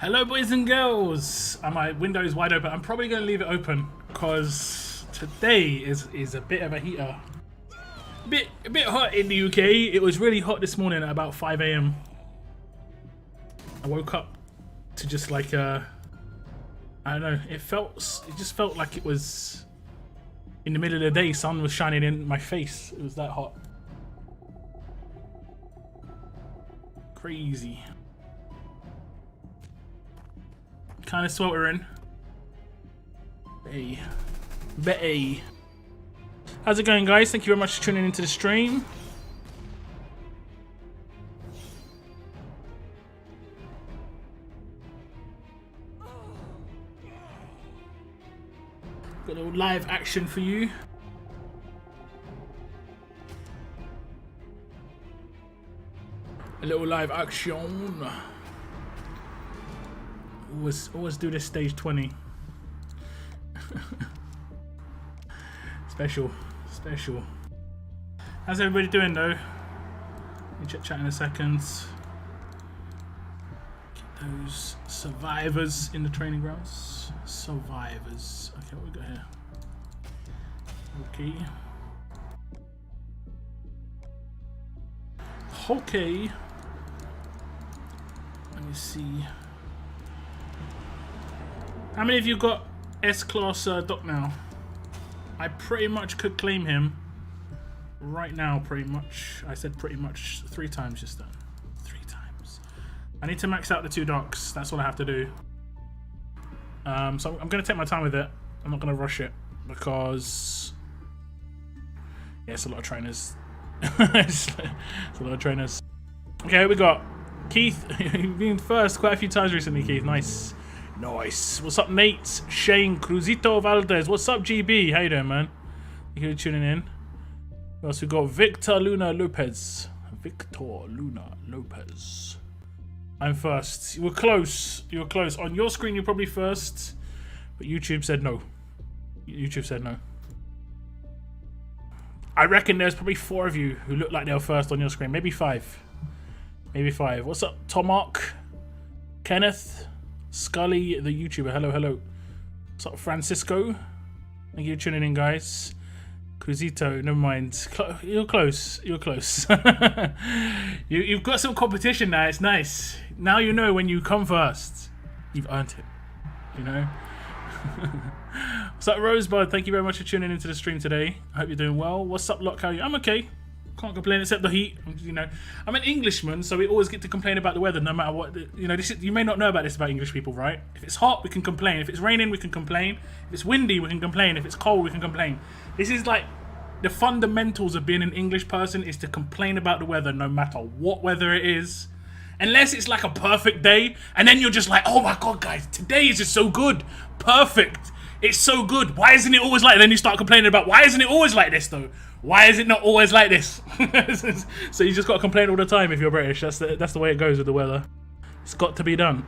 Hello boys and girls! And my window is wide open. I'm probably going to leave it open because today is a bit of a heater. A bit hot in the UK. It was really hot this morning at about 5 AM. I woke up to just like I don't know, it just felt like it was in the middle of the day, sun was shining in my face. It was that hot. Crazy. Kind of sweltering. Betty. How's it going, guys? Thank you very much for tuning into the stream. Got a little live action for you. A little live action. Always do this stage 20. Special. How's everybody doing though? We'll chat in a second. Get those survivors in the training grounds. Survivors. Okay, what we got here? Okay. Let me see. How many of you got S-Class Doc now? I pretty much could claim him right now, pretty much. I said pretty much 3 times just then. 3 times. I need to max out the 2 docs. That's what I have to do. So I'm going to take my time with it. I'm not going to rush it because... yeah, it's a lot of trainers. It's a lot of trainers. Okay, here we got Keith. You've been first quite a few times recently, Keith. Nice. What's up, Nate? Shane Cruzito Valdez. What's up, GB? How you doing, man? Thank you for tuning in. Who else we got? Victor Luna Lopez. I'm first. You were close. On your screen, you're probably first, but YouTube said no. I reckon there's probably 4 of you who look like they were first on your screen. Maybe 5. What's up, Tomark? Kenneth? Scully, the YouTuber. Hello. What's up, Francisco? Thank you for tuning in, guys. Cruzito, never mind. You're close. You've got some competition now. It's nice. Now you know when you come first, you've earned it. You know? What's up, Rosebud? Thank you very much for tuning into the stream today. I hope you're doing well. What's up, Lock? How are you? I'm okay. Can't complain except the heat. You know, I'm an Englishman, so we always get to complain about the weather no matter what. You know, you may not know about this about English people, right? If it's hot, we can complain. If it's raining, we can complain. If it's windy, we can complain. If it's cold, we can complain. This is like the fundamentals of being an English person, is to complain about the weather no matter what weather it is. Unless it's like a perfect day, and then you're just like, oh my god, guys, today is just so good. Perfect. It's so good. Why isn't it always like that? Then you start complaining about, why isn't it always like this though? Why is it not always like this? So you just got to complain all the time if you're British. That's the way it goes with the weather. It's got to be done.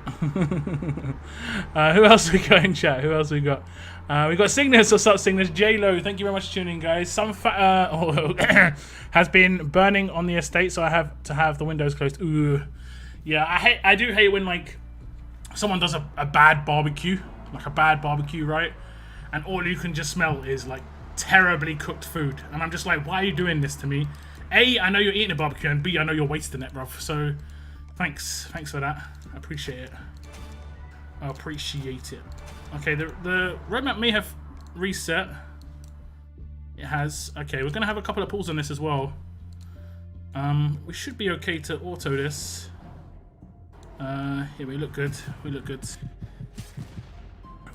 Who else we got in chat? We got Cygnus. What's up, Cygnus? J-Lo, thank you very much for tuning in, guys. Some has been burning on the estate, so I have to have the windows closed. Ooh. Yeah, I do hate when like someone does a bad barbecue, right? And all you can just smell is like terribly cooked food, and I'm just like, why are you doing this to me? A, I know you're eating a barbecue, and B, I know you're wasting it, bruv. So thanks for that. I appreciate it. Okay, the roadmap may have reset. It has. Okay, we're gonna have a couple of pulls on this as well. We should be okay to auto this. Here, we look good.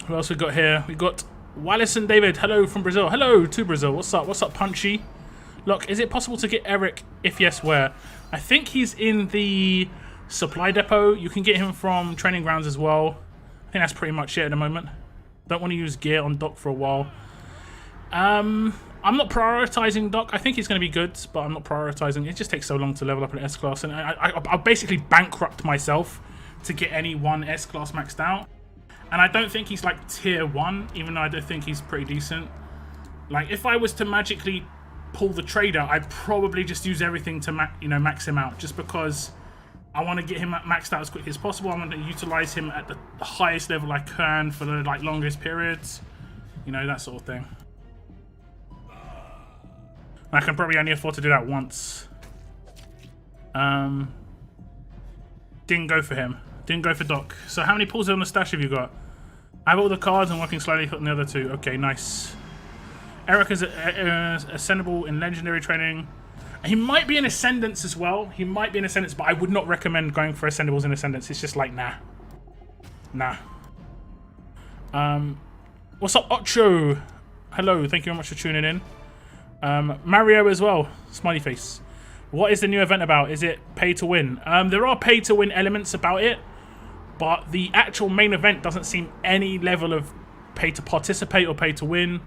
Who else we got here? We got Wallace and David. Hello from Brazil. Hello to Brazil. What's up, Punchy? Look, is it possible to get Eric? If yes, where? I think he's in the supply depot. You can get him from training grounds as well. I think that's pretty much it at the moment. Don't want to use gear on Doc for a while. I'm not prioritizing Doc. I think he's going to be good, but I'm not prioritizing. It just takes so long to level up an S-Class, and I'll basically bankrupt myself to get any one S-Class maxed out. And I don't think he's like tier 1, even though I do think he's pretty decent. Like, if I was to magically pull the trader, I'd probably just use everything to max him out, just because I want to get him maxed out as quickly as possible. I want to utilize him at the highest level I can for the like longest periods. You know, that sort of thing. I can probably only afford to do that once. Didn't go for him. Didn't go for Doc. So how many pulls on the stash have you got? I have all the cards and working slightly on the other two. Okay, nice. Eric is ascendable in legendary training. He might be in Ascendance as well. He might be in Ascendance, but I would not recommend going for Ascendables in Ascendance. It's just like, nah. Nah. What's up, Ocho? Hello, thank you very much for tuning in. Mario as well. Smiley face. What is the new event about? Is it pay to win? There are pay to win elements about it, but the actual main event doesn't seem any level of pay to participate or pay to win.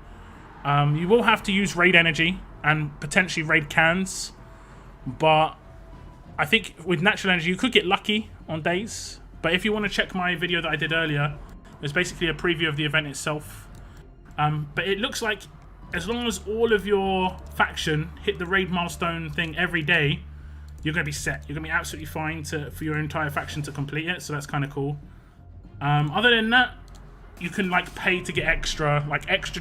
You will have to use raid energy and potentially raid cans, but I think with natural energy you could get lucky on days. But if you want to check my video that I did earlier, it's basically a preview of the event itself. But it looks like as long as all of your faction hit the raid milestone thing every day, you're going to be set. You're going to be absolutely fine for your entire faction to complete it, so that's kind of cool. Other than that, you can like pay to get extra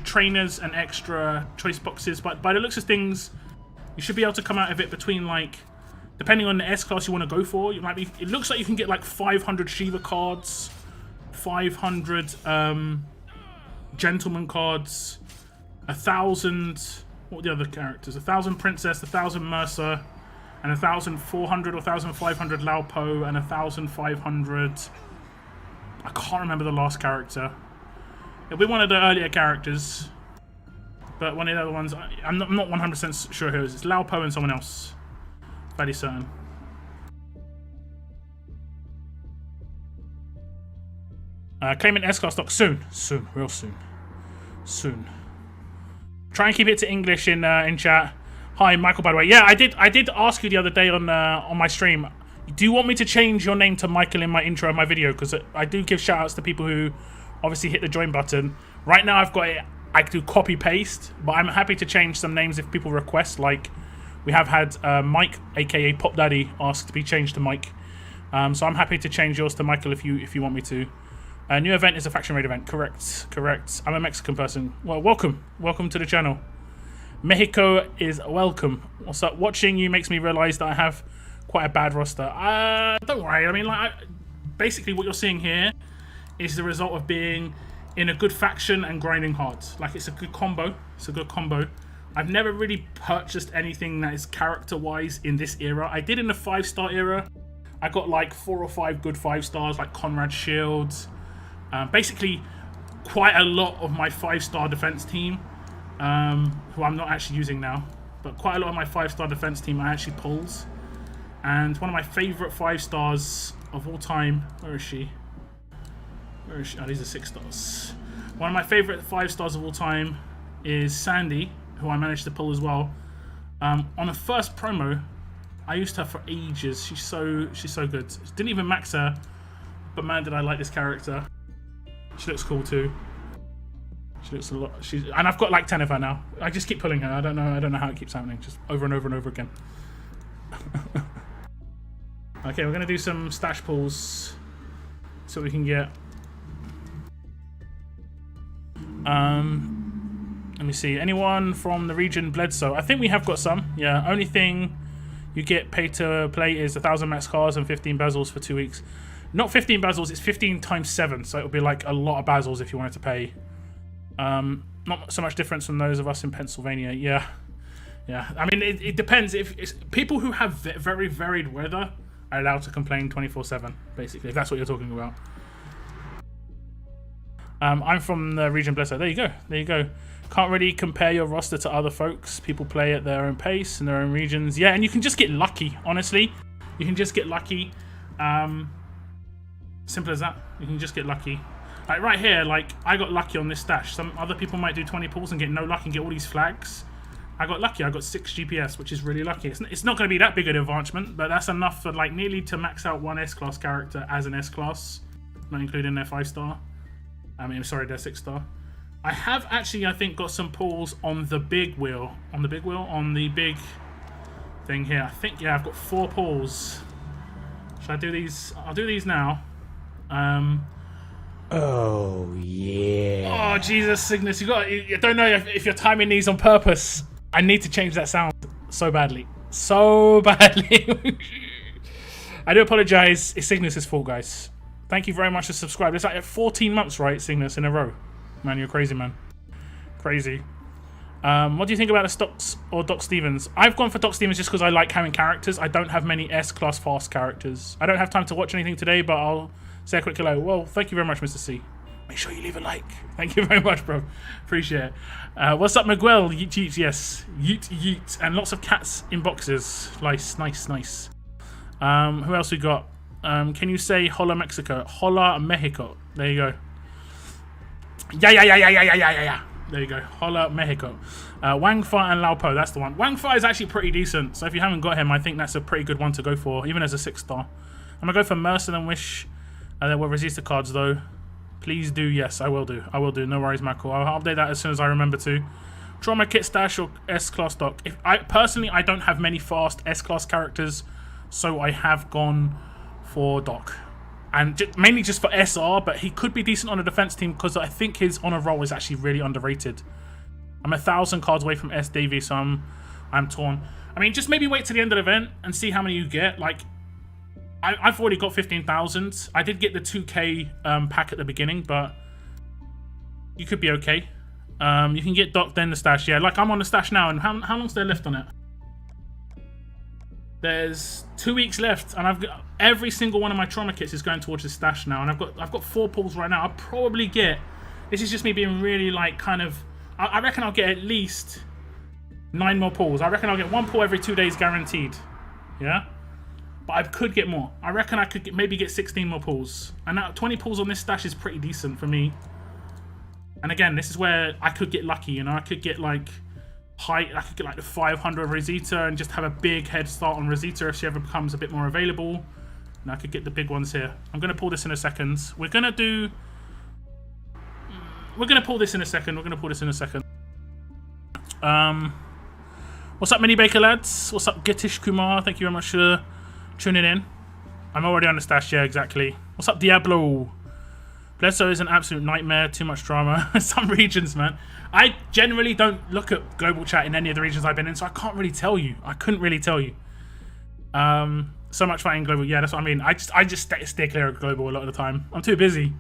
trainers and extra choice boxes, but by the looks of things, you should be able to come out of it between like, depending on the S class you want to go for, it looks like you can get like 500 Shiva cards, 500 gentleman cards, 1,000, what were the other characters? 1,000 princess, 1,000 mercer, and 1,400 or 1,500 Lao Po, and 1,500. I can't remember the last character. It'll be one of the earlier characters, but one of the other ones, I'm not 100% sure who it is. It's Lao Po and someone else. Fairly certain. Claiming S-Class stock soon. Soon. Real soon. Soon. Try and keep it to English in chat. Hi, Michael, by the way. Yeah, I did ask you the other day on my stream. Do you want me to change your name to Michael in my intro of my video? Because I do give shout-outs to people who obviously hit the join button. Right now I've got it, I do copy-paste, but I'm happy to change some names if people request. Like, we have had Mike, aka Pop Daddy, asked to be changed to Mike. So I'm happy to change yours to Michael if you want me to. New event is a faction raid event. Correct. I'm a Mexican person. Well, welcome to the channel. Mexico is welcome. What's up? Watching you makes me realize that I have quite a bad roster. Don't worry. I mean, like, basically what you're seeing here is the result of being in a good faction and grinding hard. Like, it's a good combo. I've never really purchased anything that is character-wise in this era. I did in the 5-star era. I got like 4 or 5 good 5-stars, like Conrad Shields. Basically, quite a lot of my 5-star defense team, who I'm not actually using now, but quite a lot of my 5-star defense team are actually pulls. And one of my favorite 5-stars of all time, where is she? Oh, these are 6-stars. One of my favorite 5-stars of all time is Sandy, who I managed to pull as well. On a first promo, I used her for ages. She's so good. Didn't even max her, but man, did I like this character. She looks cool too. She looks a lot. And I've got like 10 of her now. I just keep pulling her. I don't know how it keeps happening. Just over and over and over again. Okay, we're gonna do some stash pulls so we can get. Let me see. Anyone from the region Bledsoe? I think we have got some. Yeah. Only thing you get paid to play is 1,000 max cars and 15 bezels for 2 weeks. Not 15 bezels. It's 15 times 7. So it would be like a lot of bezels if you wanted to pay. Not so much difference from those of us in Pennsylvania. Yeah. I mean, it depends. If it's people who have very varied weather are allowed to complain 24/7, basically, if that's what you're talking about. I'm from the region Bledsoe. There you go. Can't really compare your roster to other folks. People play at their own pace in their own regions. Yeah, and you can just get lucky, honestly. You can just get lucky. Simple as that. You can just get lucky. Like right here, like I got lucky on this stash. Some other people might do 20 pulls and get no luck and get all these flags. I got lucky. I got 6 GPS, which is really lucky. It's not going to be that big an advancement, but that's enough for like nearly to max out one S-class character as an S-class, not including their 5-star. I mean, sorry, their 6-star. I have actually, I think, got some pulls on the big wheel. On the big thing here. I think, yeah, I've got 4 pulls Should I do these? I'll do these now. Oh yeah. Oh Jesus, Cygnus, I don't know if you're timing these on purpose. I need to change that sound so badly. So badly. I do apologize. It's Cygnus' fault, guys. Thank you very much for subscribing. It's like 14 months, right, Cygnus, in a row. Man, you're crazy, man. Crazy. What do you think about the Stocks or Doc Stevens? I've gone for Doc Stevens just because I like having characters. I don't have many S-class fast characters. I don't have time to watch anything today, but I'll say a quick hello. Well, thank you very much, Mr. C. Make sure you leave a like. Thank you very much, bro. Appreciate it. What's up, Miguel? Yeet, yeet, yes. Yeet, yeet. And lots of cats in boxes. Nice, nice, nice. Who else we got? Can you say Hola Mexico? Hola Mexico. There you go. Yeah. There you go. Hola Mexico. Wang Fa and Lao Po. That's the one. Wang Fa is actually pretty decent. So if you haven't got him, I think that's a pretty good one to go for, even as a 6-star. I'm going to go for Mercer and Wish. There were resistor cards, though. Please do. Yes, I will do. I will do. No worries, Michael. I'll update that as soon as I remember to. Trauma Kit Stash or S-Class Doc. Personally, I don't have many fast S-Class characters, so I have gone for Doc. And mainly just for SR, but he could be decent on a defense team because I think his honor roll is actually really underrated. I'm 1,000 cards away from SDV, so I'm torn. I mean, just maybe wait to the end of the event and see how many you get. Like, I've already got 15,000. I did get the 2K pack at the beginning, but you could be okay. You can get Doc, then the stash. Yeah, like I'm on the stash now, and how long's there left on it? There's 2 weeks left, and I've got every single one of my trauma kits is going towards the stash now, and I've got 4 pulls right now. I'll probably get. This is just me being really like kind of. I reckon I'll get at least 9 more pulls. I reckon I'll get 1 pull every 2 days guaranteed. Yeah. But I could get more. I reckon I could maybe get 16 more pulls. And now 20 pulls on this stash is pretty decent for me. And again, this is where I could get lucky, you know. I could get like I could get like the 500 Rosita and just have a big head start on Rosita if she ever becomes a bit more available. And I could get the big ones here. I'm going to pull this in a second. We're going to pull this in a second. What's up, Mini Baker lads? What's up, Getish Kumar? Thank you very much for tuning in. I'm already on the stash, yeah, exactly. What's up, Diablo? Bledsoe is an absolute nightmare. Too much drama. Some regions, man. I generally don't look at global chat in any of the regions I've been in, so I can't really tell you. I couldn't really tell you. So much fighting global. Yeah, that's what I mean. I just stay clear of global a lot of the time. I'm too busy.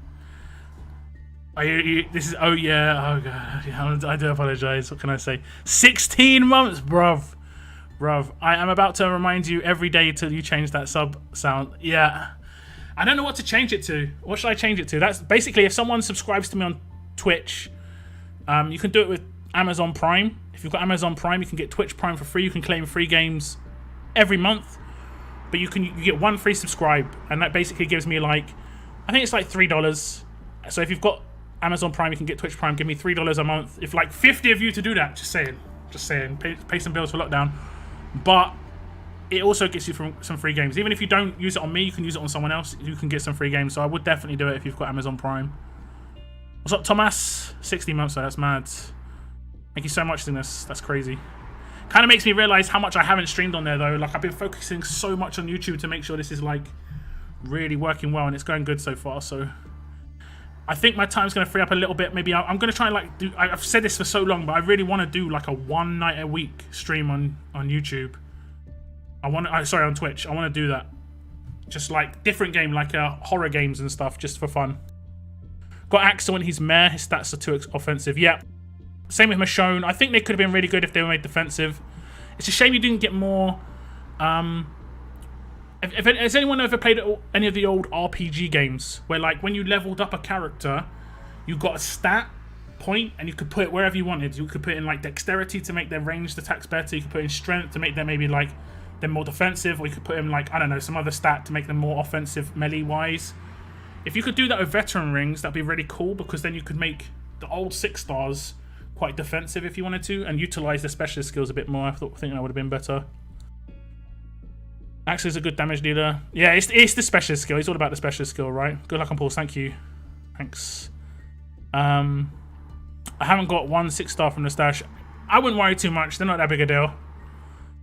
This is. Oh yeah. Oh god. Yeah, I do apologize. What can I say? 16 months, bruv. I am about to remind you every day till you change that sub sound. Yeah. I don't know what to change it to. What should I change it to? That's basically if someone subscribes to me on Twitch, you can do it with Amazon Prime. If you've got Amazon Prime, you can get Twitch Prime for free. You can claim free games every month, but you get 1 free subscribe, and that basically gives me like, I think it's like $3. So if you've got Amazon Prime, you can get Twitch Prime. Give me $3 a month. If like 50 of you to do that, just saying, pay some bills for lockdown. But it also gets you some free games. Even if you don't use it on me, you can use it on someone else. You can get some free games. So I would definitely do it if you've got Amazon Prime. What's up, Thomas? 60 months, that's mad. Thank you so much, Dennis. That's crazy. Kind of makes me realize how much I haven't streamed on there, though. Like, I've been focusing so much on YouTube to make sure this is, like, really working well, and it's going good so far. So I think my time's going to free up a little bit. Maybe I'm going to try and, like, do... I've said this for so long, but I really want to do, like, a 1 night a week stream on YouTube. Sorry, on Twitch. I want to do that. Just, like, different game, like horror games and stuff, just for fun. Got Axel and he's meh. His stats are too offensive. Yeah. Same with Michonne. I think they could have been really good if they were made defensive. It's a shame you didn't get more... Has anyone ever played any of the old RPG games where, like, when you leveled up a character, you got a stat point and you could put it wherever you wanted. You could put in, like, dexterity to make their ranged attacks better. You could put in strength to make them maybe, like, them more defensive. Or you could put in, like, I don't know, some other stat to make them more offensive melee-wise. If you could do that with veteran rings, that'd be really cool, because then you could make the old 6-stars quite defensive if you wanted to, and utilize the specialist skills a bit more. I think that would have been better. Axel is a good damage dealer. Yeah, it's the specialist skill. It's all about the specialist skill, right? Good luck on pulls. Thank you. Thanks. I haven't got 1 6-star from the stash. I wouldn't worry too much. They're not that big a deal.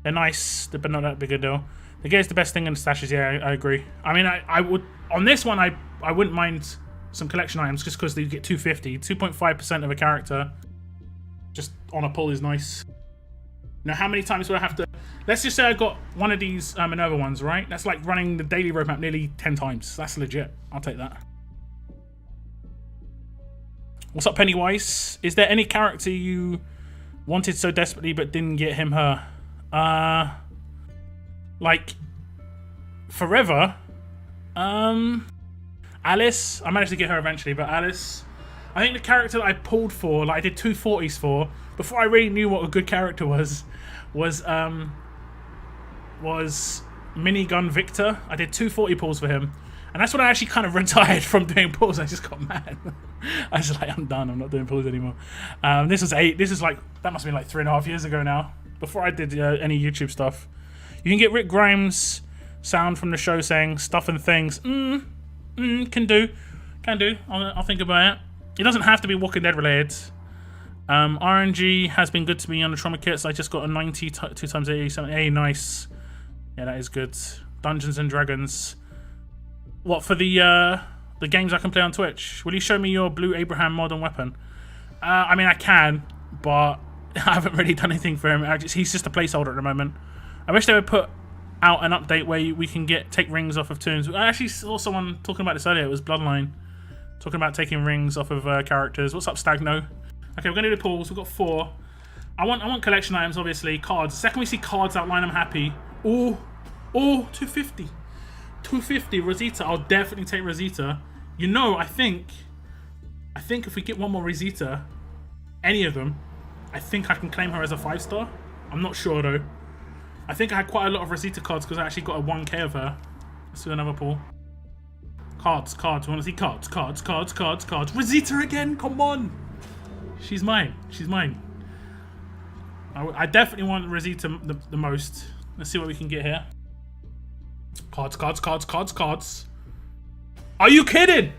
They're nice, but not that big a deal. The gear's the best thing in the stashes. Yeah, I agree. I mean, I would on this one. I wouldn't mind some collection items just because they get 250, 2.5% of a character. Just on a pull is nice. Now, how many times would I have to? Let's just say I got one of these Minerva ones, right? That's like running the daily roadmap nearly 10 times. That's legit. I'll take that. What's up, Pennywise? Is there any character you wanted so desperately but didn't get him, her? Like forever. Alice. I managed to get her eventually, but Alice. I think the character that I pulled for, like I did 240s for, before I really knew what a good character was Minigun Victor. I did 240 pulls for him. And that's when I actually kind of retired from doing pulls. I just got mad. I was like, I'm done. I'm not doing pulls anymore. This is like, that must have been like 3.5 years ago now. Before I did any YouTube stuff. You can get Rick Grimes sound from the show saying stuff and things. Can do. I'll think about it. It doesn't have to be Walking Dead related. RNG has been good to me on the trauma kits. I just got a 90 2x87. Hey, nice. Yeah, that is good. Dungeons and Dragons. What, for the games I can play on Twitch? Will you show me your Blue Abraham modern weapon? I mean, I can, but I haven't really done anything for him. He's just a placeholder at the moment. I wish they would put out an update where we can take rings off of toons. I actually saw someone talking about this earlier. It was Bloodline. Talking about taking rings off of characters. What's up, Stagno? Okay, we're going to do the pulls. We've got 4. I want collection items, obviously. Cards. The second we see cards outline, I'm happy. Oh, 250. 250 Rosita. I'll definitely take Rosita. You know, I think if we get one more Rosita, any of them, I think I can claim her as a 5-star. I'm not sure though. I think I had quite a lot of Rosita cards because I actually got a 1k of her. Let's do another pull. Cards. We want to see cards. Rosita again, come on. She's mine. I definitely want Rosita the most. Let's see what we can get here. Cards. Are you kidding?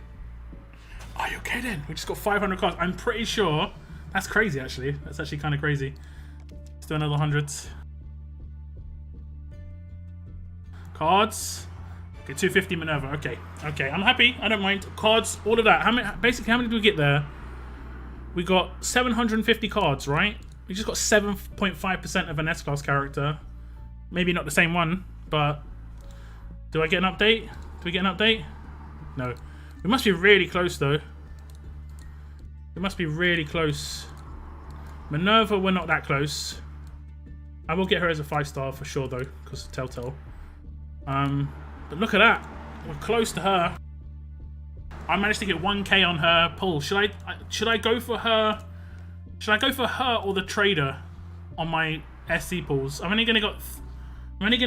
We just got 500 cards. I'm pretty sure. That's crazy, actually. That's actually kind of crazy. Let's do another 100. Cards. Okay, 250 Minerva. Okay, I'm happy. I don't mind. Cards, all of that. How many did we get there? We got 750 cards, right? We just got 7.5% of an S-Class character. Maybe not the same one, but... Do I get an update? Do we get an update? No. We must be really close, though. We must be really close. Minerva, we're not that close. I will get her as a 5-star for sure, though, because of Telltale. But look at that. We're close to her. I managed to get 1k on her pull. Should I go for her? Should I go for her or the trader on my SC pulls? I'm only gonna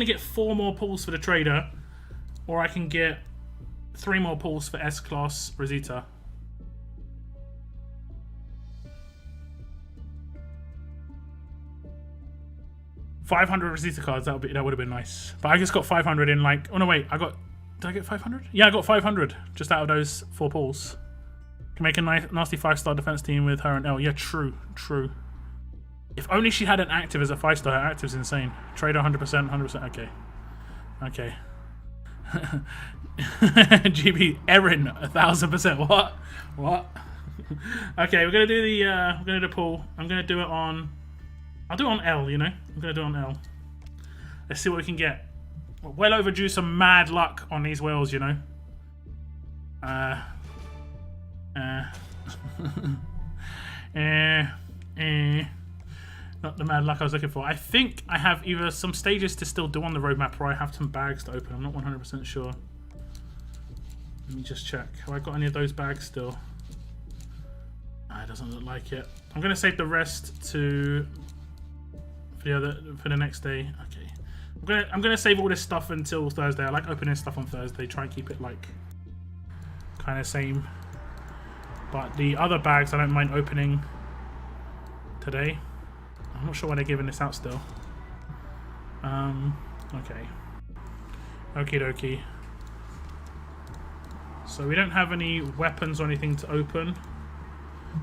get 4 more pulls for the trader, or I can get 3 more pulls for S-Class Rosita. $500 Rosita cards. That would have been nice. But I just got 500 in like. Oh no, wait. Did I get 500? Yeah, I got 500 just out of those 4 pulls. Can make a nasty 5-star defense team with her and L. Yeah, true. If only she had an active as a 5-star. Her active's insane. Trader 100%. Okay. GB Erin 1000%. What? Okay, we're gonna do the pull. I'm gonna do it on. I'll do it on L. You know, I'm gonna do it on L. Let's see what we can get. We're well overdue some mad luck on these wheels, you know. Not the mad luck I was looking for. I think I have either some stages to still do on the roadmap or I have some bags to open. I'm not 100% sure. Let me just check. Have I got any of those bags still? It doesn't look like it. I'm going to save the rest for the next day. Okay. I'm gonna save all this stuff until Thursday. I like opening stuff on Thursday. Try and keep it like kind of same. But the other bags I don't mind opening today. I'm not sure why they're giving this out still. Okay. Okie dokie. So we don't have any weapons or anything to open.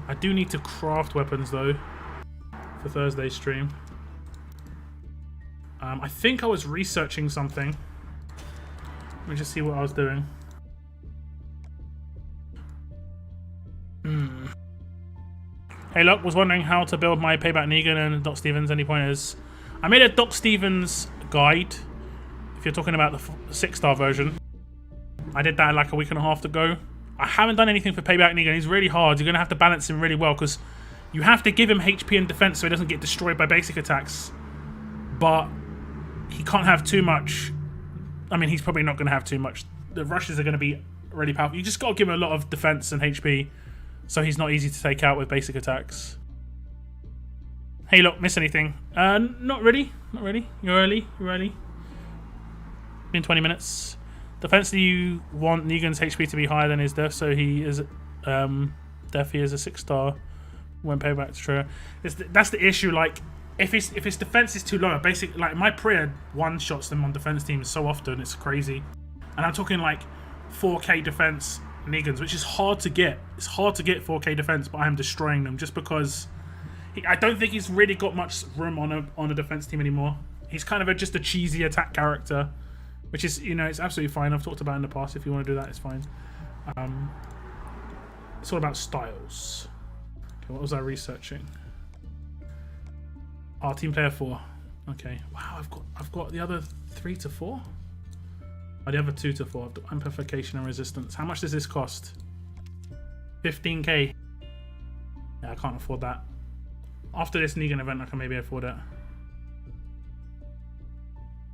I do need to craft weapons though for Thursday's stream. I think I was researching something. Let me just see what I was doing. Hey, look, was wondering how to build my Payback Negan and Doc Stevens. Any pointers? I made a Doc Stevens guide. If you're talking about the 6-star version, I did that like a week and a half ago. I haven't done anything for Payback Negan. He's really hard. You're going to have to balance him really well because you have to give him HP and defense so he doesn't get destroyed by basic attacks. But he can't have too much. I mean, he's probably not going to have too much. The rushes are going to be really powerful. You just got to give him a lot of defense and HP so he's not easy to take out with basic attacks. Hey, look, miss anything? Not really. Not really. You're early. You're early. Been 20 minutes. Defensively, you want Negan's HP to be higher than his def, so he is def. He is a 6-star when payback to trigger. That's the issue. Like, if his defense is too low, basically, like my Priya one-shots them on defense teams so often, it's crazy. And I'm talking like 4K defense Negans, which is hard to get. It's hard to get 4K defense, but I'm destroying them just because I don't think he's really got much room on a defense team anymore. He's kind of just a cheesy attack character. Which is, you know, it's absolutely fine. I've talked about it in the past. If you want to do that, it's fine. It's all about styles. Okay, what was I researching? Oh, team player 4. Okay. Wow, I've got the other 3 to 4. Oh, the other 2 to 4. Amplification and resistance. How much does this cost? 15k. Yeah, I can't afford that. After this Negan event, I can maybe afford it.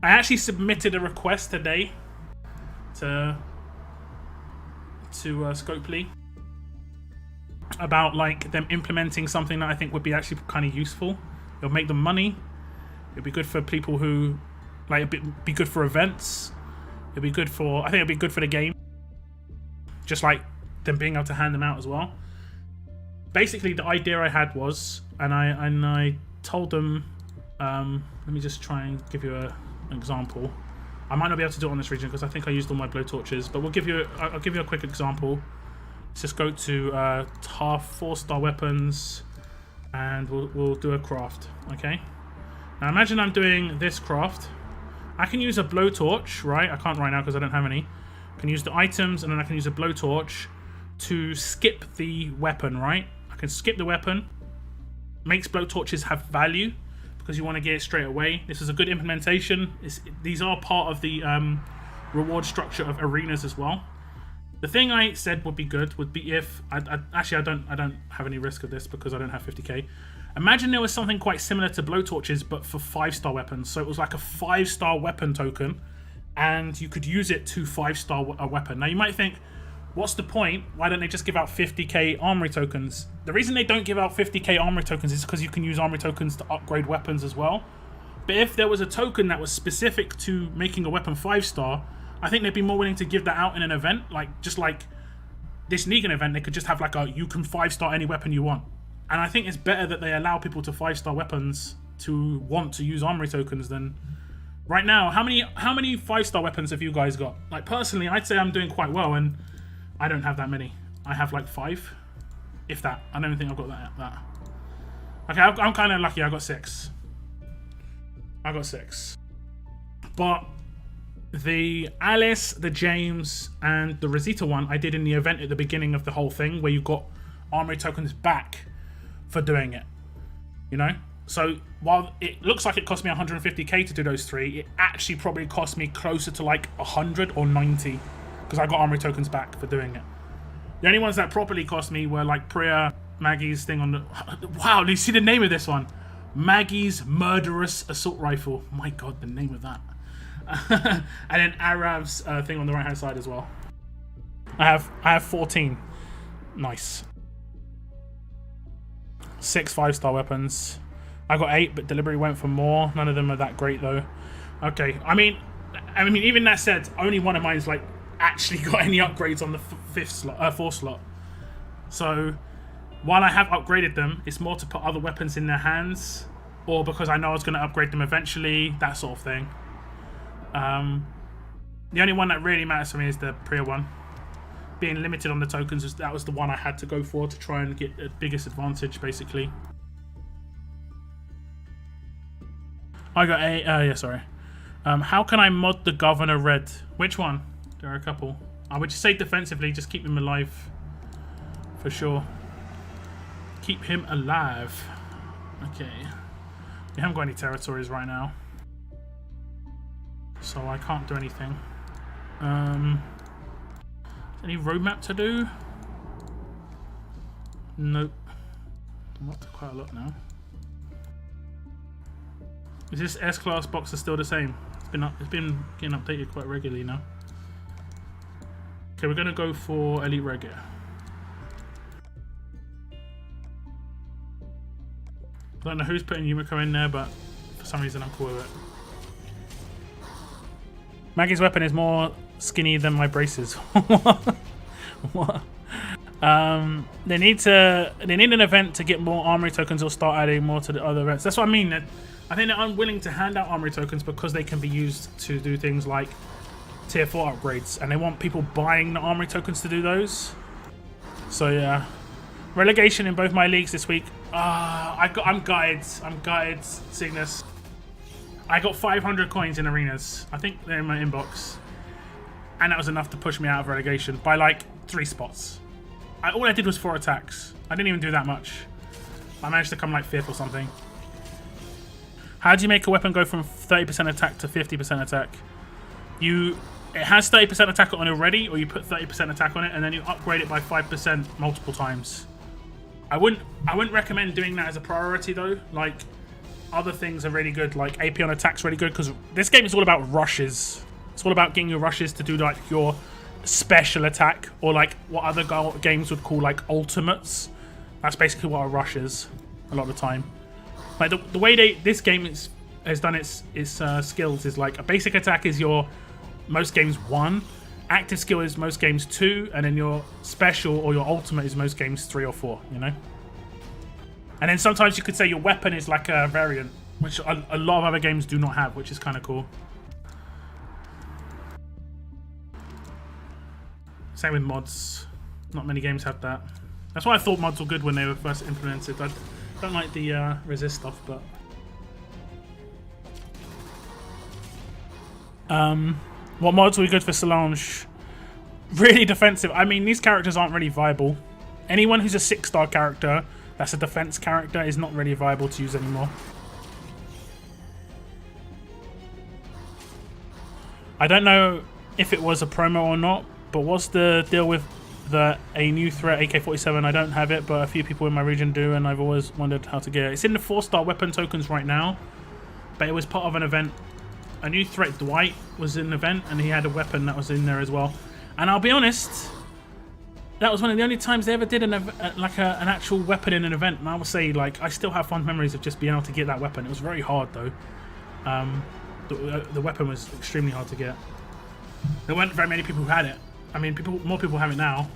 I actually submitted a request today to Scopely about like them implementing something that I think would be actually kind of useful. It'll make them money. It'll be good for people who like be good for events. It'll be good for I think it'll be good for the game. Just like them being able to hand them out as well. Basically, the idea I had was, and I told them. Let me just try and give you an example. I might not be able to do it on this region because I think I used all my blowtorches, but I'll give you a quick example. Let's just go to 4-star weapons and we'll do a craft. Okay, now imagine I'm doing this craft. I can use a blowtorch, right? I can't right now because I don't have any. I can use the items and then I can use a blowtorch to skip the weapon, right? I can skip the weapon. Makes blowtorches have value because you want to get it straight away. This is a good implementation. These are part of the reward structure of arenas as well. The thing I said would be good would be if actually I don't have any risk of this because I don't have 50k. Imagine there was something quite similar to blowtorches but for 5-star weapons. So it was like a 5-star weapon token, and you could use it to 5-star a weapon. Now you might think, what's the point? Why don't they just give out 50k Armory tokens? The reason they don't give out 50k Armory tokens is because you can use Armory tokens to upgrade weapons as well. But if there was a token that was specific to making a weapon 5-star, I think they'd be more willing to give that out in an event. Just like this Negan event, they could just have like you can 5-star any weapon you want. And I think it's better that they allow people to 5-star weapons to want to use Armory tokens than... Right now, how many 5-star weapons have you guys got? Like personally, I'd say I'm doing quite well, and I don't have that many. I have like 5, if that. I don't even think I've got that. Okay, I'm kind of lucky. I got 6. But the Alice, the James, and the Rosita one I did in the event at the beginning of the whole thing, where you got Armory tokens back for doing it. You know? So while it looks like it cost me 150k to do those 3, it actually probably cost me closer to like 100 or 90 because I got Armory tokens back for doing it. The only ones that properly cost me were like Priya, Maggie's thing on the... Wow, do you see the name of this one? Maggie's Murderous Assault Rifle. My god, the name of that. And then Arab's thing on the right hand side as well. I have 14. Nice. 6 5-star weapons. I got 8, but delivery went for more. None of them are that great though. Okay, I mean, even that said, only one of mine's like actually got any upgrades on the 4th slot. So while I have upgraded them, it's more to put other weapons in their hands, or because I know I was going to upgrade them eventually, that sort of thing. The only one that really matters for me is the Priya one. Being limited on the tokens, that was the one I had to go for to try and get the biggest advantage, basically. I got a. Yeah, sorry. How can I mod the governor red? Which one? There are a couple. I would just say defensively, just keep him alive. For sure. Keep him alive. Okay. We haven't got any territories right now, so I can't do anything. Any roadmap to do? Nope. I'm up to quite a lot now. Is this S-class boxer still the same? It's been getting updated quite regularly now. Okay, we're gonna go for elite reg. I don't know who's putting Yumiko in there, but for some reason I'm cool with it. Maggie's weapon is more skinny than my braces. What? They need an event to get more armory tokens or start adding more to the other events. That's what I mean. I think they're unwilling to hand out armory tokens because they can be used to do things like tier 4 upgrades, and they want people buying the armory tokens to do those. So yeah, relegation in both my leagues this week. I'm gutted seeing this. I got 500 coins in arenas. I think they're in my inbox, and that was enough to push me out of relegation by like 3 spots. All I did was 4 attacks. I didn't even do that much. I managed to come like 5th or something. How do you make a weapon go from 30% attack to 50% attack? It has 30% attack on it already, or you put 30% attack on it and then you upgrade it by 5% multiple times. I wouldn't recommend doing that as a priority though. Like, other things are really good, like AP on attack's really good, because this game is all about rushes. It's all about getting your rushes to do like your special attack, or like what other games would call like ultimates. That's basically what a rush is a lot of the time. Like the way this game has done its skills is like a basic attack is your most games 1, active skill is most games 2, and then your special or your ultimate is most games 3 or 4, you know? And then sometimes you could say your weapon is like a variant, which a lot of other games do not have, which is kind of cool. Same with mods. Not many games have that. That's why I thought mods were good when they were first implemented. I don't like the resist stuff, but... what mods were good for Solange? Really defensive. I mean, these characters aren't really viable. Anyone who's a 6-star character that's a defense character is not really viable to use anymore. I don't know if it was a promo or not, but what's the deal with a new threat AK-47? I don't have it, but a few people in my region do, and I've always wondered how to get it. It's in the 4-star weapon tokens right now, but it was part of an event. A new threat Dwight was in an event, and he had a weapon that was in there as well. And I'll be honest, that was one of the only times they ever did an actual weapon in an event. And I would say, like, I still have fond memories of just being able to get that weapon. It was very hard though. The weapon was extremely hard to get. There weren't very many people who had it. I mean, more people have it now,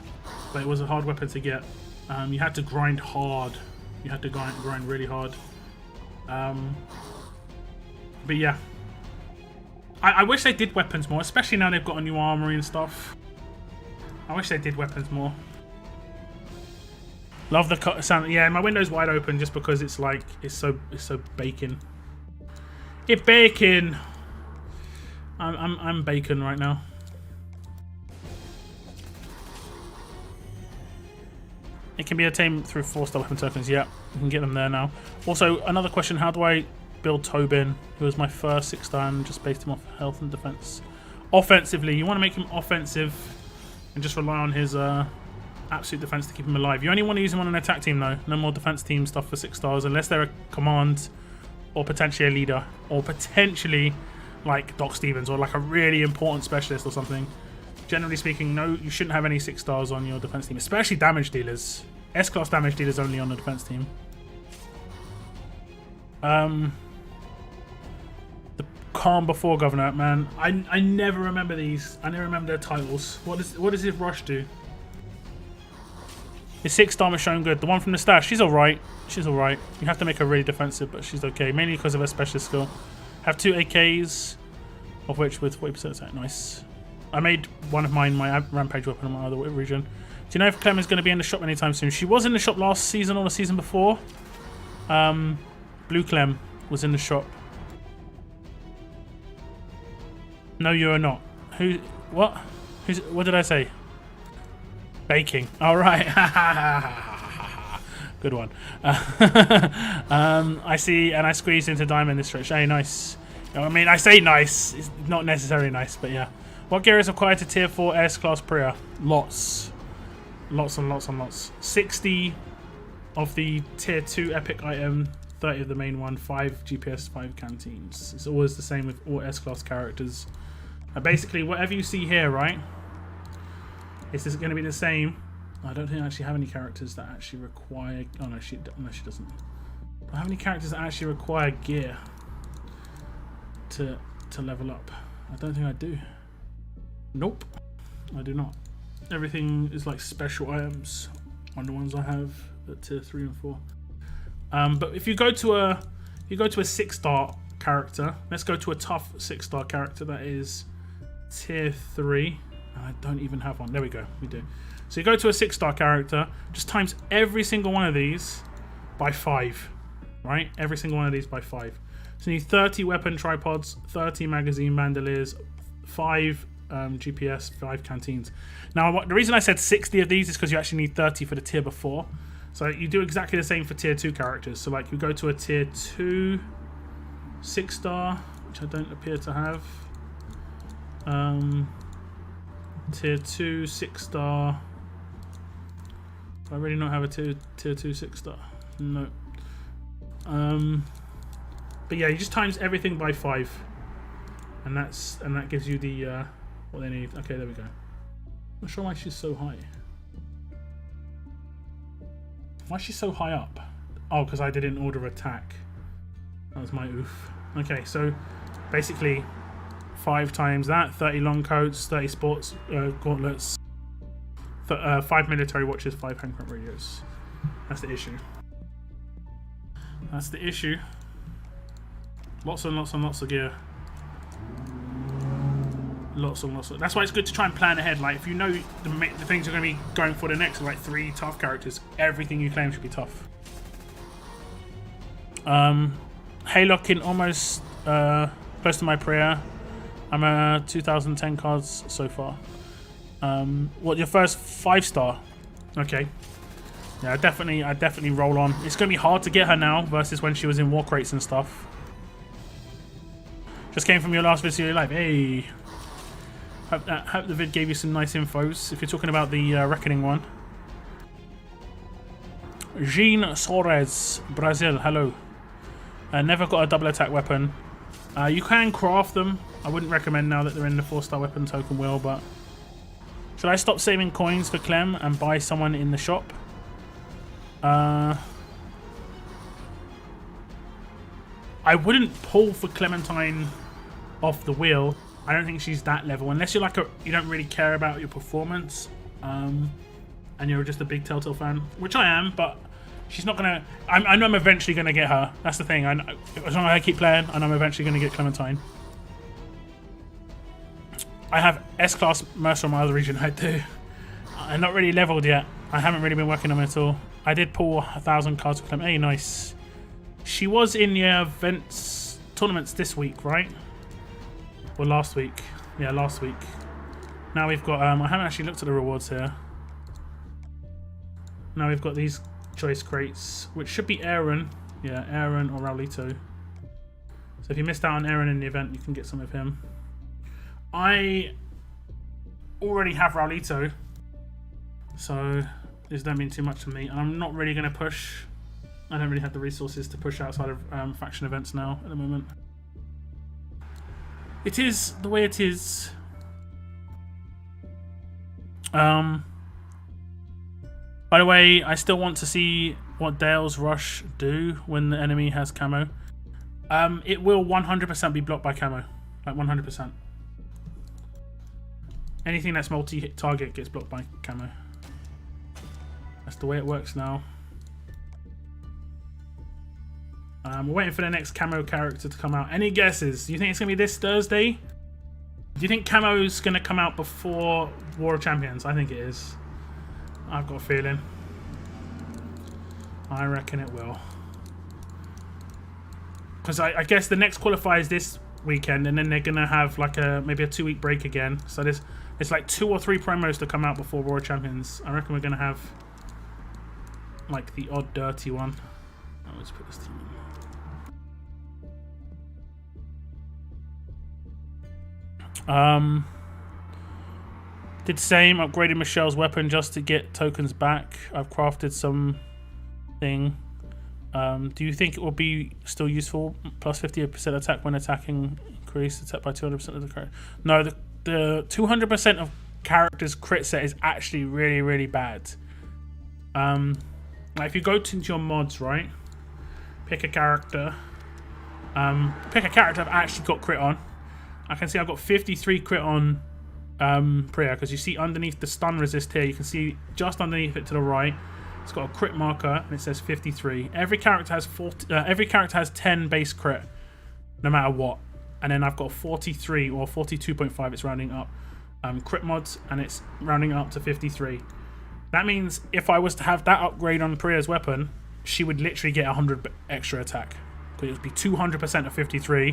but it was a hard weapon to get. You had to grind hard. You had to grind really hard. But yeah, I wish they did weapons more, especially now they've got a new armory and stuff. I wish they did weapons more. Love the sound. Yeah, my window's wide open just because it's like it's so bacon. It's bacon. I'm bacon right now. It can be attained through 4-star weapon tokens. Yeah, we can get them there now. Also, another question: how do I build Tobin, who was my first 6-star, and just based him off health and defense? Offensively, you want to make him offensive and just rely on his absolute defense to keep him alive. You only want to use him on an attack team though. No more defense team stuff for 6-stars unless they're a command or potentially a leader, or potentially like Doc Stevens or like a really important specialist or something. Generally speaking, no, you shouldn't have any 6-stars on your defense team, especially damage dealers. S-class damage dealers only on the defense team. The calm before governor, man. I never remember these. I never remember their titles. What does this rush do? His 6-star was shown good. The one from the stash, she's alright. She's alright. You have to make her really defensive, but she's okay. Mainly because of her specialist skill. Have 2 AKs, of which with 40% attack. Nice. I made one of mine my rampage weapon in my other region. Do you know if Clem is going to be in the shop anytime soon? She was in the shop last season or the season before. Blue Clem was in the shop. No, you are not. Who? What? What did I say? Baking. All right. Good one. I see, and I squeezed into diamond this stretch. Hey, nice. I mean, I say nice. It's not necessarily nice, but yeah. What gear is required to tier 4 S-Class Priya? Lots. Lots and lots and lots. 60 of the tier 2 epic item, 30 of the main one, 5 GPS, 5 canteens. It's always the same with all S-Class characters. Basically, whatever you see here, right? It's just going to be the same. I don't think I actually have any characters that actually require... Oh, no, she doesn't. I have any characters that actually require gear to level up. I don't think I do. Nope, I do not. Everything is like special items on the ones I have at tier 3 and 4. But if you go to a 6-star character, let's go to a tough 6-star character that is tier 3. I don't even have one. There we go. We do. So you go to a 6-star character, just times every single one of these by 5, right? Every single one of these by 5. So you need 30 weapon tripods, 30 magazine bandoliers, 5 GPS, 5 canteens. Now, the reason I said 60 of these is because you actually need 30 for the tier before. So you do exactly the same for tier 2 characters. So like you go to a tier 2 6-star, which I don't appear to have. Tier 2 6-star. Do I really not have a tier 2 6-star? No. But yeah, you just times everything by 5, and that gives you the what they need. Okay, there we go. I'm not sure why she's so high. Why is she so high up? Oh, because I didn't order attack. That was my oof. Okay, so basically 5 times that, 30 long coats, 30 sports gauntlets, 5 military watches, 5 hand crank radios. That's the issue. That's the issue. Lots and lots and lots of gear. Lots and lots of... That's why it's good to try and plan ahead. Like, if you know the things you're going to be going for the next, like 3 tough characters, everything you claim should be tough. Haylocking almost close to my prayer. I'm a 2010 cards so far. What, your first 5-star? Okay. Yeah, I definitely roll on. It's going to be hard to get her now versus when she was in war crates and stuff. Just came from your last video live. Hey. Hope the vid gave you some nice infos. If you're talking about the Reckoning one. Jean Soares, Brazil, hello. Never got a double attack weapon. You can craft them. I wouldn't recommend now that they're in the 4-star weapon token wheel, but... Should I stop saving coins for Clem and buy someone in the shop? I wouldn't pull for Clementine off the wheel. I don't think she's that level, unless you're like you don't really care about your performance, and you're just a big Telltale fan, which I am. But she's not gonna. I know I'm eventually gonna get her. That's the thing. As long as I keep playing, I know I'm eventually gonna get Clementine. I have S-Class Mercer on my other region. I do. I'm not really leveled yet. I haven't really been working on it at all. I did pull 1,000 cards for Clem. Hey, nice. She was in the tournaments this week, right? Or last week. Yeah, last week. Now we've got... I haven't actually looked at the rewards here. Now we've got these choice crates, which should be Aaron. Yeah, Aaron or Raulito. So if you missed out on Aaron in the event, you can get some of him. I already have Raulito, so this don't mean too much to me. I'm not really going to push. I don't really have the resources to push outside of faction events now at the moment. It is the way it is. By the way, I still want to see what Dale's Rush do when the enemy has camo. It will 100% be blocked by camo. Like 100%. Anything that's multi-target gets blocked by camo. That's the way it works now. We're waiting for the next camo character to come out. Any guesses? Do you think it's going to be this Thursday? Do you think camo's going to come out before War of Champions? I think it is. I've got a feeling. I reckon it will. Because I guess the next qualifier is this weekend, and then they're gonna have like maybe a 2-week break again. So it's like 2 or 3 promos to come out before Raw Champions. I reckon we're gonna have like the odd dirty one. Oh, let's put this team in. Did same, upgraded Michelle's weapon just to get tokens back. I've crafted something. Do you think it will be still useful? Plus 50% attack when attacking, increase attack by 200% of the character. No, the 200% of characters crit set is actually really, really bad. Like if you go into your mods, right? Pick a character. Pick a character I've actually got crit on. I can see I've got 53 crit on Priya, because you see underneath the stun resist here, you can see just underneath it to the right, it's got a crit marker and it says 53. Every character has 10 base crit, no matter what. And then I've got 43 or 42.5. It's rounding up crit mods, and it's rounding up to 53. That means if I was to have that upgrade on Priya's weapon, she would literally get 100 extra attack. Because it would be 200% of 53,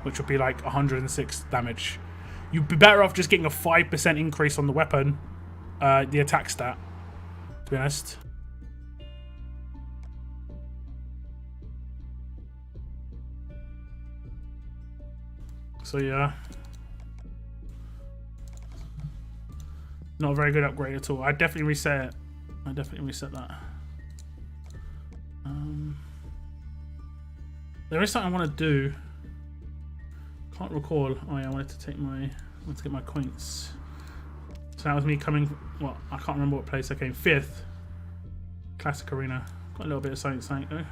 which would be like 106 damage. You'd be better off just getting a 5% increase on the weapon, the attack stat, to be honest. So yeah, not a very good upgrade at all. I'd definitely reset it. I'd definitely reset that. There is something I want to do. Can't recall. Oh yeah, I wanted to get my coins. So that was me coming. Well, I can't remember what place I came. 5th. Classic Arena. Got a little bit of something though.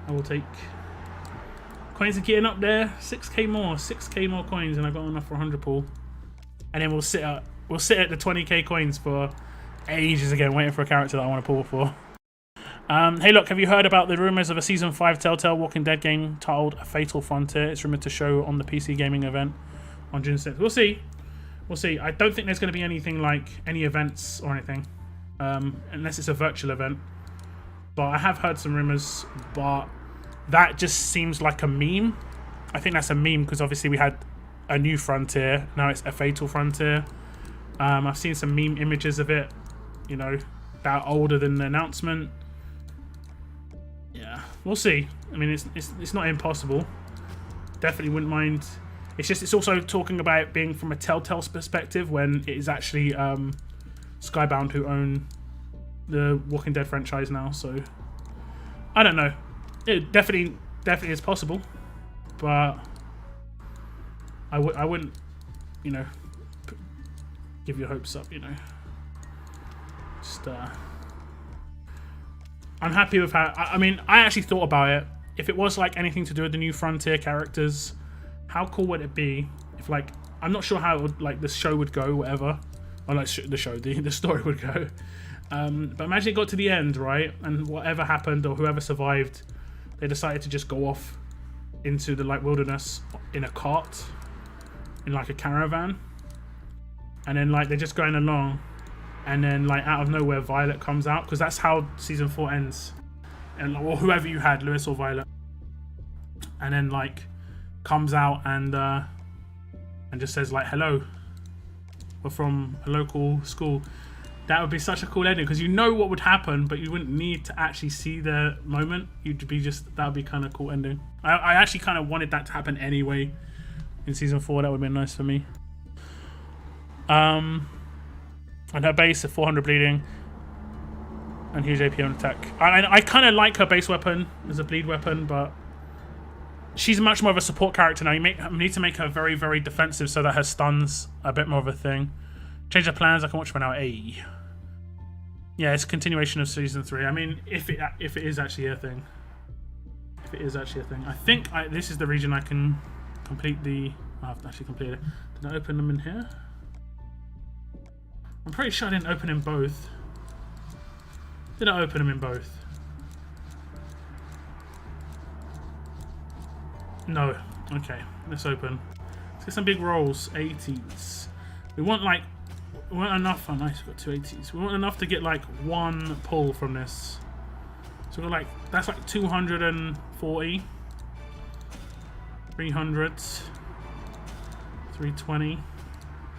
I will take. Coins are getting up there. 6k more coins, and I got enough for 100 pool. And then we'll sit at the 20k coins for ages again, waiting for a character that I want to pull for. Hey look, have you heard about the rumours of a Season 5 Telltale Walking Dead game titled A Fatal Frontier? It's rumoured to show on the PC gaming event on June 6th. We'll see. We'll see. I don't think there's going to be anything like any events or anything, unless it's a virtual event. But I have heard some rumours, but that just seems like a meme. I think that's a meme because obviously we had a new Frontier. Now it's A Fatal Frontier. I've seen some meme images of it, you know, that are older than the announcement. Yeah, we'll see. I mean, it's not impossible. Definitely wouldn't mind. It's just it's also talking about it being from a Telltale's perspective when it is actually Skybound who own the Walking Dead franchise now. So I don't know. It definitely is possible, but I wouldn't, you know, give your hopes up. You know, just I'm happy with how. I mean, I actually thought about it. If it was like anything to do with the new Frontier characters, how cool would it be if, like, I'm not sure how it would, like, the show would go, whatever, or like the story would go. But imagine it got to the end, right, and whatever happened or whoever survived, they decided to just go off into the like wilderness in a cart, in like a caravan, and then like they're just going along. And then, like, out of nowhere, Violet comes out, because that's how Season 4 ends. And, or whoever you had, Lewis or Violet. And then, like, comes out and just says, like, hello. We're from a local school. That would be such a cool ending, because you know what would happen, but you wouldn't need to actually see the moment. You'd be just, that would be kind of cool ending. I actually kind of wanted that to happen anyway in Season 4. That would have been nice for me. And her base of 400 bleeding and huge AP on attack. I kind of like her base weapon as a bleed weapon, but she's much more of a support character now. You need to make her very, very defensive so that her stun's a bit more of a thing. Change the plans. I can watch for now. Yeah, it's a continuation of Season 3. I mean, if it is actually a thing. If it is actually a thing. I think this is the region I can complete the... I've actually completed it. Did I open them in here? I'm pretty sure I didn't open in both. Did I open them in both? No. Okay, let's open. Let's get some big rolls. 80s. We want enough. Oh, nice. We've got 2 80s. We want enough to get like one pull from this. So we're like, that's like 240. 300, 320,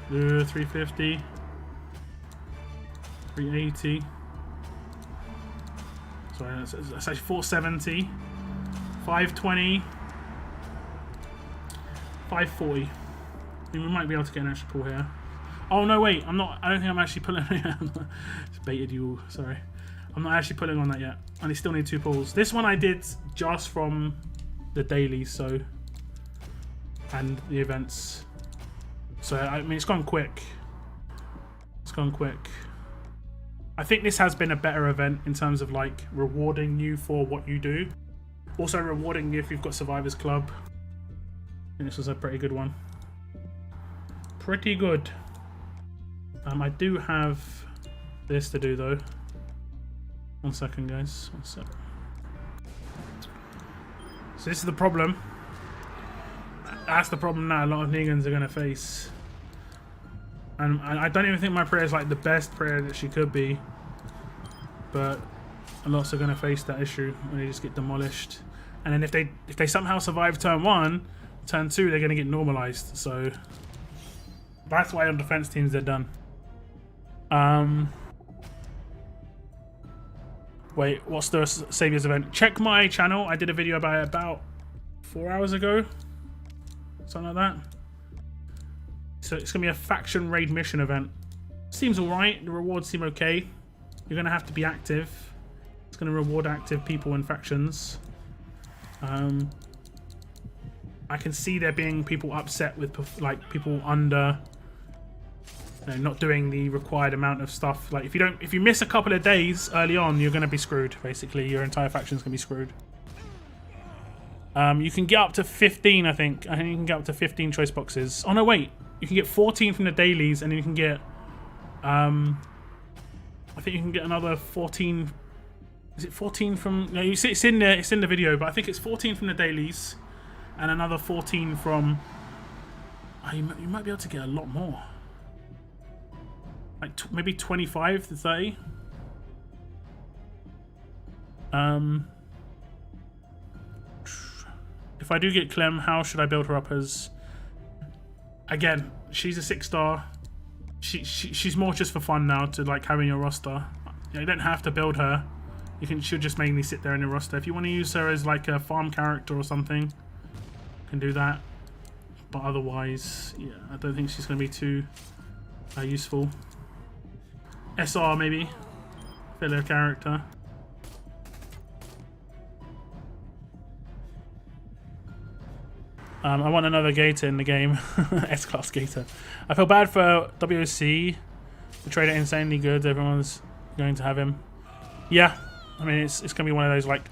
350, 380. Sorry, that's actually 470, 520, 540. I mean, we might be able to get an extra pull here. Oh no, wait, I'm not. I don't think I'm actually pulling. Just baited you all. Sorry, I'm not actually pulling on that yet. And I still need 2 pulls. This one I did just from the dailies, so, and the events. So I mean, it's gone quick. It's gone quick. I think this has been a better event in terms of like rewarding you for what you do. Also rewarding you if you've got Survivors Club. And this was a pretty good one. Pretty good. I do have this to do though. 1 second, guys. 1 sec. So this is the problem. That's the problem that a lot of Negans are going to face. And I don't even think my prayer is like the best prayer that she could be. But a lot are going to face that issue when they just get demolished. And then if they somehow survive turn 1, turn 2 they're going to get normalized. So that's why on defense teams they're done. Wait, what's the Saviors event? Check my channel. I did a video about it about 4 hours ago. Something like that. So it's going to be a faction raid mission event. Seems alright. The rewards seem okay. You're going to have to be active. It's going to reward active people and factions. I can see there being people upset with like people under... not doing the required amount of stuff. Like if you miss a couple of days early on, you're going to be screwed. Basically, your entire faction's going to be screwed. You can get up to 15, I think. I think you can get up to 15 choice boxes. Oh no, wait. You can get 14 from the dailies, and then you can get. I think you can get another 14. Is it 14 from? No, you see, it's in there. It's in the video, but I think it's 14 from the dailies, and another 14 from. Oh, you might be able to get a lot more. Like maybe 25 to 30. If I do get Clem, how should I build her up as? Again, she's a 6-star. She's more just for fun now to like having your roster. You don't have to build her. She'll just mainly sit there in your roster. If you want to use her as like a farm character or something, you can do that. But otherwise, yeah, I don't think she's going to be too useful. SR maybe, filler character. I want another Gator in the game. S-Class Gator. I feel bad for WOC. The trader insanely good. Everyone's going to have him. Yeah, I mean it's going to be one of those like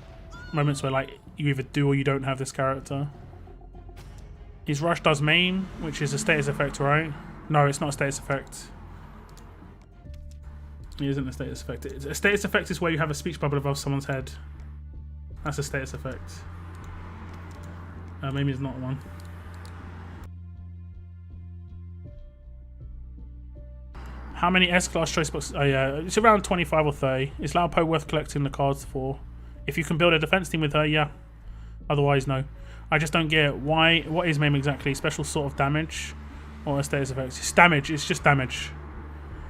moments where like you either do or you don't have this character. His rush does main, which is a status effect, right? No, it's not a status effect. It isn't a status effect. A status effect is where you have a speech bubble above someone's head. That's a status effect. Maybe it's not one. How many S-Class choice boxes? Oh yeah, it's around 25 or 30. Is Laupo worth collecting the cards for? If you can build a defense team with her, yeah. Otherwise, no. I just don't get why. What is MAME exactly? Special sort of damage or a status effect? It's damage. It's just damage.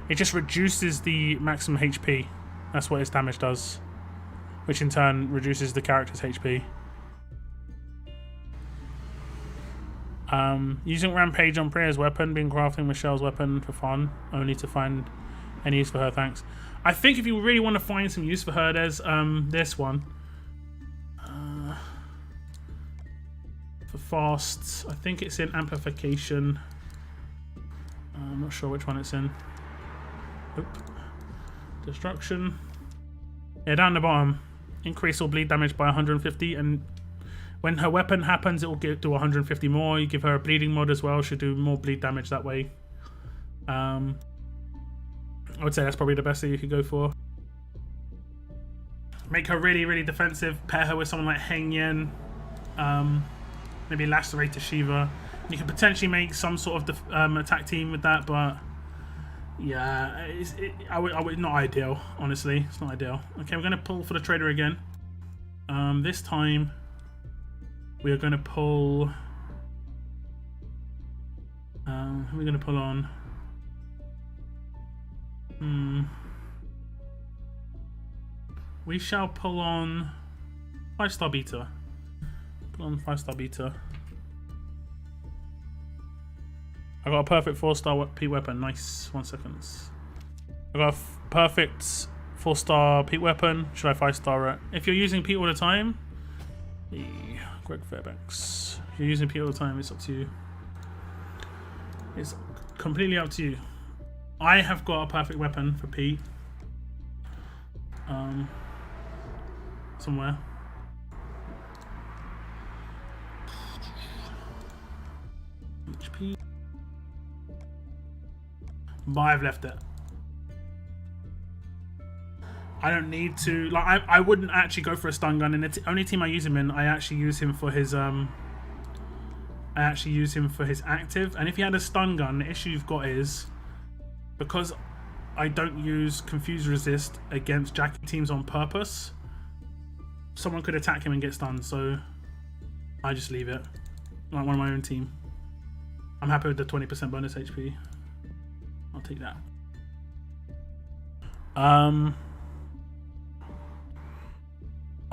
It just reduces the maximum HP. That's what its damage does, which in turn reduces the character's HP. Using Rampage on Priya's weapon, been crafting Michelle's weapon for fun, only to find any use for her, thanks. I think if you really want to find some use for her, there's this one. For fast, I think it's in amplification. I'm not sure which one it's in. Oop. Destruction. Yeah, down the bottom. Increase or bleed damage by 150, and when her weapon happens, it will do 150 more. You give her a bleeding mod as well, she'll do more bleed damage that way. I would say that's probably the best thing you could go for. Make her really, really defensive. Pair her with someone like Heng Yen. Maybe Lacerate to Shiva. You could potentially make some sort of attack team with that, but yeah, I would not ideal, honestly. It's not ideal. Okay, we're going to pull for the trader again. This time we are going to pull Who are we going to pull on? We shall pull on 5-star beta. Pull on 5-star beta. I got a perfect 4-star Pete weapon. Nice. 1 second. I got a perfect 4-star Pete weapon. Should I 5-star it? If you're using Pete all the time, Greg Fairbanks. If you're using Pete all the time, it's up to you. It's completely up to you. I have got a perfect weapon for Pete. Somewhere. HP. But I've left it. I don't need to. Like, I wouldn't actually go for a stun gun. And the only team I use him in, I actually use him for his active. And if he had a stun gun, the issue you've got is because I don't use confuse resist against Jackie teams on purpose, someone could attack him and get stunned. So I just leave it. Like one of my own team. I'm happy with the 20% bonus HP. I'll take that.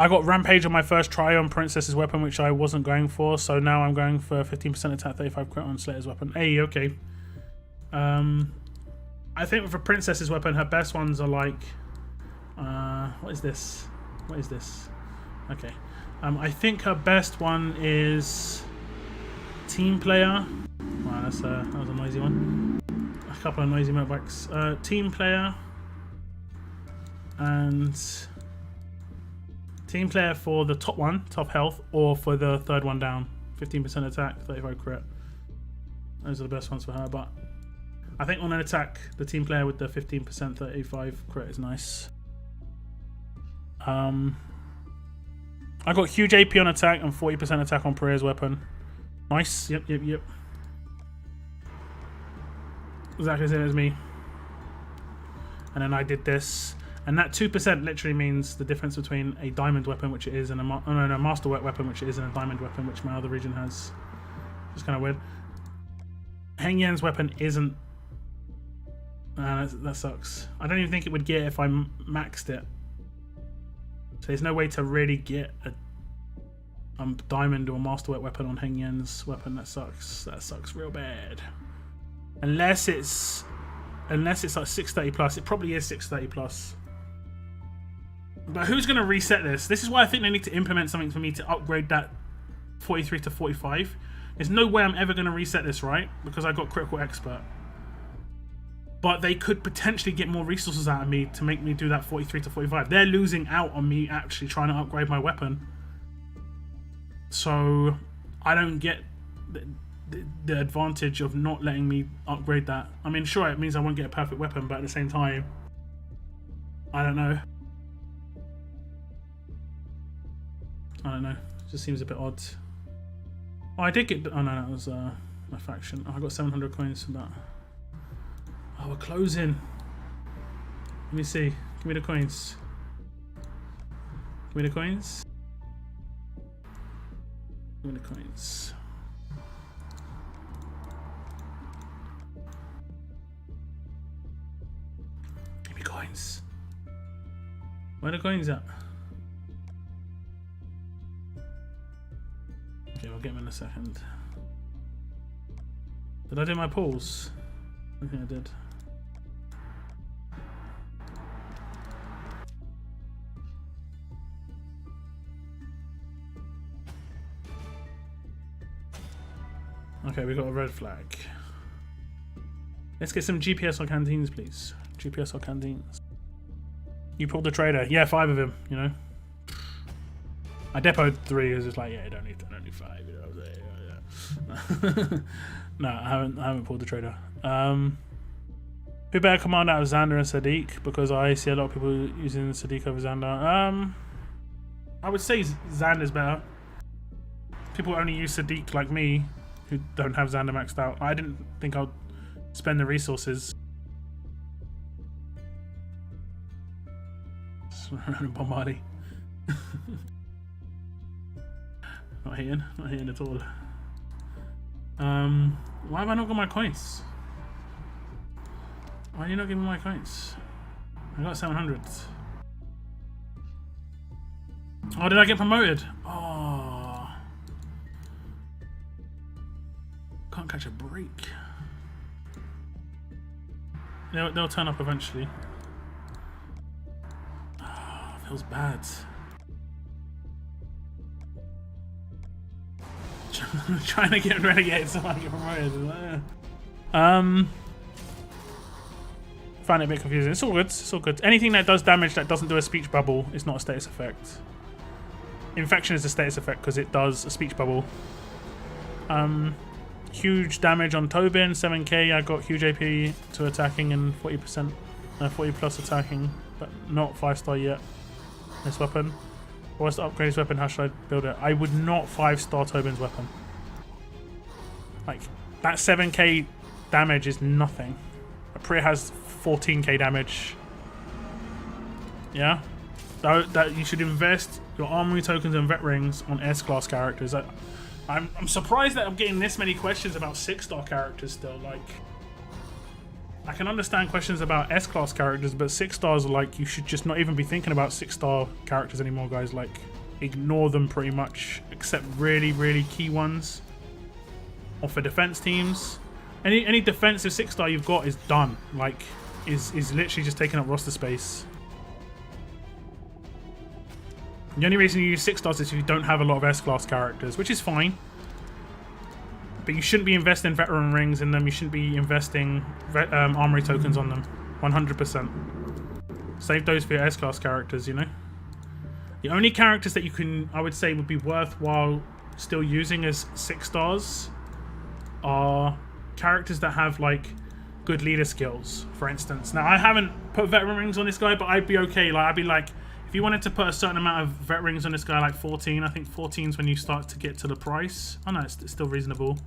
I got Rampage on my first try on Princess's weapon, which I wasn't going for, so now I'm going for 15% attack, 35 crit on Slayer's weapon. Hey, okay. I think with a Princess's weapon, her best ones are like... what is this? What is this? Okay. I think her best one is... Team Player. Wow, that was a noisy one. A couple of noisy motorbikes. Team Player. And... Team Player for the top one, top health, or for the third one down. 15% attack, 35 crit. Those are the best ones for her, but I think on an attack, the Team Player with the 15% 35 crit is nice. I got huge AP on attack and 40% attack on Pereira's weapon. Nice, yep. Exactly the same as me. And then I did this. And that 2% literally means the difference between a diamond weapon, which it is, and a master weapon, which it is, and a diamond weapon, which my other region has. It's kind of weird. Heng Yan's weapon isn't. That sucks. I don't even think it would get if I maxed it. So there's no way to really get a diamond or master weapon on Heng Yan's weapon. That sucks. That sucks real bad. Unless it's like 630 plus. It probably is 630 plus. But who's going to reset this? This is why I think they need to implement something for me to upgrade that 43 to 45. There's no way I'm ever going to reset this, right? Because I got Critical Expert. But they could potentially get more resources out of me to make me do that 43 to 45. They're losing out on me actually trying to upgrade my weapon. So I don't get the advantage of not letting me upgrade that. I mean, sure, it means I won't get a perfect weapon, but at the same time, I don't know. It just seems a bit odd. Oh, I did get... Oh, no, that was my faction. Oh, I got 700 coins from that. Oh, we're closing. Let me see. Give me the coins. Give me the coins. Give me the coins. Give me coins. Where are the coins at? Okay, we'll get them in a second. Did I do my pulls? I think I did. Okay, we got a red flag. Let's get some GPS or canteens, please. GPS or canteens. You pulled the trader. Yeah, 5 of him, you know. I depoted 3. It was just like, yeah, you don't need 5. You know what I'm saying? No, I haven't pulled the trader. Who better command out of Xander and Sadiq? Because I see a lot of people using Sadiq over Xander. I would say Xander's better. People only use Sadiq like me, who don't have Xander maxed out. I didn't think I'd spend the resources. Bombardi. Not hitting at all. Why have I not got my coins? Why are you not giving me my coins? I got 700. Oh, did I get promoted? Oh. Can't catch a break. They'll turn up eventually. Oh, feels bad. Trying to get relegated so I get promoted. Find it a bit confusing. It's all good. It's all good. Anything that does damage that doesn't do a speech bubble is not a status effect. Infection is a status effect because it does a speech bubble. Huge damage on Tobin, 7k. I got huge AP to attacking and 40%, 40 plus attacking, but not 5-star yet. This weapon. What's to upgrade this weapon? How should I build it? I would not 5-star Tobin's weapon. Like, that 7k damage is nothing. Priya has 14k damage. Yeah? That you should invest your armory tokens and vet rings on S-class characters. I'm surprised that I'm getting this many questions about 6-star characters still. Like, I can understand questions about S-class characters, but 6 stars are like, you should just not even be thinking about 6-star characters anymore, guys. Like, ignore them pretty much, except really, really key ones. Or for defense teams. Any defensive 6-star you've got is done. Like, is literally just taking up roster space. The only reason you use 6-stars is if you don't have a lot of S-class characters, which is fine. But you shouldn't be investing veteran rings in them. You shouldn't be investing armory tokens on them. 100%. Save those for your S-class characters, you know? The only characters that you can, I would say, would be worthwhile still using as 6 stars are characters that have, like, good leader skills, for instance. Now, I haven't put veteran rings on this guy, but I'd be okay. Like, I'd be like, if you wanted to put a certain amount of vet rings on this guy, like 14, I think 14 is when you start to get to the price. Oh no, it's still reasonable.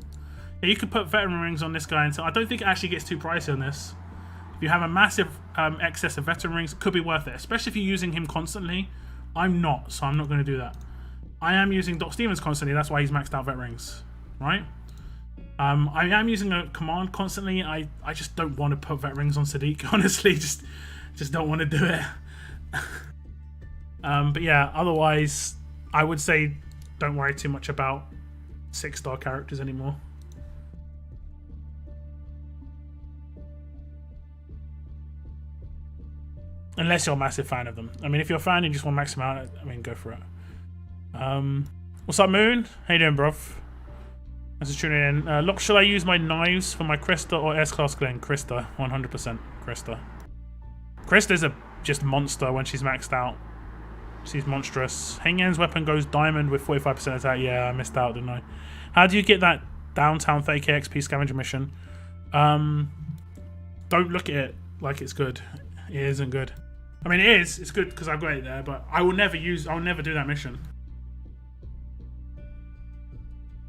Yeah, you could put veteran rings on this guy, and so I don't think it actually gets too pricey on this. If you have a massive excess of veteran rings, it could be worth it, especially if you're using him constantly. I'm not, so I'm not going to do that. I am using Doc Stevens constantly, that's why he's maxed out vet rings, right? I am using a command constantly. I just don't want to put vet rings on Sadiq, honestly. Just don't want to do it. But yeah, otherwise, I would say don't worry too much about 6-star characters anymore. Unless you're a massive fan of them. I mean, if you're a fan and you just want to max them out, I mean, go for it. What's up, Moon? How you doing, bruv? Thanks for tuning in. Look, should I use my knives for my Krista or S-Class Glen? Krista, 100% Krista. Krista's a just monster when she's maxed out. She's monstrous. Hengyan's weapon goes diamond with 45% attack. Yeah, I missed out, didn't I? How do you get that downtown 30k XP scavenger mission? Don't look at it like it's good. It isn't good. I mean, it is. It's good because I've got it there, but I'll never do that mission.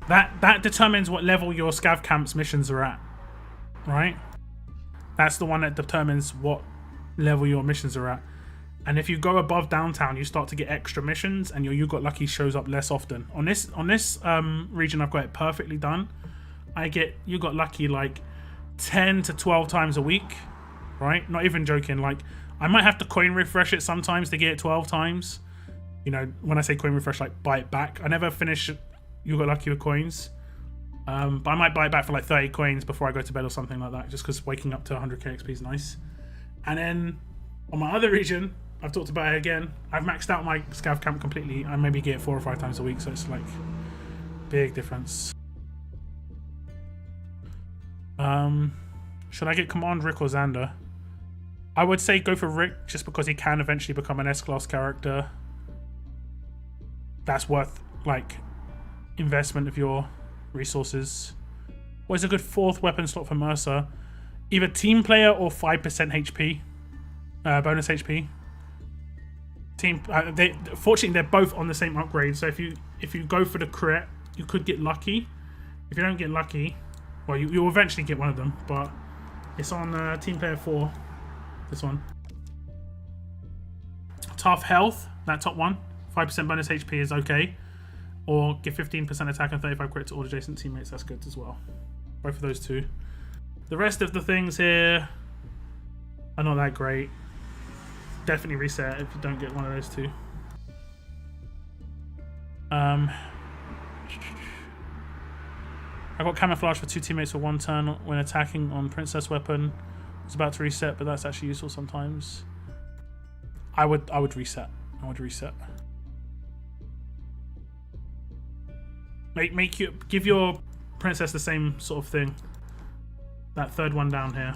That determines what level your scav camps missions are at, right? That's the one that determines what level your missions are at. And if you go above downtown, you start to get extra missions, and your You Got Lucky shows up less often. On this region, I've got it perfectly done. I get You Got Lucky like 10 to 12 times a week, right? Not even joking. Like, I might have to coin refresh it sometimes to get it 12 times. You know, when I say coin refresh, like buy it back. I never finish You Got Lucky with coins. But I might buy it back for like 30 coins before I go to bed or something like that, just because waking up to 100k XP is nice. And then on my other region, I've talked about it again, I've maxed out my scav camp completely. I maybe get it 4 or 5 times a week, so it's like big difference. Should I get Command Rick or Xander? I would say go for Rick, just because he can eventually become an S-class character. That's worth, like, investment of your resources. What is a good 4th weapon slot for Mercer? Either team player or 5% HP. Bonus HP. Fortunately, they're both on the same upgrade, so if you go for the crit, you could get lucky. If you don't get lucky, well, you'll eventually get one of them, but it's on team player 4. This one. Tough health, that top one. 5% bonus HP is okay. Or give 15% attack and 35 crit to all adjacent teammates. That's good as well. Both of those two. The rest of the things here are not that great. Definitely reset if you don't get one of those two. I got camouflage for 2 teammates for 1 turn when attacking on princess weapon. It's about to reset, but that's actually useful sometimes. I would reset. I would reset. Give your princess the same sort of thing. That third one down here.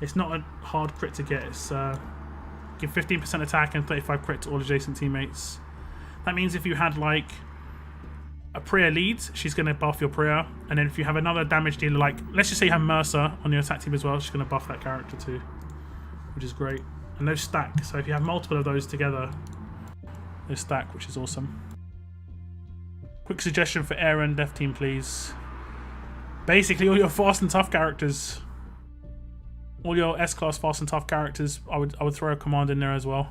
It's not a hard crit to get. It's give 15% attack and 35 crit to all adjacent teammates. That means if you had like a Priya lead, she's going to buff your Priya, and then if you have another damage dealer, like let's just say you have Mercer on your attack team as well, she's going to buff that character too, which is great. And those stack, so if you have multiple of those together, they stack, which is awesome. Quick suggestion for Aaron Dev Team, please. Basically, all your fast and tough characters, all your S-class fast and tough characters, I would throw a command in there as well.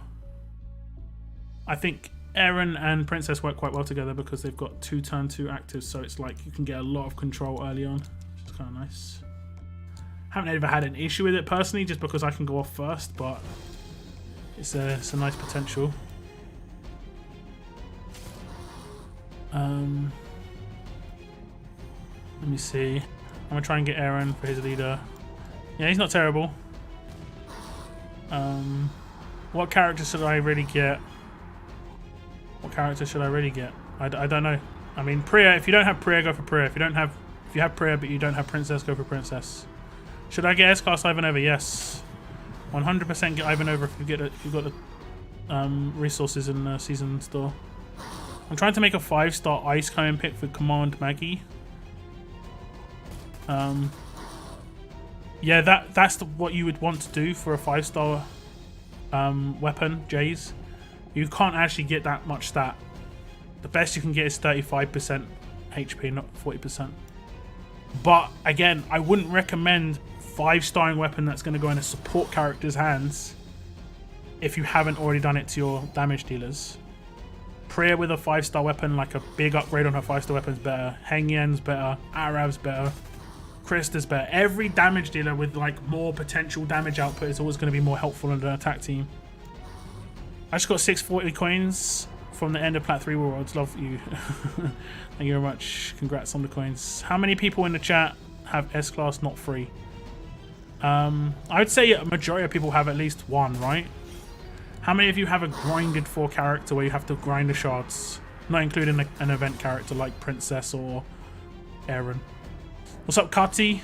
I think Aaron and Princess work quite well together because they've got 2 turn 2 actives, so it's like you can get a lot of control early on, which is kind of nice. Haven't ever had an issue with it personally, just because I can go off first, but it's a nice potential. Let me see. I'm gonna try and get Aaron for his leader. Yeah, he's not terrible. What character should I really get? What character should I really get? I don't know. I mean, Priya. If you don't have Priya, go for Priya. If you have Priya but you don't have Princess, go for Princess. Should I get S-class Ivanova? Yes, 100% get Ivanova if you've got the resources in the season store. I'm trying to make a 5-star ice coming pick for Command Maggie. Yeah, that's what you would want to do for a 5-star weapon, Jays. You can't actually get that much stat. The best you can get is 35% HP, not 40%. But again, I wouldn't recommend 5-starring weapon that's going to go in a support character's hands if you haven't already done it to your damage dealers. Priya with a 5-star weapon, like a big upgrade on her 5-star weapon is better. Heng Yen's better. Arab's better. Krista's better. Every damage dealer with like more potential damage output is always going to be more helpful in an attack team. I just got 640 coins from the end of Plat 3 Worlds. Love you. Thank you very much. Congrats on the coins. How many people in the chat have S-Class not free? I would say a majority of people have at least one, right? How many of you have a grinded for character where you have to grind the shards? Not including an event character like Princess or Aaron. What's up, Kati?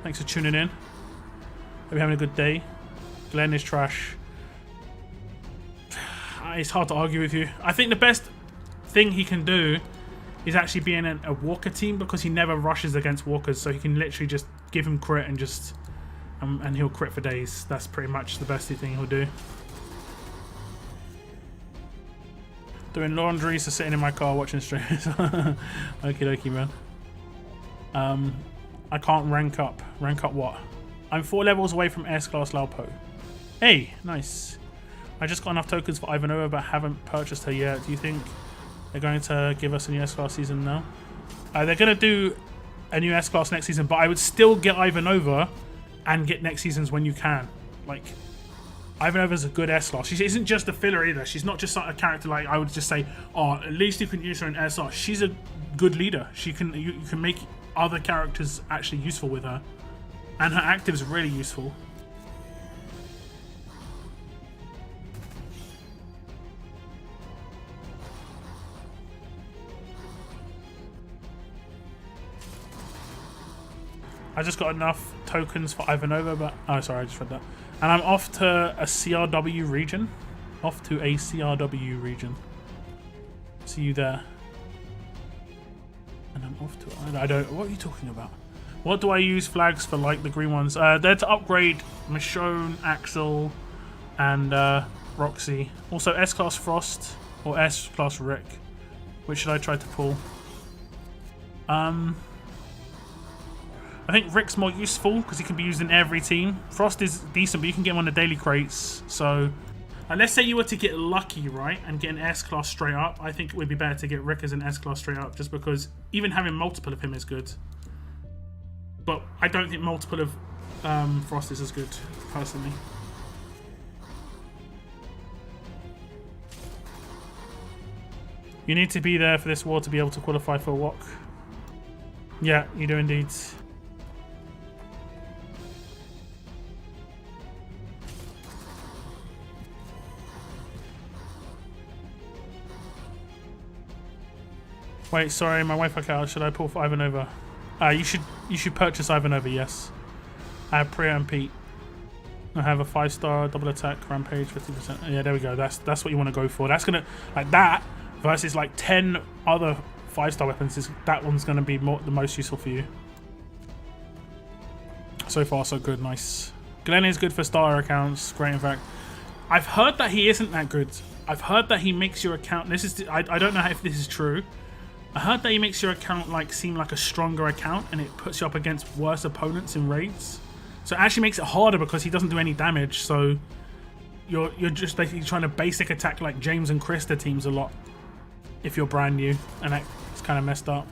Thanks for tuning in. Hope you're having a good day. Glenn is trash. It's hard to argue with you. I think the best thing he can do is actually being a walker team because he never rushes against walkers, so he can literally just give him crit and just and he'll crit for days. That's pretty much the best thing he'll do. Doing laundry, so sitting in my car watching streams. Okie dokie, man. I can't rank up. Rank up what? I'm 4 levels away from S-Class Laupo. Hey, nice. I just got enough tokens for Ivanova, but haven't purchased her yet. Do you think they're going to give us a new S-Class season now? They're going to do a new S-Class next season, but I would still get Ivanova and get next seasons when you can. Like, Ivanova's a good S-Class. She isn't just a filler either. She's not just a character like I would just say, oh, at least you can use her in S-Class. She's a good leader. You can make other characters actually useful with her. And her active is really useful. I just got enough tokens for Ivanova, but... Oh, sorry, I just read that. And I'm off to a CRW region. Off to a CRW region. See you there. And I'm off to... I don't... What are you talking about? What do I use flags for, like the green ones? They're to upgrade Michonne, Axel, and Roxy. Also S-Class Frost or S-Class Rick. Which should I try to pull? I think Rick's more useful because he can be used in every team. Frost is decent, but you can get him on the daily crates. So let's say you were to get lucky, right, and get an S-Class straight up, I think it would be better to get Rick as an S-Class straight up, just because even having multiple of him is good. But I don't think multiple of Frost is as good, personally. You need to be there for this war to be able to qualify for a walk. Yeah, you do indeed. Wait, sorry, my Wi-Fi cut out. Should I pull for Ivanova? You should purchase Ivanova, yes. I have Priya and Pete. I have a 5-star double attack rampage 50%. Yeah, there we go. That's what you want to go for. That's gonna like that versus like 10 other 5-star weapons. That one's gonna be the most useful for you. So far, so good. Nice. Glenn is good for starter accounts. Great, in fact. I've heard that he isn't that good. I've heard that he makes your account. This is I don't know if this is true. I heard that he makes your account like seem like a stronger account, and it puts you up against worse opponents in raids. So it actually makes it harder because he doesn't do any damage. So you're just basically trying to basic attack like James and Krista teams a lot if you're brand new, and that's kind of messed up.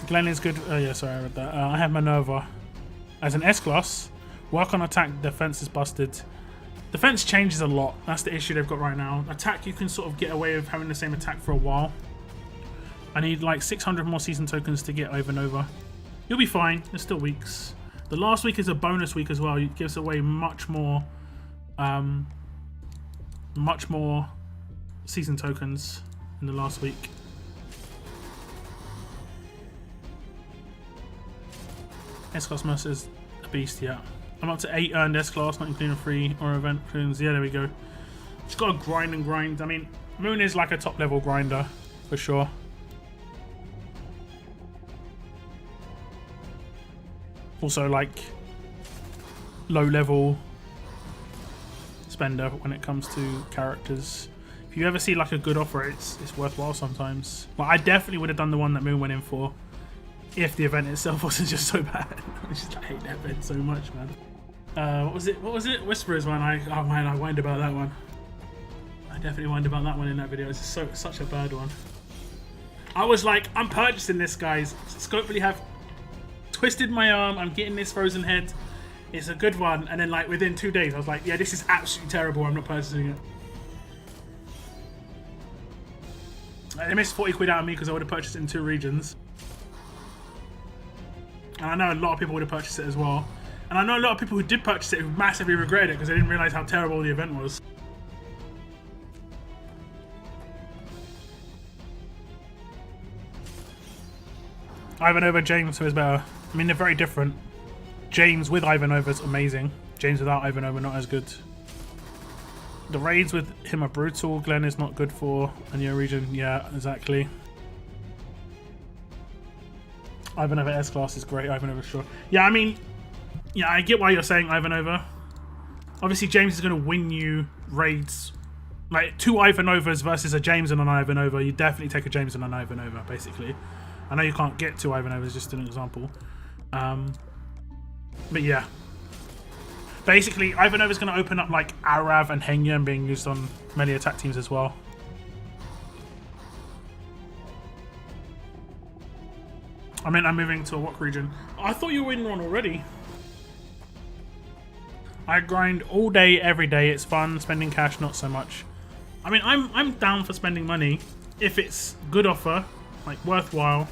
Glenn is good. Oh yeah, sorry, I read that. I have Minerva as an S-Class. Work on attack. Defense is busted. Defense changes a lot. That's the issue they've got right now. Attack, you can sort of get away with having the same attack for a while. I need like 600 more season tokens to get Ivanova. You'll be fine. There's still weeks. The last week is a bonus week as well. It gives away much more season tokens in the last week. S-Class Mercer is a beast, yeah. I'm up to 8 earned S-Class, not including free or event clues. Yeah, there we go. Just gotta grind and grind. I mean, Moon is like a top level grinder, for sure. Also, like, low level spender when it comes to characters. If you ever see like a good offer, it's worthwhile sometimes. Well, I definitely would have done the one that Moon went in for if the event itself wasn't just so bad. I hate that event so much, man. What was it? Whisperers one. Oh man, I whined about that one. I definitely whined about that one in that video. It's such a bad one. I was like, I'm purchasing this, guys. Scopely have twisted my arm. I'm getting this frozen head. It's a good one. And then like within 2 days, I was like, yeah, this is absolutely terrible. I'm not purchasing it. They missed 40 quid out of me because I would have purchased it in 2 regions. And I know a lot of people would have purchased it as well. And I know a lot of people who did purchase it who massively regretted it because they didn't realise how terrible the event was. Ivanova, James, who is better? I mean, they're very different. James with Ivanova is amazing. James without Ivanova, not as good. The raids with him are brutal. Glenn is not good for a new region. Yeah, exactly. Ivanova S-Class is great. Ivanova, sure. Yeah, I mean, yeah, I get why you're saying Ivanova. Obviously, James is going to win you raids. Like, 2 Ivanovas versus a James and an Ivanova. You definitely take a James and an Ivanova, basically. I know you can't get 2 Ivanovas, just an example. But yeah. Basically, Ivanova's going to open up, like, Arav and Hengyan being used on many attack teams as well. I mean, I'm moving to a Wok region. Oh, I thought you were in one already. I grind all day, every day. It's fun. Spending cash, not so much. I mean, I'm down for spending money if it's good offer, like worthwhile,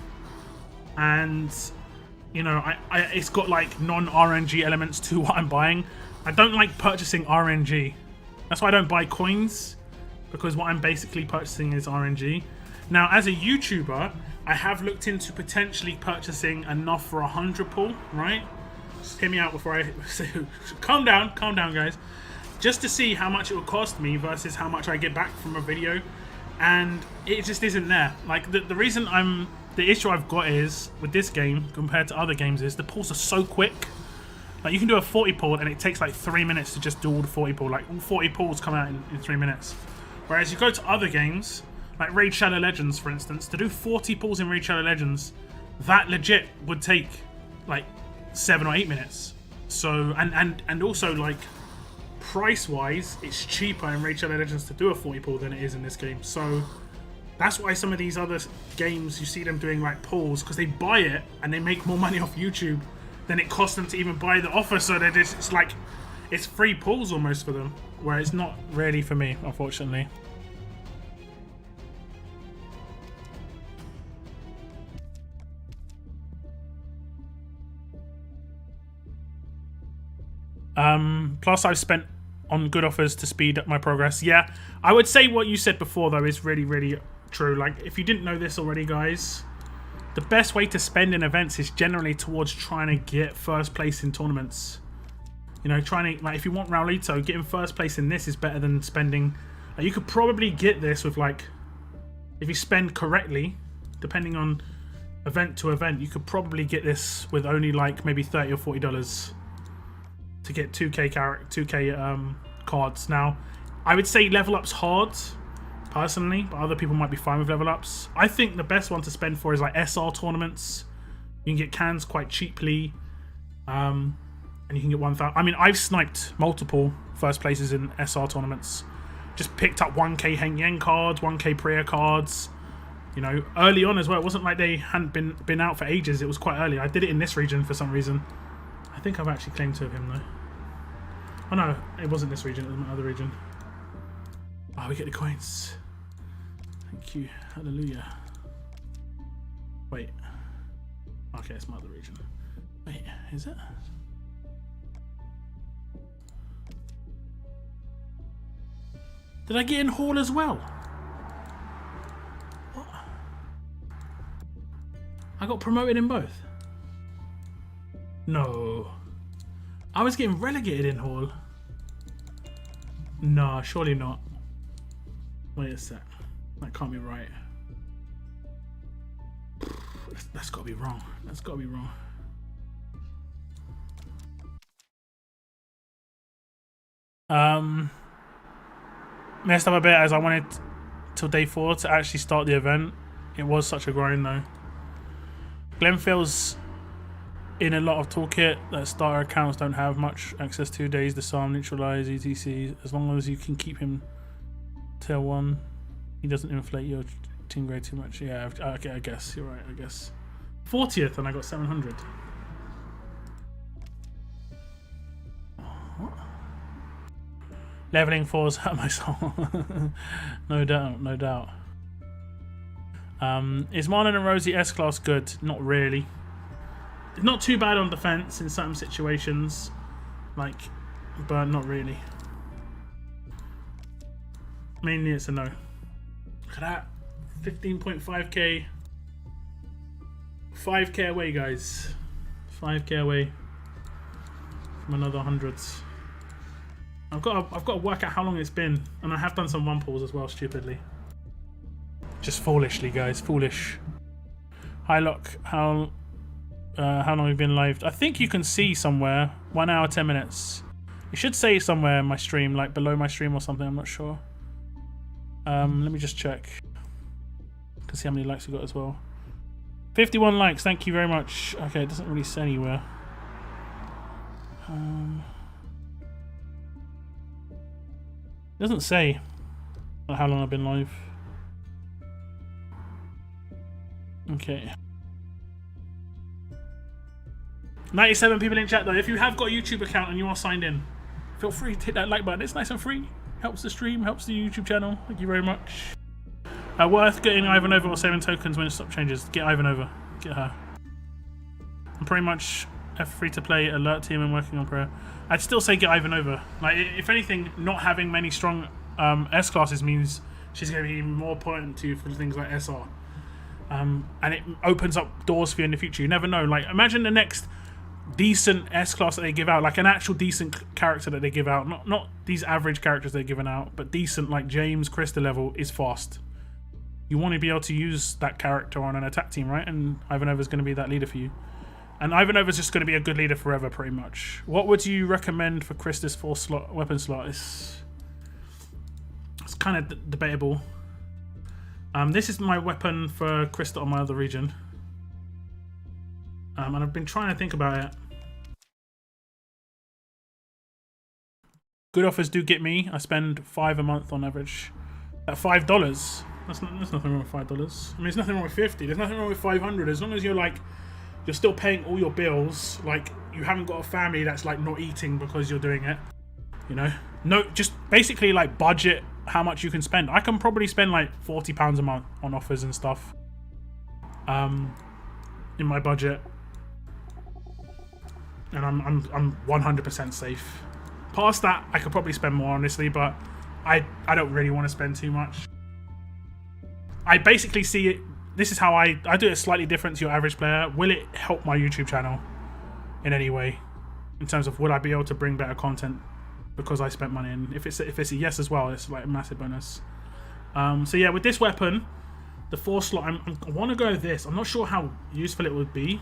and you know, it's got like non-RNG elements to what I'm buying. I don't like purchasing RNG. That's why I don't buy coins, because what I'm basically purchasing is RNG. Now, as a YouTuber, I have looked into potentially purchasing enough for 100 pull, right? Just hear me out before I say, calm down, guys. Just to see how much it would cost me versus how much I get back from a video. And it just isn't there. Like, the reason the issue I've got is, with this game, compared to other games, is the pulls are so quick. Like, you can do a 40 pull and it takes like 3 minutes to just do all the 40 pull. Like, all 40 pulls come out in 3 minutes. Whereas you go to other games, like Raid Shadow Legends, for instance, to do 40 pulls in Raid Shadow Legends, that legit would take like 7 or 8 minutes. So and also like price wise, it's cheaper in Raid Shadow Legends to do a 40 pull than it is in this game. So that's why some of these other games you see them doing like pulls, because they buy it and they make more money off YouTube than it costs them to even buy the offer. So that it's like it's free pulls almost for them, where it's not really for me, unfortunately. Plus I've spent on good offers to speed up my progress. Yeah, I would say what you said before though is really, really true. Like, if you didn't know this already, guys, the best way to spend in events is generally towards trying to get first place in tournaments. You know, trying to, like, if you want Raulito, getting first place in this is better than spending. Like, you could probably get this with, like, if you spend correctly, depending on event to event, you could probably get this with only like maybe $30 or $40 to get 2k cards. Now, I would say level up's hard, personally, but other people might be fine with level ups. I think the best one to spend for is like SR tournaments. You can get cans quite cheaply, and you can get 1,000. I mean, I've sniped multiple first places in SR tournaments. Just picked up 1k Heng Yen cards, 1k Priya cards. You know, early on as well. It wasn't like they hadn't been out for ages. It was quite early. I did it in this region for some reason. I think I've actually claimed to him though. Oh no, it wasn't this region, it was my other region. Oh, we get the coins. Thank you. Hallelujah. Wait. Okay, it's my other region. Wait, is it? Did I get in Hall as well? What? I got promoted in both? No. I was getting relegated in Hall. No, surely not. Wait a sec. That can't be right. That's got to be wrong. That's got to be wrong. Messed up a bit as I wanted till day 4 to actually start the event. It was such a grind though. Glenfield's in a lot of toolkit that starter accounts don't have much access to. Days, disarm, neutralize, etc. As long as you can keep him tier 1, he doesn't inflate your team grade too much. Yeah, okay, I guess you're right. I guess 40th, and I got 700. What? Leveling 4's hurt my soul. No doubt, no doubt. Is Marlon and Rosie S-Class good? Not really. It's not too bad on defense in certain situations, like, but not really. Mainly it's a no. Look at that. 15.5k. 5k away, guys. 5k away from another hundreds. I've got to work out how long it's been, and I have done some 1 pulls as well, stupidly. Just foolishly, guys. Foolish. Hi, Lock. How long have you been live? I think you can see somewhere 1 hour 10 minutes. It should say somewhere in my stream, like below my stream or something. I'm not sure. Let me just check. I can see how many likes we got as well. 51 likes. Thank you very much. Okay, it doesn't really say anywhere. It doesn't say how long I've been live. Okay. 97 people in chat though. If you have got a YouTube account and you are signed in, feel free to hit that like button. It's nice and free. Helps the stream, helps the YouTube channel. Thank you very much. Worth getting Ivan over or saving tokens when stop changes. Get Ivan over. Get her. I'm pretty much a free to play alert team and working on prayer. I'd still say get Ivan over. Like, if anything, not having many strong S classes means she's going to be more important to you for things like SR. And it opens up doors for you in the future. You never know. Like, imagine the next decent S class that they give out, like an actual decent character that they give out, not these average characters they're giving out, but decent, like James, Krista level is fast. You want to be able to use that character on an attack team, right? And Ivanova's going to be that leader for you. And Ivanova's just going to be a good leader forever, pretty much. What would you recommend for Krista's 4 slot weapon slot? It's kind of debatable. This is my weapon for Krista on my other region. And I've been trying to think about it. good offers do get me. I spend $5 a month on average. At $5, there's nothing wrong with $5. I mean, there's nothing wrong with 50. There's nothing wrong with 500. As long as you're like, you're still paying all your bills. Like, you haven't got a family that's like not eating because you're doing it. You know, no, just basically like budget how much you can spend. I can probably spend like £40 a month on offers and stuff. In my budget, and I'm 100% safe. Past that, I could probably spend more, honestly, but I don't really want to spend too much. I basically see it. This is how I do it slightly different to your average player. Will it help my YouTube channel in any way? In terms of, will I be able to bring better content because I spent money? And if it's a yes as well, it's like a massive bonus. So yeah, with this weapon, the 4 slot, I want to go with this. I'm not sure how useful it would be.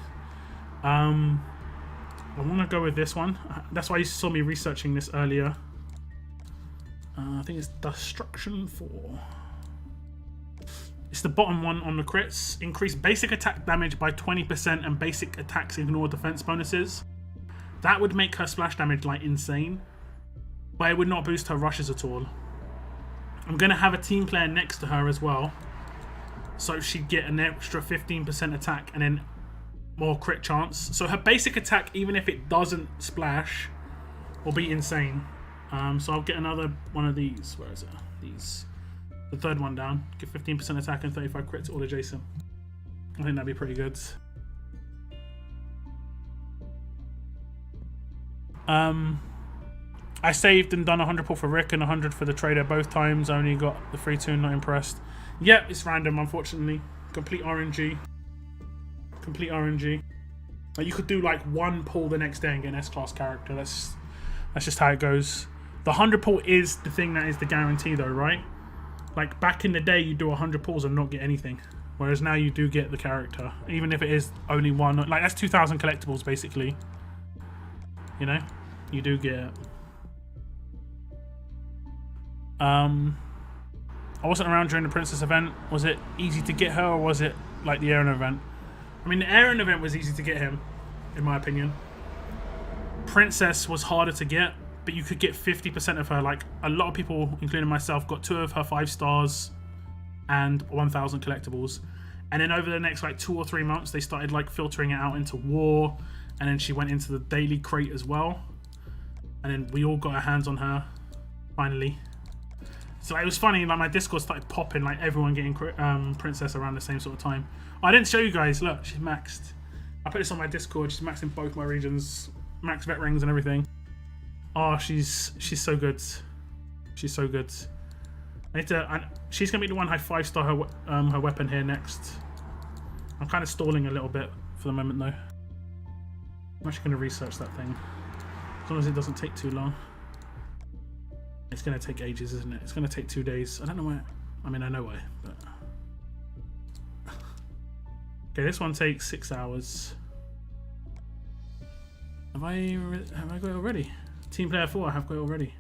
I want to go with this one. That's why you saw me researching this earlier. I think it's Destruction 4. It's the bottom one on the crits. Increase basic attack damage by 20% and basic attacks ignore defense bonuses. That would make her splash damage like insane, but it would not boost her rushes at all. I'm going to have a team player next to her as well, so she'd get an extra 15% attack and then more crit chance. So her basic attack, even if it doesn't splash, will be insane. So I'll get another one of these. Where is it? These. The third one down. Give 15% attack and 35 crit to all adjacent. I think that'd be pretty good. I saved and done 100 pull for Rick and 100 for the trader both times. I only got the free 2, not impressed. Yep, it's random, unfortunately. Complete RNG. Complete RNG. Like, you could do like 1 pull the next day and get an S-class character. That's just how it goes. The 100 pull is the thing that is the guarantee though, right? Like, back in the day, you do 100 pulls and not get anything. Whereas now you do get the character. Even if it is only 1. Like, that's 2,000 collectibles, basically. You know? You do get it. I wasn't around during the Princess event. Was it easy to get her, or was it like the Aaron event? I mean, the Aaron event was easy to get him, in my opinion. Princess was harder to get, but you could get 50% of her. Like, a lot of people, including myself, got 2 of her 5 stars and 1,000 collectibles. And then over the next like 2 or 3 months, they started like filtering it out into war, and then she went into the daily crate as well. And then we all got our hands on her, finally. So it was funny, like my Discord started popping, like everyone getting Princess around the same sort of time. Oh, I didn't show you guys, look, she's maxed. I put this on my Discord, she's maxed in both my regions, max vet rings and everything. Oh, she's so good. She's so good. I need to, she's gonna be the one I 5-star her weapon here next. I'm kind of stalling a little bit for the moment though. I'm actually gonna research that thing, as long as it doesn't take too long. It's going to take ages, isn't it? It's going to take 2 days. I don't know why. I mean, I know why, but... Okay, this one takes 6 hours. Have I got it already? Team player 4, I have got it already.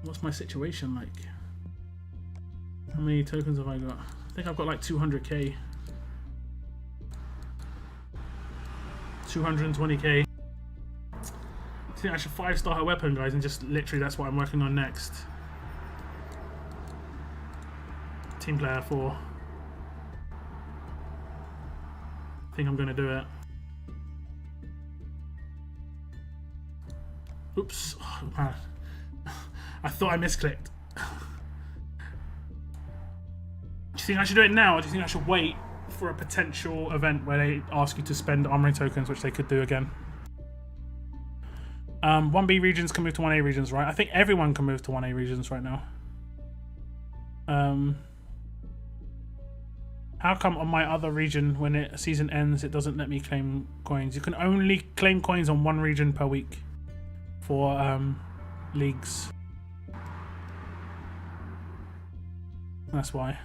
What's my situation like? How many tokens have I got? I think I've got like 200k. 220k. I think I should 5-star her weapon, guys, and just literally that's what I'm working on next. Team player 4. I think I'm gonna do it. Oops. Oh, man. I thought I misclicked. Do you think I should do it now, or do you think I should wait for a potential event where they ask you to spend Armory tokens, which they could do again? 1B regions can move to 1A regions, right? I think everyone can move to 1A regions right now. How come on my other region, when a season ends, it doesn't let me claim coins? You can only claim coins on 1 region per week for leagues. That's why.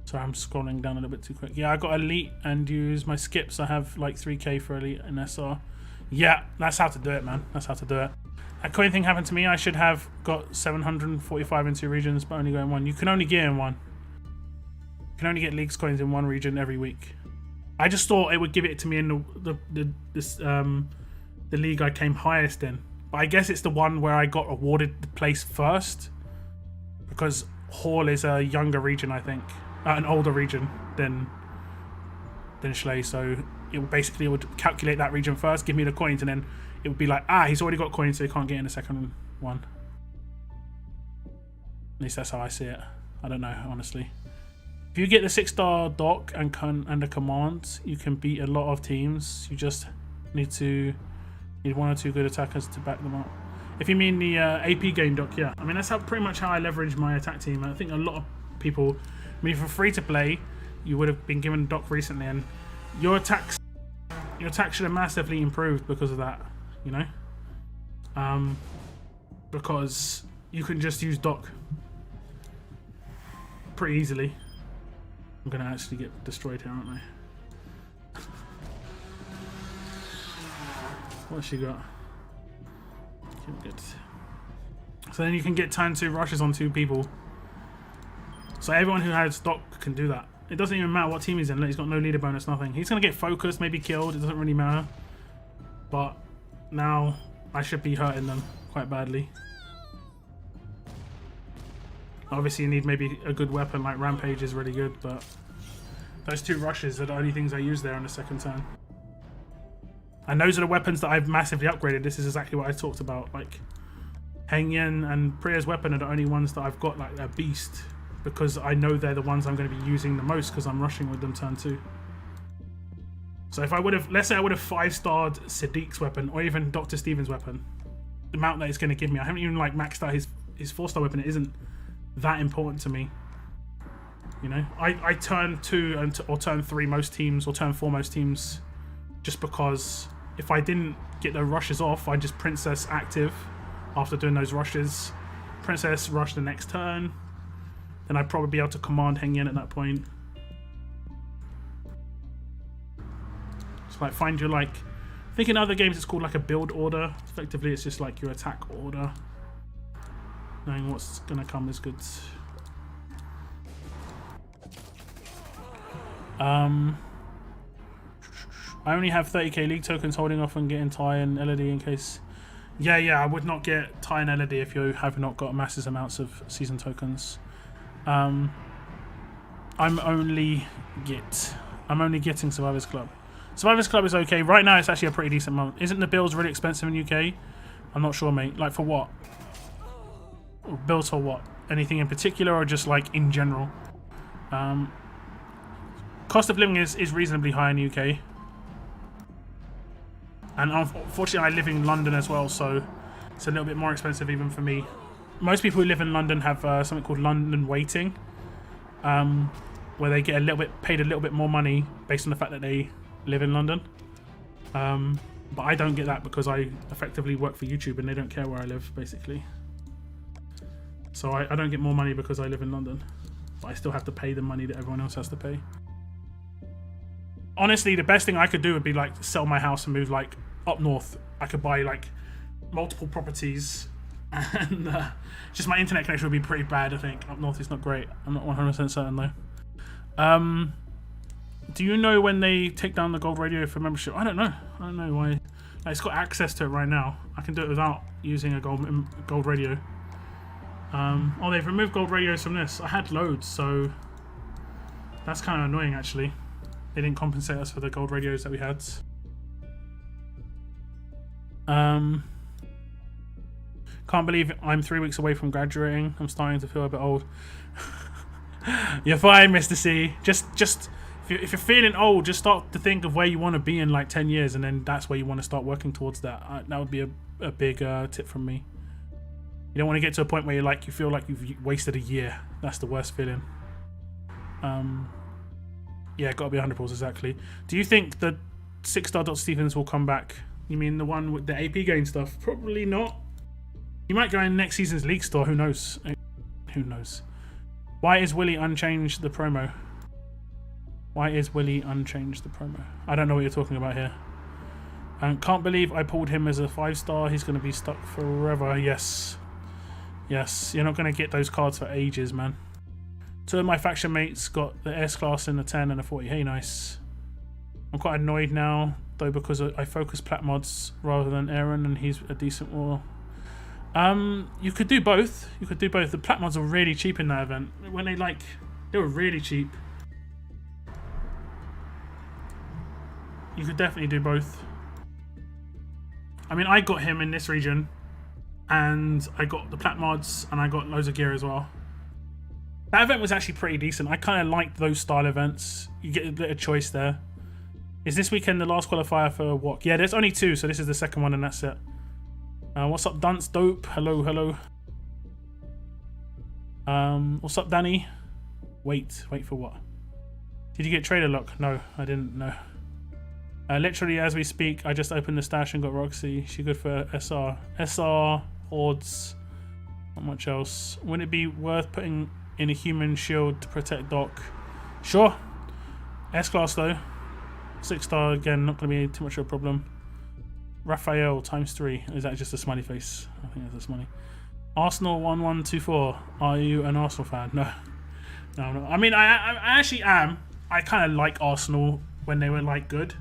Sorry, I'm scrolling down a little bit too quick. Yeah, I got elite and use my skips. I have like 3k for elite and SR. Yeah, that's how to do it, man. That's how to do it. That coin thing happened to me. I should have got 745 in 2 regions, but only going 1. You can only get in 1. You can only get leagues coins in 1 region every week. I just thought it would give it to me in the league I came highest in. But I guess it's the one where I got awarded the place first, because Hall is a younger region, I think, an older region than Schley. So it would calculate that region first, give me the coins, and then it would be like, he's already got coins, so he can't get in the second one. At least that's how I see it. I don't know, honestly. If you get the 6-star dock and the commands, you can beat a lot of teams. You just need 1 or 2 good attackers to back them up. If you mean the AP game dock, yeah. I mean, that's pretty much how I leverage my attack team. I think a lot of people, I mean, for free to play, you would have been given dock recently, and your attack should have massively improved because of that, you know? Because you can just use dock pretty easily. I'm gonna actually get destroyed here, aren't I? What's she got? Good. So then you can get turn 2 rushes on 2 people. So everyone who has dock can do that. It doesn't even matter what team he's in. He's got no leader bonus, nothing. He's gonna get focused, maybe killed. It doesn't really matter. But now I should be hurting them quite badly. Obviously you need maybe a good weapon, like Rampage is really good, but those 2 rushes are the only things I use there on the second turn. And those are the weapons that I've massively upgraded. This is exactly what I talked about. Like, Heng Yen and Priya's weapon are the only ones that I've got, like, a beast, because I know they're the ones I'm going to be using the most because I'm rushing with them turn 2. So if I would have, let's say I would have 5-starred Sadiq's weapon, or even Dr. Stephen's weapon, the amount that it's going to give me, I haven't even, like, maxed out his 4-star weapon. It isn't that important to me. You know, I turn 2 or turn 3 most teams, or turn 4 most teams, just because if I didn't get the rushes off, I'd just Princess active after doing those rushes. Princess rush the next turn. Then I'd probably be able to command Heng Yen at that point. So like find your, like, I think in other games it's called like a build order. Effectively it's just like your attack order. Knowing what's gonna come is good. I only have 30k league tokens holding off on getting Ty and LED in case. Yeah, I would not get Ty and LED if you have not got massive amounts of season tokens. I'm only getting Survivors Club. Survivors Club is okay. Right now it's actually a pretty decent month. Isn't the bills really expensive in UK? I'm not sure, mate. Like for what? Bills for what? Anything in particular or just like in general? Cost of living is reasonably high in the UK. And unfortunately I live in London as well, so it's a little bit more expensive even for me. Most people who live in London have something called London waiting, where they get paid a little bit more money based on the fact that they live in London. But I don't get that because I effectively work for YouTube and they don't care where I live, basically. So I don't get more money because I live in London, but I still have to pay the money that everyone else has to pay. Honestly, the best thing I could do would be like sell my house and move like up north. I could buy like multiple properties, and just my internet connection would be pretty bad. I think up north is not great. I'm not 100% certain though. Do you know when they take down the gold radio for membership? I don't know why. Like, it's got access to it right now. I can do it without using a gold radio. Oh, they've removed gold radios from this. I had loads, so that's kind of annoying actually. They didn't compensate us for the gold radios that we had. Can't believe I'm 3 weeks away from graduating. I'm starting to feel a bit old. You're fine, Mr. C. Just if you're feeling old, just start to think of where you want to be in like 10 years, and then that's where you want to start working towards that. That would be a big tip from me. You don't want to get to a point where you feel like you've wasted a year. That's the worst feeling. Yeah, gotta be 100 balls exactly. Do you think the 6-star Dr. Stevens will come back? You mean the one with the AP game stuff? Probably not. He might go in next season's league store. Who knows? Who knows? Why is Willie unchanged the promo? Why is Willie unchanged the promo? I don't know what you're talking about here. Can't believe I pulled him as a 5-star. He's going to be stuck forever. Yes. Yes. You're not going to get those cards for ages, man. 2 of my faction mates got the S-Class in the 10 and the 40. Hey, nice. I'm quite annoyed now, though, because I focus plat mods rather than Aaron, and he's a decent war. You could do both. You could do both. The plat mods are really cheap in that event. When they were really cheap. You could definitely do both. I mean, I got him in this region, and I got the plat mods, and I got loads of gear as well. That event was actually pretty decent. I kind of liked those style events. You get a bit of choice there. Is this weekend the last qualifier for what? Yeah, there's only 2, so this is the second one, and that's it. What's up, Dunce Dope? Hello, hello. What's up, Danny? Wait for what? Did you get trader lock? No, I didn't. No. Literally, as we speak, I just opened the stash and got Roxy. She good for SR. SR, Hordes, not much else. Wouldn't it be worth putting in a human shield to protect Doc? Sure. S-class though. 6-star again, not going to be too much of a problem. Raphael ×3. Is that just a smiley face? I think that's a smiley. Arsenal 1124. Are you an Arsenal fan? No. No. I mean, I actually am. I kind of like Arsenal when they were like good.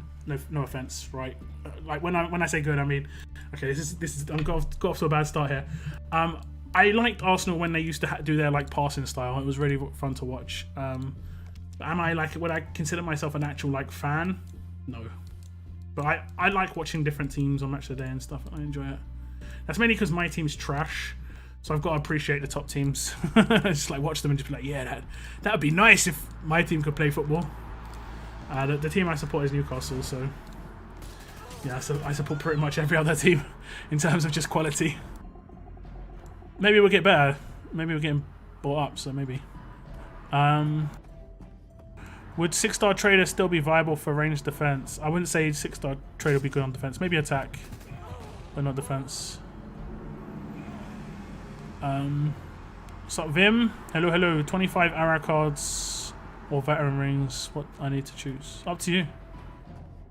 No offense, right? Like when I say good, I mean, okay, this is I'm got off to a bad start here. I liked Arsenal when they used to do their like passing style. It was really fun to watch. Am I like, would I consider myself an actual like fan? No. But I like watching different teams on Match of the Day and stuff. I enjoy it. That's mainly because my team's trash, so I've got to appreciate the top teams. Just like watch them and just be like, yeah, that would be nice if my team could play football. The team I support is Newcastle, so yeah, so I support pretty much every other team in terms of just quality. Maybe we'll get better. Maybe we're getting bought up, so maybe. Would 6-star trader still be viable for ranged defense? I wouldn't say 6-star trader would be good on defense. Maybe attack, but not defense. What's up, Vim? Hello, hello. 25 ARA cards or veteran rings. What I need to choose? Up to you.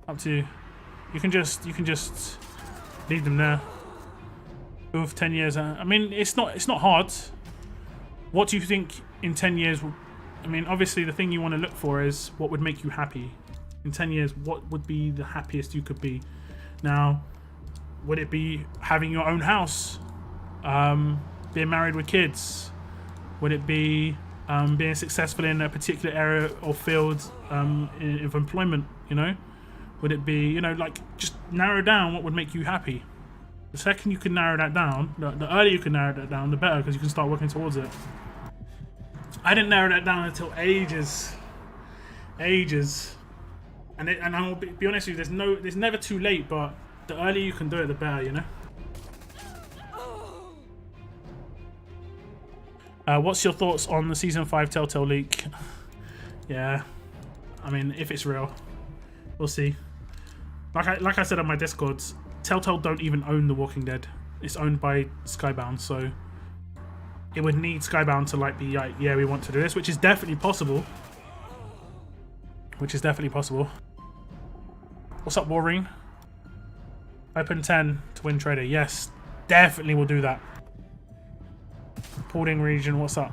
Up to you. You can just leave them there. Oof, 10 years. I mean, it's not hard. What do you think in 10 years? I mean, obviously the thing you want to look for is what would make you happy. In 10 years, what would be the happiest you could be? Now, would it be having your own house? Being married with kids? Would it be being successful in a particular area or field of employment, you know? Would it be, you know, like, just narrow down what would make you happy? The second you can narrow that down, the earlier you can narrow that down, the better, because you can start working towards it. I didn't narrow that down until ages. And I'll be honest with you, there's never too late, but the earlier you can do it, the better, you know? What's your thoughts on the Season 5 Telltale leak? Yeah, I mean, if it's real, we'll see. Like I said on my Discords, Telltale don't even own The Walking Dead. It's owned by Skybound, so it would need Skybound to like be like, yeah, we want to do this, which is definitely possible. What's up, Warring? Open 10 to win trader. Yes, definitely will do that. Paulding region, what's up?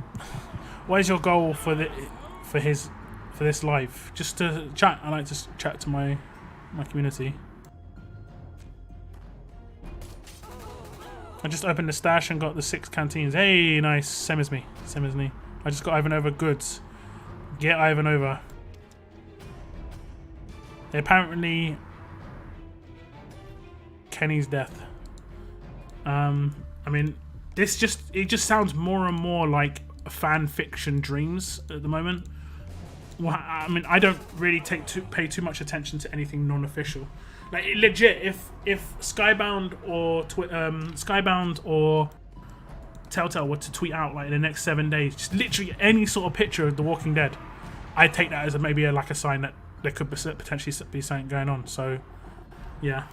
What is your goal for this live? Just to chat. I like to chat to my community. I just opened the stash and got the 6 canteens. Hey, nice. Same as me. I just got Ivanova goods. Get Ivanova. Apparently, Kenny's death. I mean, it just sounds more and more like fan fiction dreams at the moment. Well, I mean, I don't really pay too much attention to anything non-official. Like, legit, if Skybound or Telltale were to tweet out like in the next 7 days, just literally any sort of picture of The Walking Dead, I'd take that as maybe a sign that there could potentially be something going on. So, yeah.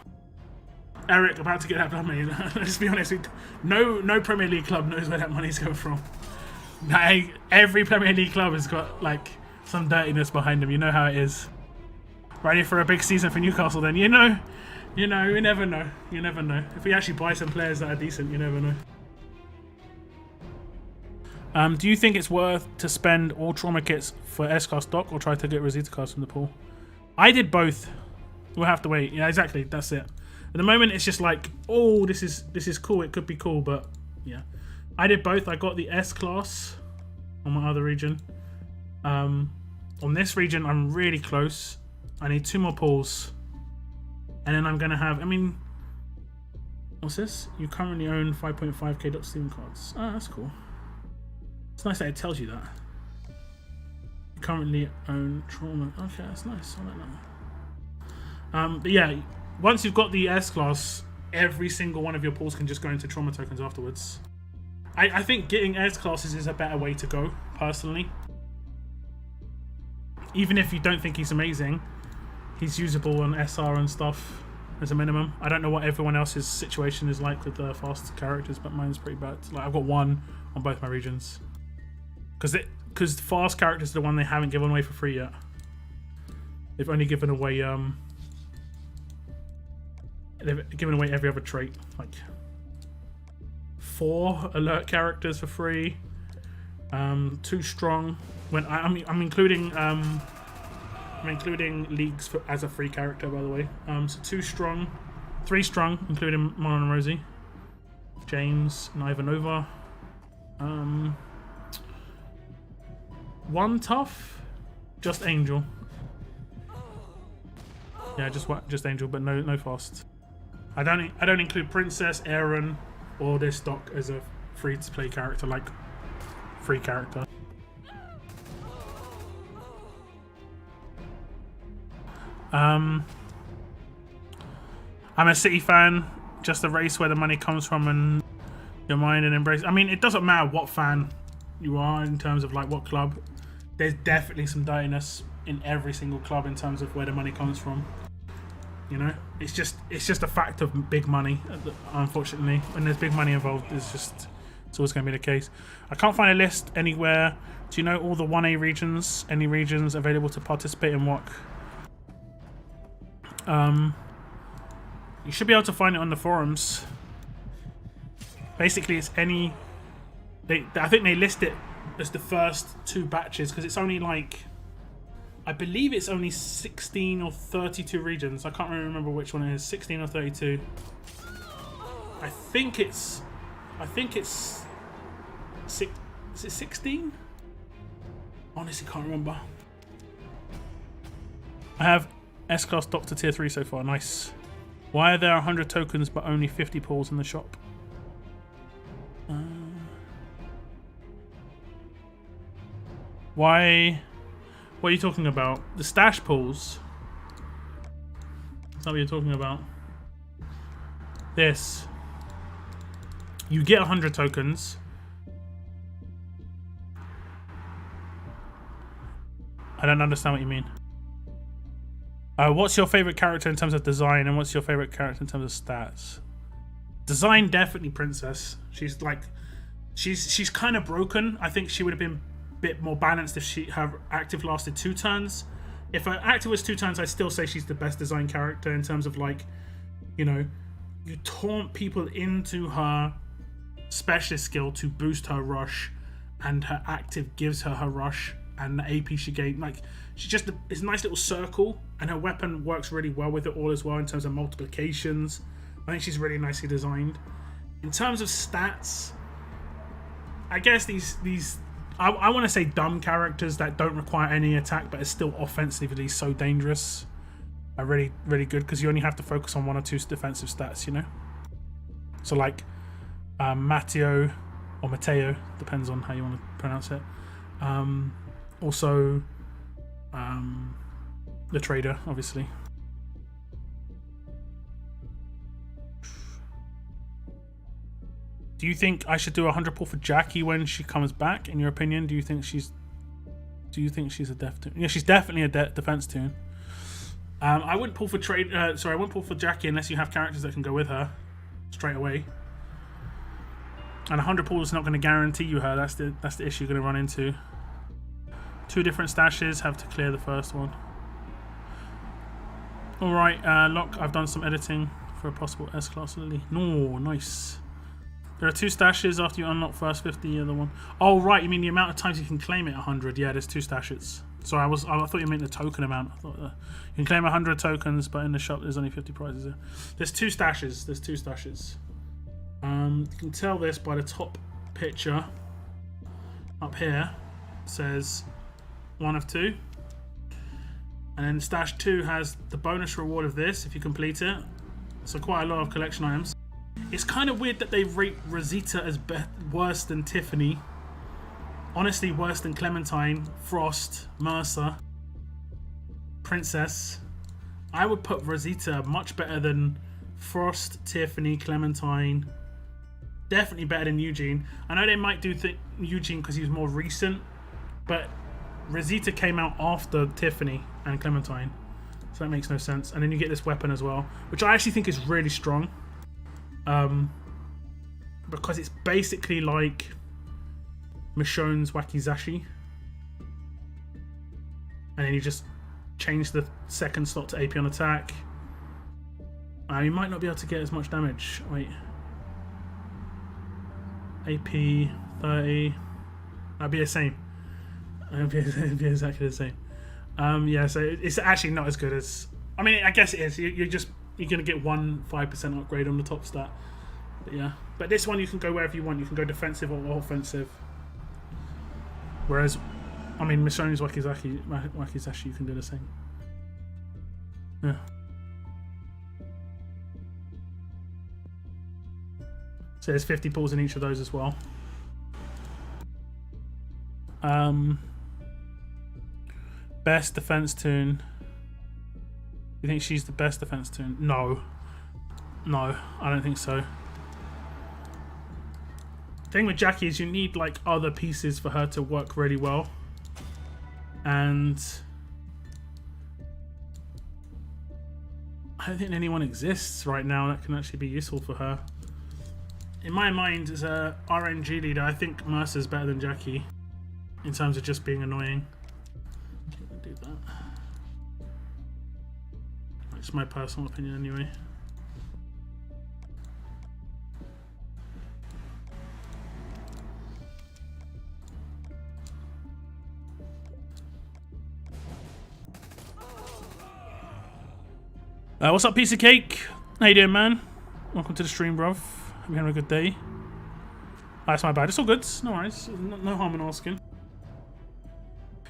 Eric, about to get that blood money. Let's be honest, no Premier League club knows where that money's coming from. Like, every Premier League club has got like some dirtiness behind them. You know how it is. Ready for a big season for Newcastle then? You never know. If we actually buy some players that are decent, you never know. Do you think it's worth to spend all trauma kits for S-Class stock or try to get Rosita cards from the pool? I did both. We'll have to wait. Yeah, exactly. That's it. At the moment, it's just like, oh, this is cool. It could be cool, but yeah. I did both. I got the S class on my other region. On this region, I'm really close. I need 2 more pulls. And then I'm going to have, I mean, what's this? You currently own 5.5k Steam cards. Oh, that's cool. It's nice that it tells you that. You currently own Trauma. Okay, that's nice. I like that. But yeah, once you've got the S class, every single one of your pulls can just go into Trauma tokens afterwards. I think getting S classes is a better way to go, personally. Even if you don't think he's amazing, he's usable on SR and stuff as a minimum. I don't know what everyone else's situation is like with the fast characters, but mine's pretty bad. Like, I've got 1 on both my regions. Because fast characters are the one they haven't given away for free yet. They've only given away they've given away every other trait, like 4 alert characters for free, 2 strong. When I'm including leagues as a free character, by the way. So 2 strong, 3 strong, including Mon and Rosie, James and Ivanova. 1 tough, just Angel. Yeah, just Angel, but no fast. I don't include Princess, Aaron, or this doc as a free-to-play character, like free character. I'm a City fan. Just a race where the money comes from and your mind and embrace. I mean, it doesn't matter what fan you are in terms of like what club. There's definitely some dirtiness in every single club in terms of where the money comes from. You know, it's just a fact of big money. Unfortunately, when there's big money involved, it's always going to be the case. I can't find a list anywhere. Do you know all the 1A regions? Any regions available to participate in WOC? You should be able to find it on the forums. Basically, it's any. I think they list it as the first 2 batches because it's only like. I believe it's only 16 or 32 regions. I can't really remember which one it is. 16 or 32. I think it's. Is it 16? Honestly, can't remember. I have S-Class Doctor Tier 3 so far. Nice. Why are there 100 tokens but only 50 pulls in the shop? Why? What are you talking about? The stash pulls? Is that what you're talking about? This. You get 100 tokens. I don't understand what you mean. What's your favorite character in terms of design, and what's your favorite character in terms of stats? Design, definitely Princess. She's like, she's kind of broken. I think she would have been a bit more balanced if her active lasted 2 turns. If her active was 2 turns, I'd still say she's the best design character in terms of like, you know, you taunt people into her specialist skill to boost her rush, and her active gives her rush, and the AP she gained, like, she's just it's a nice little circle, and her weapon works really well with it all as well in terms of multiplications. I think she's really nicely designed. In terms of stats, I guess these I want to say dumb characters that don't require any attack but are still offensively so dangerous are really, really good because you only have to focus on 1 or 2 defensive stats, you know? So like Matteo or Matteo, depends on how you want to pronounce it. Also the trader, obviously. Do you think I should do a 100 pull for Jackie when she comes back? In your opinion, do you think she's a def tune? Yeah, she's definitely a defense tune. I wouldn't pull for I wouldn't pull for Jackie unless you have characters that can go with her straight away. And 100 pull is not going to guarantee you her. That's the issue you're going to run into. 2 different stashes, have to clear the first one. All right, Locke. I've done some editing for a possible S-Class Lily. No, nice. There are 2 stashes after you unlock first 50, the other one. Oh, right, you mean the amount of times you can claim it 100. Yeah, there's 2 stashes. Sorry, I thought you meant the token amount. I thought you can claim 100 tokens, but in the shop there's only 50 prizes there. There's two stashes. You can tell this by the top picture up here. It says 1 of 2. And then stash 2 has the bonus reward of this if you complete it. So quite a lot of collection items. It's kind of weird that they rate Rosita as worse than Tiffany. Honestly, worse than Clementine, Frost, Mercer, Princess. I would put Rosita much better than Frost, Tiffany, Clementine. Definitely better than Eugene. I know they might do Eugene because he was more recent, but Rosita came out after Tiffany and Clementine, so that makes no sense. And then you get this weapon as well, which I actually think is really strong, because it's basically like Michonne's Wakizashi, and then you just change the second slot to AP on attack. You might not be able to get as much damage. Wait, AP 30. That'd be the same. It'd be exactly the same. Yeah, so it's actually not as good as. I mean, I guess it is. You're gonna get 5% upgrade on the top stat. But yeah, but this one you can go wherever you want. You can go defensive or offensive. Whereas, I mean, Michonne's Wakizashi, you can do the same. Yeah. So there's 50 pulls in each of those as well. Best defense tune. You think she's the best defense tune? No, I don't think so. The thing with Jackie is you need like other pieces for her to work really well, and I don't think anyone exists right now that can actually be useful for her. In my mind, as a RNG leader, I think Mercer's better than Jackie in terms of just being annoying. Do that. It's my personal opinion anyway. What's up, piece of cake? How you doing, man? Welcome to the stream, bruv. Hope you're having a good day. That's my bad. It's all good. No worries. No harm in asking.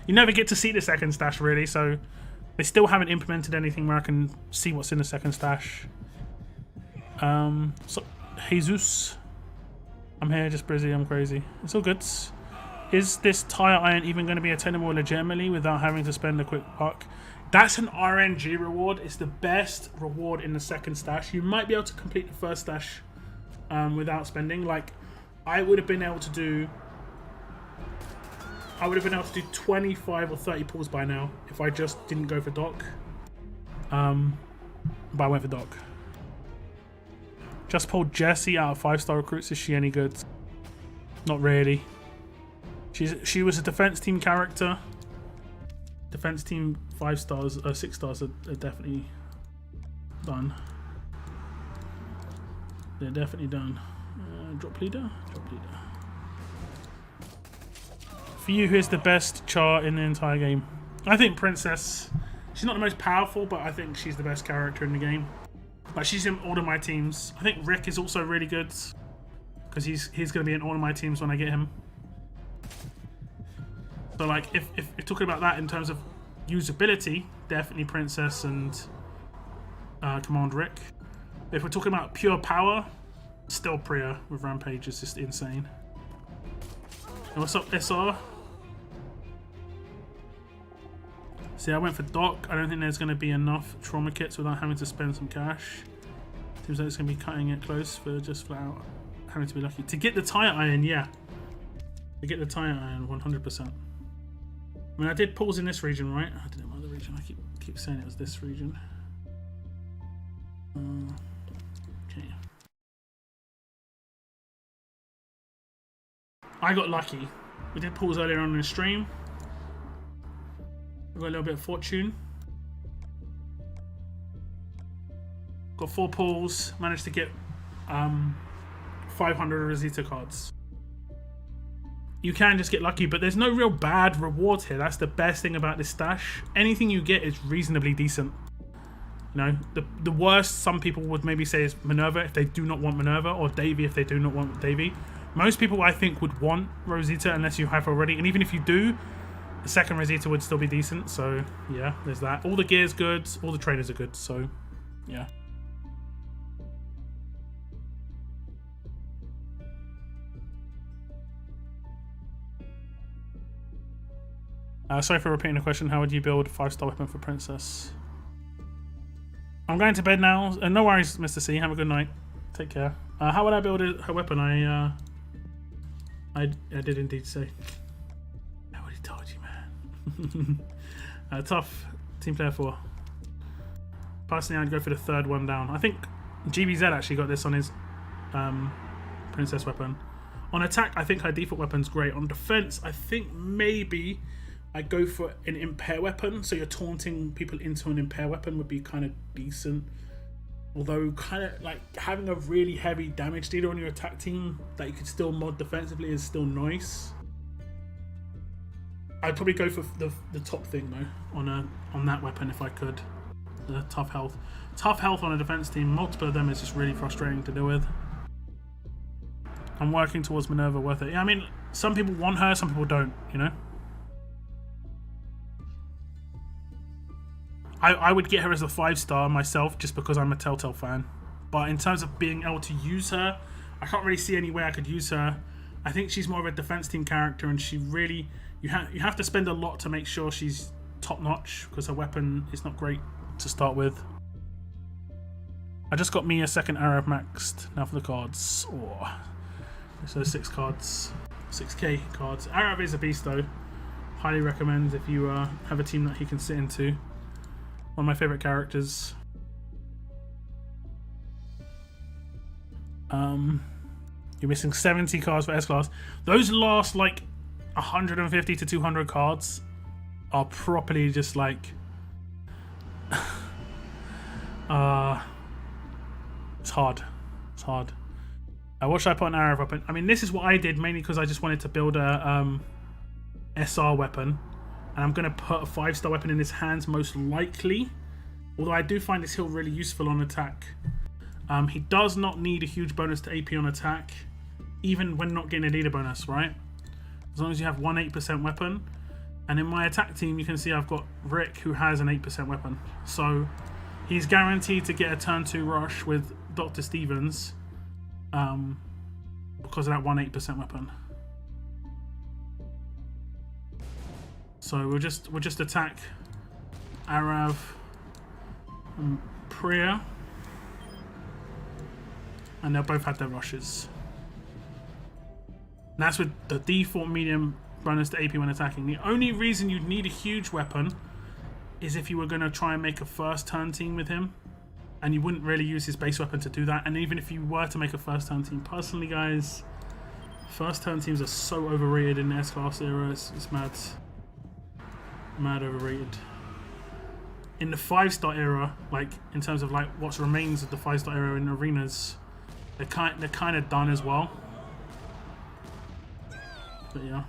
You never get to see the second stash, really, so they still haven't implemented anything where I can see what's in the second stash. So, Jesus. I'm here, just busy. I'm crazy. It's all good. Is this tire iron even going to be attainable legitimately without having to spend a quick buck? That's an RNG reward. It's the best reward in the second stash. You might be able to complete the first stash without spending. Like, I would have been able to do 25 or 30 pulls by now if I just didn't go for Doc. But I went for Doc. Just pulled Jessie out of 5-star recruits. Is she any good? Not really. She was a defense team character. Defense team 5 stars, 6 stars are definitely done. They're definitely done. Drop leader. For you, who's the best char in the entire game? I think Princess. She's not the most powerful, but I think she's the best character in the game. Like, she's in all of my teams. I think Rick is also really good because he's going to be in all of my teams when I get him. So, like, if you're talking about that in terms of usability, definitely Princess and Command Rick. If we're talking about pure power, still Priya with Rampage is just insane. And what's up, SR? See, I went for Doc. I don't think there's going to be enough trauma kits without having to spend some cash. Seems like it's going to be cutting it close for just flat out having to be lucky. To get the tire iron, yeah. To get the tire iron, 100%. I mean, I did pulls in this region, right? I didn't mind the region. I keep saying it was this region. Okay. I got lucky. We did pulls earlier on in the stream. We got a little bit of fortune. Got 4 pulls. Managed to get 500 Rosita cards. you can just get lucky, but there's no real bad rewards here. That's the best thing about this stash. Anything you get is reasonably decent. You know, the worst some people would maybe say is Minerva if they do not want Minerva, or Davy if they do not want Davy. Most people, I think, would want Rosita unless you have already, and even if you do, the second Rosita would still be decent. So yeah, there's that. All the gear's good, all the trainers are good, so yeah. Sorry for repeating the question. How would you build a 5-star weapon for Princess? I'm going to bed now. No worries, Mr. C. Have a good night. Take care. How would I build her weapon? I did indeed say. I already told you, man. Tough. Team player 4. Personally, I'd go for the third one down. I think GBZ actually got this on his Princess weapon. On attack, I think her default weapon's great. On defense, I think maybe I go for an impair weapon, so you're taunting people into an impair weapon would be kind of decent. Although kind of like having a really heavy damage dealer on your attack team that you could still mod defensively is still nice. I'd probably go for the top thing though on that weapon if I could. The tough health. Tough health on a defense team, multiple of them is just really frustrating to deal with. I'm working towards Minerva, worth it. Yeah, I mean, some people want her, some people don't, you know? I would get her as a 5-star myself just because I'm a Telltale fan. But in terms of being able to use her, I can't really see any way I could use her. I think she's more of a defense team character, and she really... You have to spend a lot to make sure she's top-notch because her weapon is not great to start with. I just got me a second Arab maxed. Now for the cards. Oh. So 6 cards. 6k cards. Arab is a beast though. Highly recommend if you have a team that he can sit into. One of my favourite characters. You're missing 70 cards for S-Class. Those last like 150 to 200 cards are properly just like... it's hard. It's hard. What should I put an Arab weapon? I mean, this is what I did mainly because I just wanted to build a SR weapon. And I'm going to put a 5-star weapon in his hands most likely. Although I do find this heal really useful on attack. He does not need a huge bonus to AP on attack. Even when not getting a leader bonus, right? As long as you have one 8% weapon. And in my attack team, you can see I've got Rick, who has an 8% weapon. So he's guaranteed to get a turn 2 rush with Dr. Stevens. Because of that one 8% weapon. So we'll just attack Arav and Priya, and they'll both have their rushes. And that's with the default medium bonus to AP when attacking. The only reason you'd need a huge weapon is if you were going to try and make a first turn team with him, and you wouldn't really use his base weapon to do that. And even if you were to make a first turn team, personally guys, first turn teams are so overrated in the S-Class era. It's mad. Mad overrated. In the 5-star era, like in terms of like what remains of the 5-star era in arenas, they're kind of done as well. But yeah.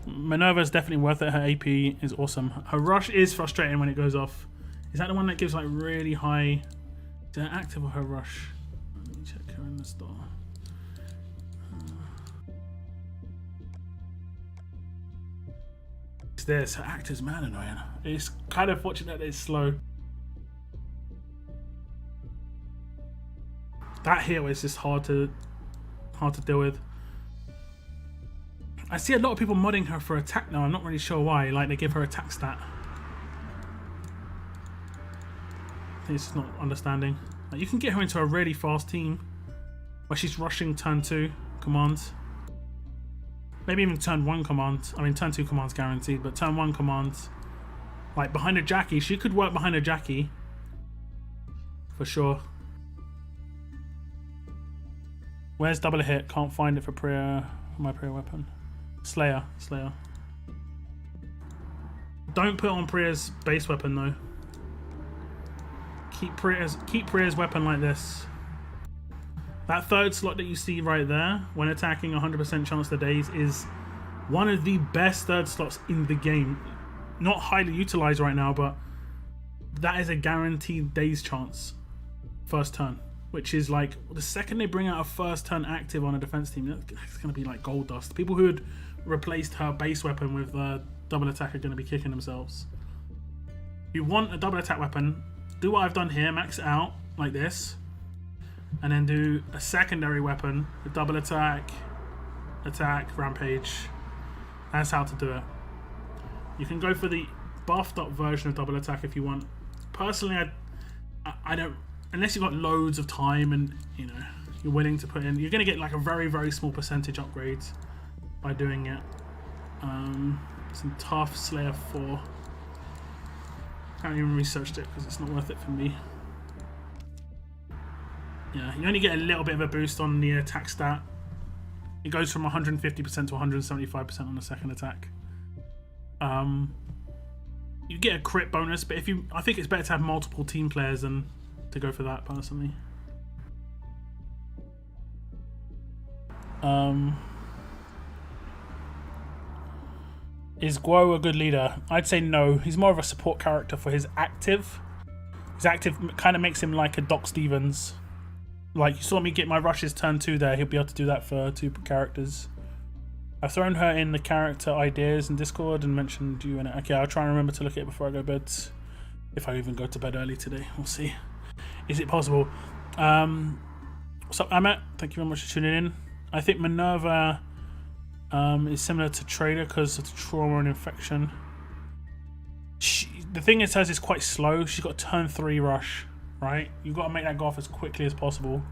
Minerva's definitely worth it. Her AP is awesome. Her rush is frustrating when it goes off. Is that the one that gives like really high? Is that active or her rush? Let me check her in the store. This her actor's man annoying. It's kind of fortunate that it's slow. That heal is just hard to deal with. I see a lot of people modding her for attack now. I'm not really sure why. Like they give her attack stat. I think it's just not understanding. Like, you can get her into a really fast team where she's rushing turn 2 commands. Maybe even turn 1 command. I mean, turn 2 commands guaranteed, but turn 1 commands. Like, behind a Jackie. She could work behind a Jackie. For sure. Where's double hit? Can't find it for Priya. For my Priya weapon. Slayer. Don't put on Priya's base weapon, though. Keep Priya's weapon like this. That third slot that you see right there, when attacking 100% chance to daze, is one of the best third slots in the game. Not highly utilized right now, but that is a guaranteed daze chance first turn, which is like the second they bring out a first turn active on a defense team, that's going to be like gold dust. People who had replaced her base weapon with double attack are going to be kicking themselves. If you want a double attack weapon, do what I've done here, max it out like this, and then do a secondary weapon, a double attack, rampage. That's how to do it. You can go for the buffed up version of double attack if you want. Personally, I don't, unless you've got loads of time and you're willing to put in, you're going to get like a very, very small percentage upgrade by doing it. Some tough Slayer 4. Haven't even researched it because it's not worth it for me. Yeah, you only get a little bit of a boost on the attack stat. It goes from 150% to 175% on the second attack. You get a crit bonus, but I think it's better to have multiple team players than to go for that personally. Is Guo a good leader? I'd say no. He's more of a support character for his active. His active kind of makes him like a Doc Stevens. Like, you saw me get my rushes turn 2 there. He'll be able to do that for 2 characters. I've thrown her in the character ideas in Discord and mentioned you in it. Okay, I'll try and remember to look at it before I go to bed. If I even go to bed early today. We'll see. Is it possible? What's up, Amit? Thank you very much for tuning in. I think Minerva is similar to Trader because of the trauma and infection. The thing is, hers is quite slow. She's got a turn 3 rush, right? You've got to make that go off as quickly as possible.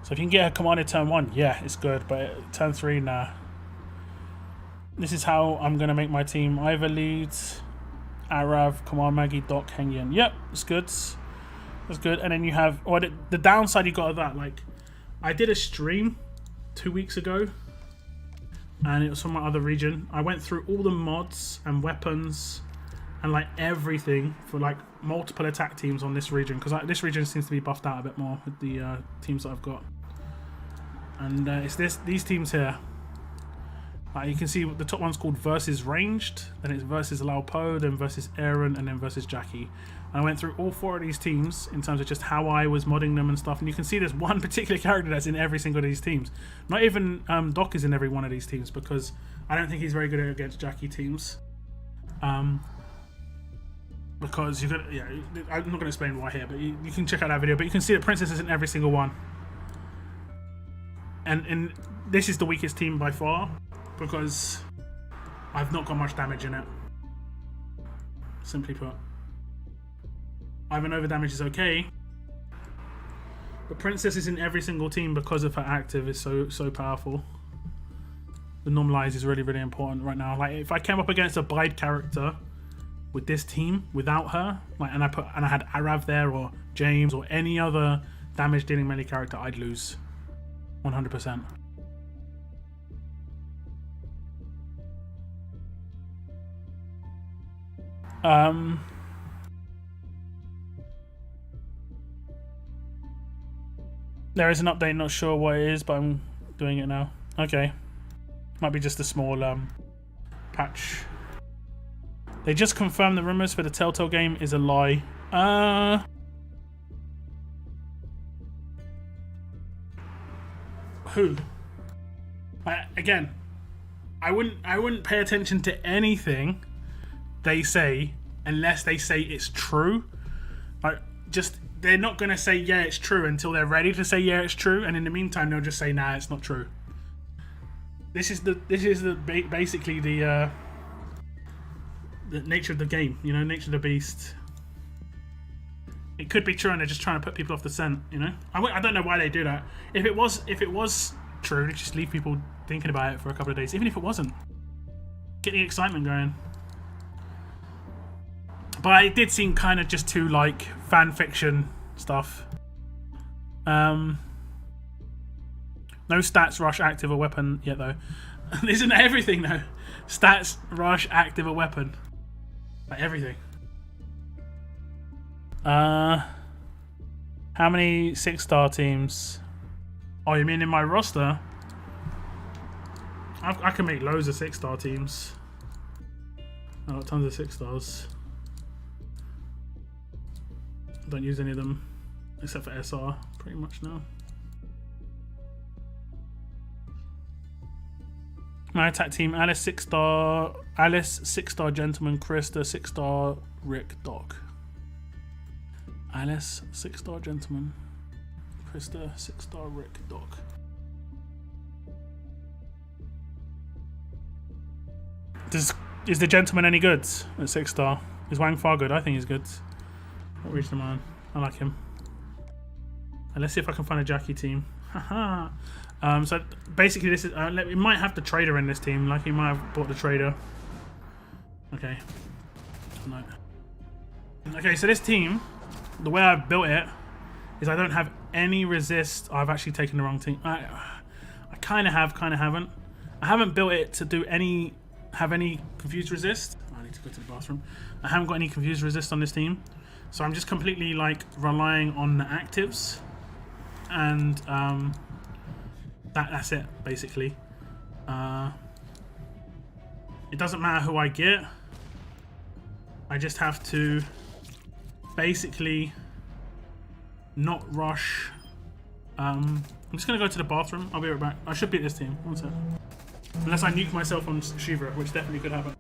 So if you can get her commanded turn 1, yeah, it's good. But turn 3, nah. This is how I'm going to make my team. Ivor leads, Arav, Command Maggie, Doc, Hengyan. Yep, it's good. That's good. And then you have... Well, the downside you got of that, like... I did a stream 2 weeks ago. And it was from my other region. I went through all the mods and weapons and like everything for like multiple attack teams on this region, because this region seems to be buffed out a bit more with the teams that I've got. And it's these teams here. You can see the top one's called versus ranged, then it's versus Lao Po, then versus Aaron, and then versus Jackie. And I went through all 4 of these teams in terms of just how I was modding them and stuff, and you can see there's one particular character that's in every single of these teams. Not even Doc is in every one of these teams, because I don't think he's very good against Jackie teams. Because you're gonna, yeah, I'm not going to explain why here, but you can check out that video. But you can see that Princess is in every single one, and this is the weakest team by far, because I've not got much damage in it. Simply put, Ivan over damage is okay, but Princess is in every single team because of her active is so powerful. The normalize is really, really important right now. Like, if I came up against a Bide character with this team without her, like, and I had Arav there or James or any other damage dealing melee character, I'd lose 100%. There is an update, not sure what it is, but I'm doing it now. Okay. Might be just a small patch. They just confirmed the rumors for the Telltale game is a lie. Who? Again, I wouldn't pay attention to anything they say unless they say it's true. Like, just, they're not gonna say yeah it's true until they're ready to say yeah it's true, and in the meantime they'll just say nah it's not true. This is basically the nature of the game, you know, nature of the beast. It could be true and they're just trying to put people off the scent, you know. I don't know why they do that. If it was true, they just leave people thinking about it for a couple of days. Even if it wasn't, get the excitement going. But it did seem kind of just too like fan fiction stuff. No stats, rush, active, or weapon yet though. Isn't everything though? Stats, rush, active, or weapon. Like everything. How many 6-star teams? Oh, you mean in my roster? I can make loads of 6-star teams. I've got tons of 6 stars. Don't use any of them except for SR pretty much now. My attack team: Alice 6-star, Alice 6-star gentleman, Krista 6-star, Rick Doc. Alice 6-star gentleman, Krista 6-star, Rick Doc. Is the gentleman any good at 6-star? Is Wang Far good? I think he's good. What reach the man? I like him. And let's see if I can find a Jackie team. Haha. So basically, this is we might have the trader in this team. Like he might have bought the trader. Okay. No. Okay, so this team, the way I've built it is I don't have any resist. I've actually taken the wrong team. I kind of have, kind of haven't. I haven't built it to do any confused resist. I need to go to the bathroom. I haven't got any confused resist on this team, so I'm just completely like relying on the actives, and that's it basically. It doesn't matter who I get. I just have to basically not rush. I'm just gonna go to the bathroom. I'll be right back. I should beat this team. One sec. Unless I nuke myself on Shiva, which definitely could happen.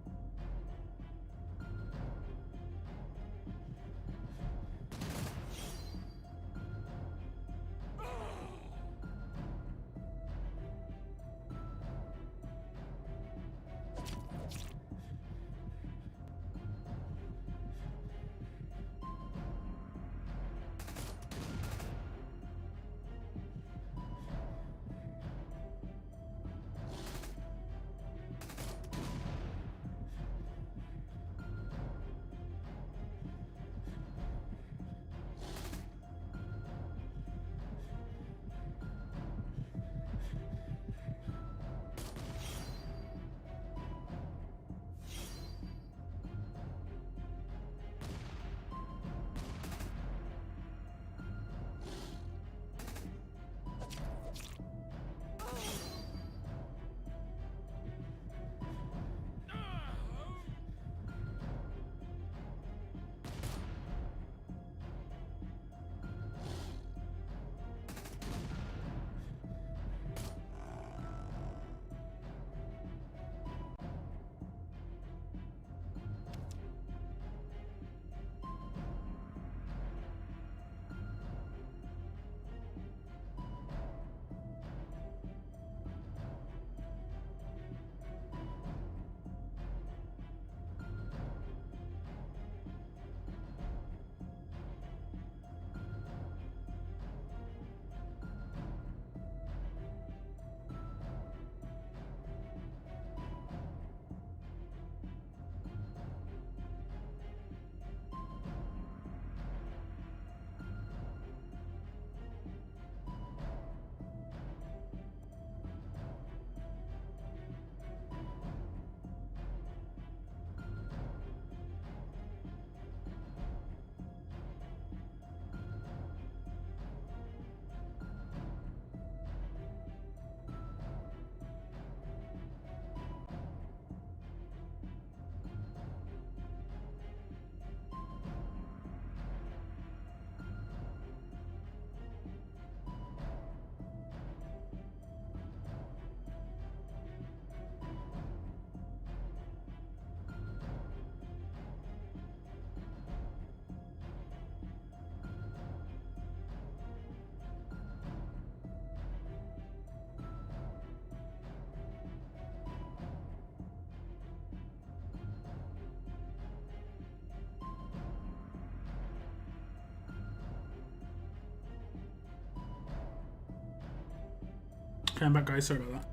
Okay, I'm back, guys. Sorry about that.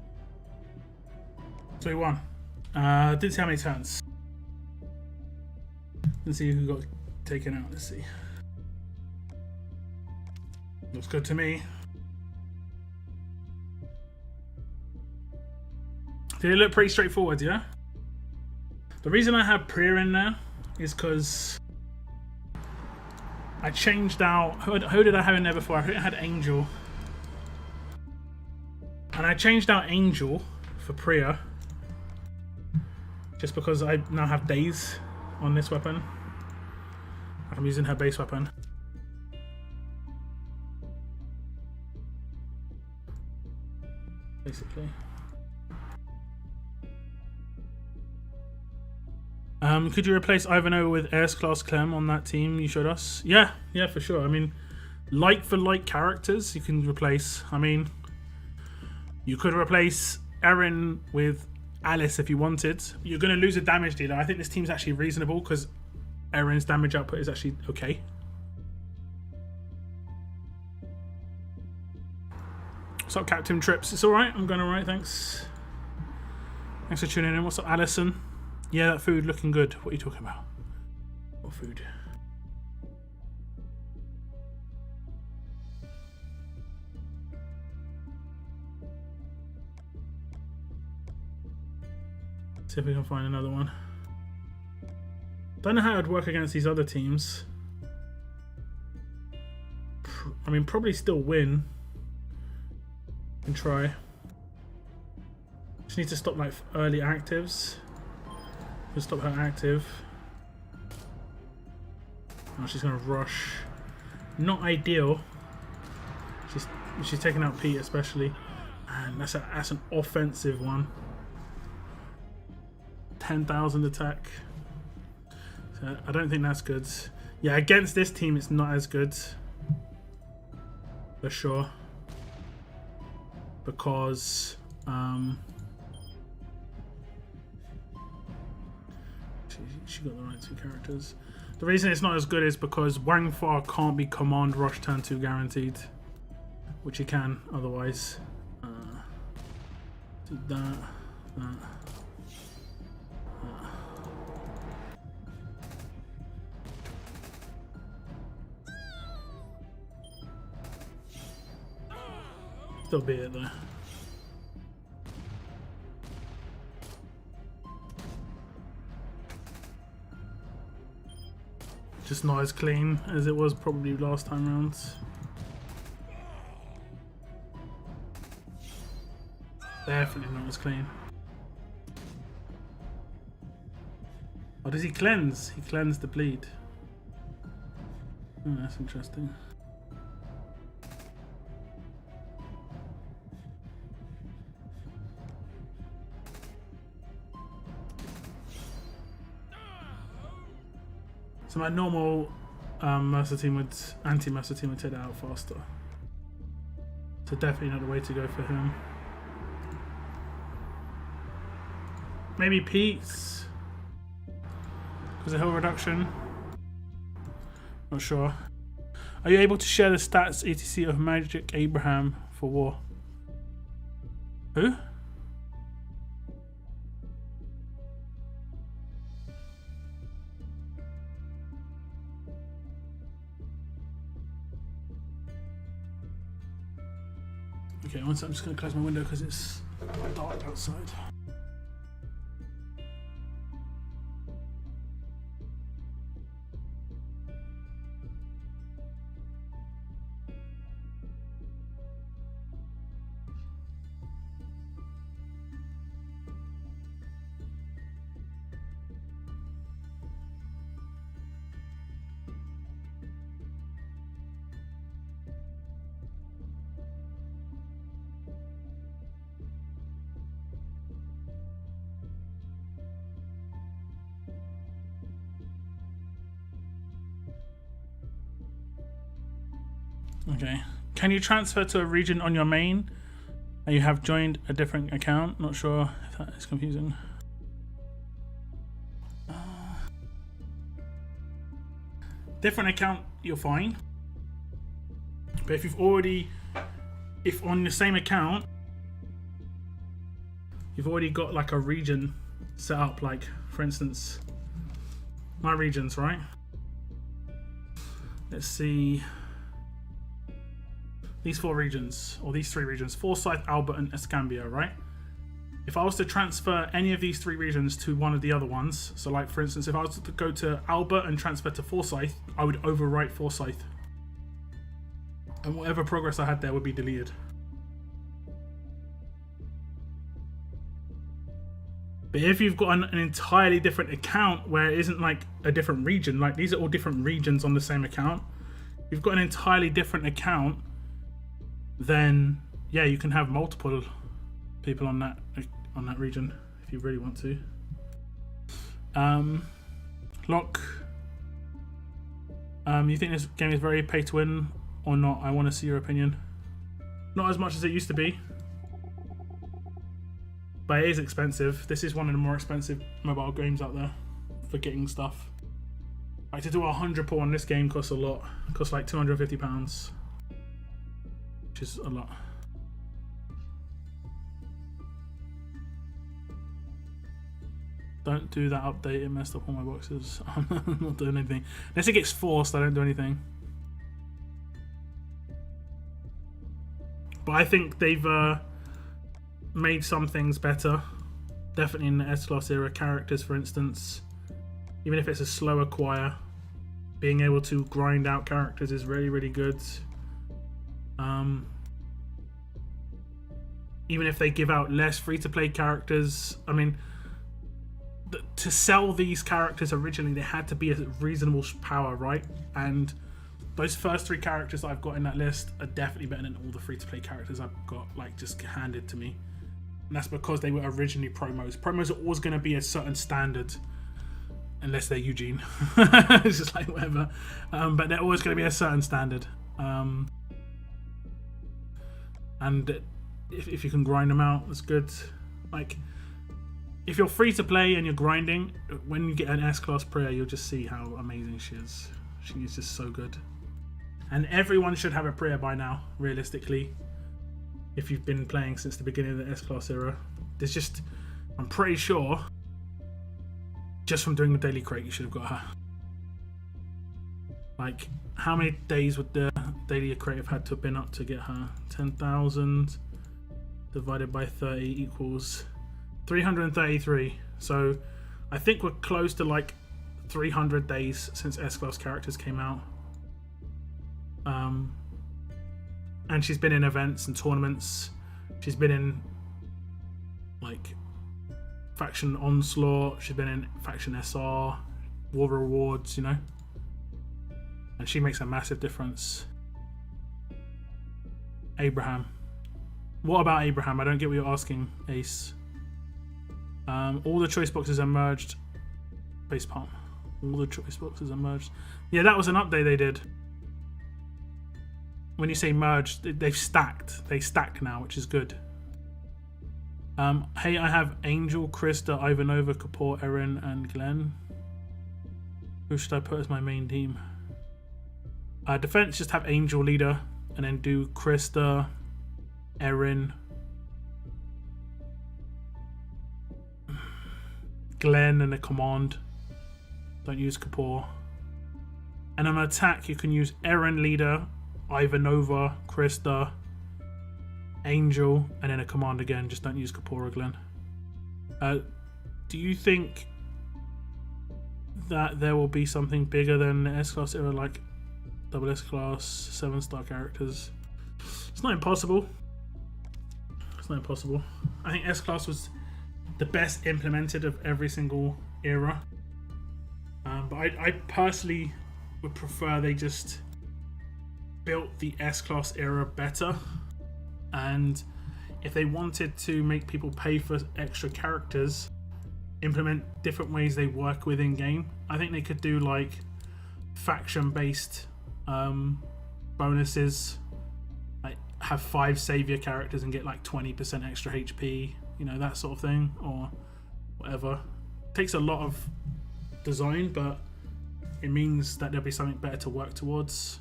So we won. Didn't see how many turns. Let's see who got taken out. Let's see. Looks good to me. Did it look pretty straightforward, yeah? The reason I have Priya in there is because I changed out... Who did I have in there before? I think I had Angel. And I changed out Angel for Priya. Just because I now have days on this weapon. I'm using her base weapon. Basically. Could you replace Ivanhoe with Air's Class Clem on that team you showed us? Yeah, for sure. I mean, like for like characters you can replace. I mean, you could replace Erin with Alice if you wanted. You're going to lose a damage dealer. I think this team's actually reasonable because Erin's damage output is actually okay. What's up, Captain Trips? It's alright, I'm going alright, thanks. Thanks for tuning in. What's up, Alison? Yeah, that food looking good. What are you talking about? What food? See if we can find another one. Don't know how it would work against these other teams. I mean, probably still win. Can try. Just need to stop like early actives. Just stop her active. Oh, she's gonna rush. Not ideal. She's taking out Pete especially, and that's an offensive one. 10,000 attack. So I don't think that's good. Yeah, against this team it's not as good. For sure. Because she got the right two characters. The reason it's not as good is because Wang Fa can't be command rush turn 2 guaranteed, which he can otherwise. Do that. Still be it though. Just not as clean as it was probably last time round. Definitely not as clean. Oh, does he cleanse? He cleansed the bleed. Oh, that's interesting. So my normal Mercer team would, anti-Mercer team would take that out faster. So definitely not the way to go for him. Maybe Pete's because of hill reduction. Not sure. Are you able to share the stats etc of Magic Abraham for war? Who? Okay, one second, I'm just going to close my window because it's dark outside. Okay. Can you transfer to a region on your main and you have joined a different account? Not sure if that is confusing. Different account, you're fine. But if if on the same account, you've already got like a region set up, like for instance, my regions, right? Let's see. These 4 regions, or these 3 regions, Forsyth, Albert, and Escambia, right? If I was to transfer any of these 3 regions to one of the other ones, so like for instance, if I was to go to Albert and transfer to Forsyth, I would overwrite Forsyth. And whatever progress I had there would be deleted. But if you've got an entirely different account where it isn't like a different region, like these are all different regions on the same account. If you've got an entirely different account, then yeah, you can have multiple people on that region if you really want to. Lock. You think this game is very pay to win or not? I want to see your opinion. Not as much as it used to be, but it is expensive. This is one of the more expensive mobile games out there for getting stuff. Like to do a 100 pull on this game costs a lot. It costs like £250, which is a lot. Don't do that update, it messed up all my boxes. I'm not doing anything. Unless it gets forced, I don't do anything. But I think they've made some things better. Definitely in the S-Class era, characters for instance. Even if it's a slow acquire, being able to grind out characters is really, really good. Even if they give out less free-to-play characters, I mean, to sell these characters originally, they had to be a reasonable power, right? And those first 3 characters that I've got in that list are definitely better than all the free-to-play characters I've got, like, just handed to me. And that's because they were originally promos. Promos are always going to be a certain standard, unless they're Eugene. It's just like whatever. But they're always going to be a certain standard. And if you can grind them out, that's good. Like, if you're free to play and you're grinding, when you get an S-Class Priya, you'll just see how amazing she is. She is just so good. And everyone should have a Priya by now, realistically. If you've been playing since the beginning of the S-Class era. There's just, I'm pretty sure, just from doing the daily crate, you should have got her. Like, how many days would the daily crate have had to have been up to get her? 10,000 divided by 30 equals 333. So I think we're close to like 300 days since S-Class characters came out. And she's been in events and tournaments. She's been in like Faction Onslaught. She's been in Faction SR, War Rewards, you know. And she makes a massive difference. Abraham. What about Abraham? I don't get what you're asking, Ace. All the choice boxes are merged. Base palm. All the choice boxes are merged. Yeah, that was an update they did. When you say merged, they've stacked. They stack now, which is good. Hey, I have Angel, Krista, Ivanova, Kapoor, Erin, and Glenn. Who should I put as my main team? Defense, just have Angel leader, and then do Krista, Erin, Glenn, and a command. Don't use Kapoor. And on attack, you can use Erin leader, Ivanova, Krista, Angel, and then a command again. Just don't use Kapoor or Glenn. Do you think that there will be something bigger than the S-Class era, like double S-Class, 7-star characters? It's not impossible. It's not impossible. I think S-Class was the best implemented of every single era. But I personally would prefer they just built the S-Class era better. And if they wanted to make people pay for extra characters, implement different ways they work within game, I think they could do like faction-based bonuses, like have 5 savior characters and get like 20% extra HP, you know, that sort of thing, or whatever. It takes a lot of design, but it means that there'll be something better to work towards.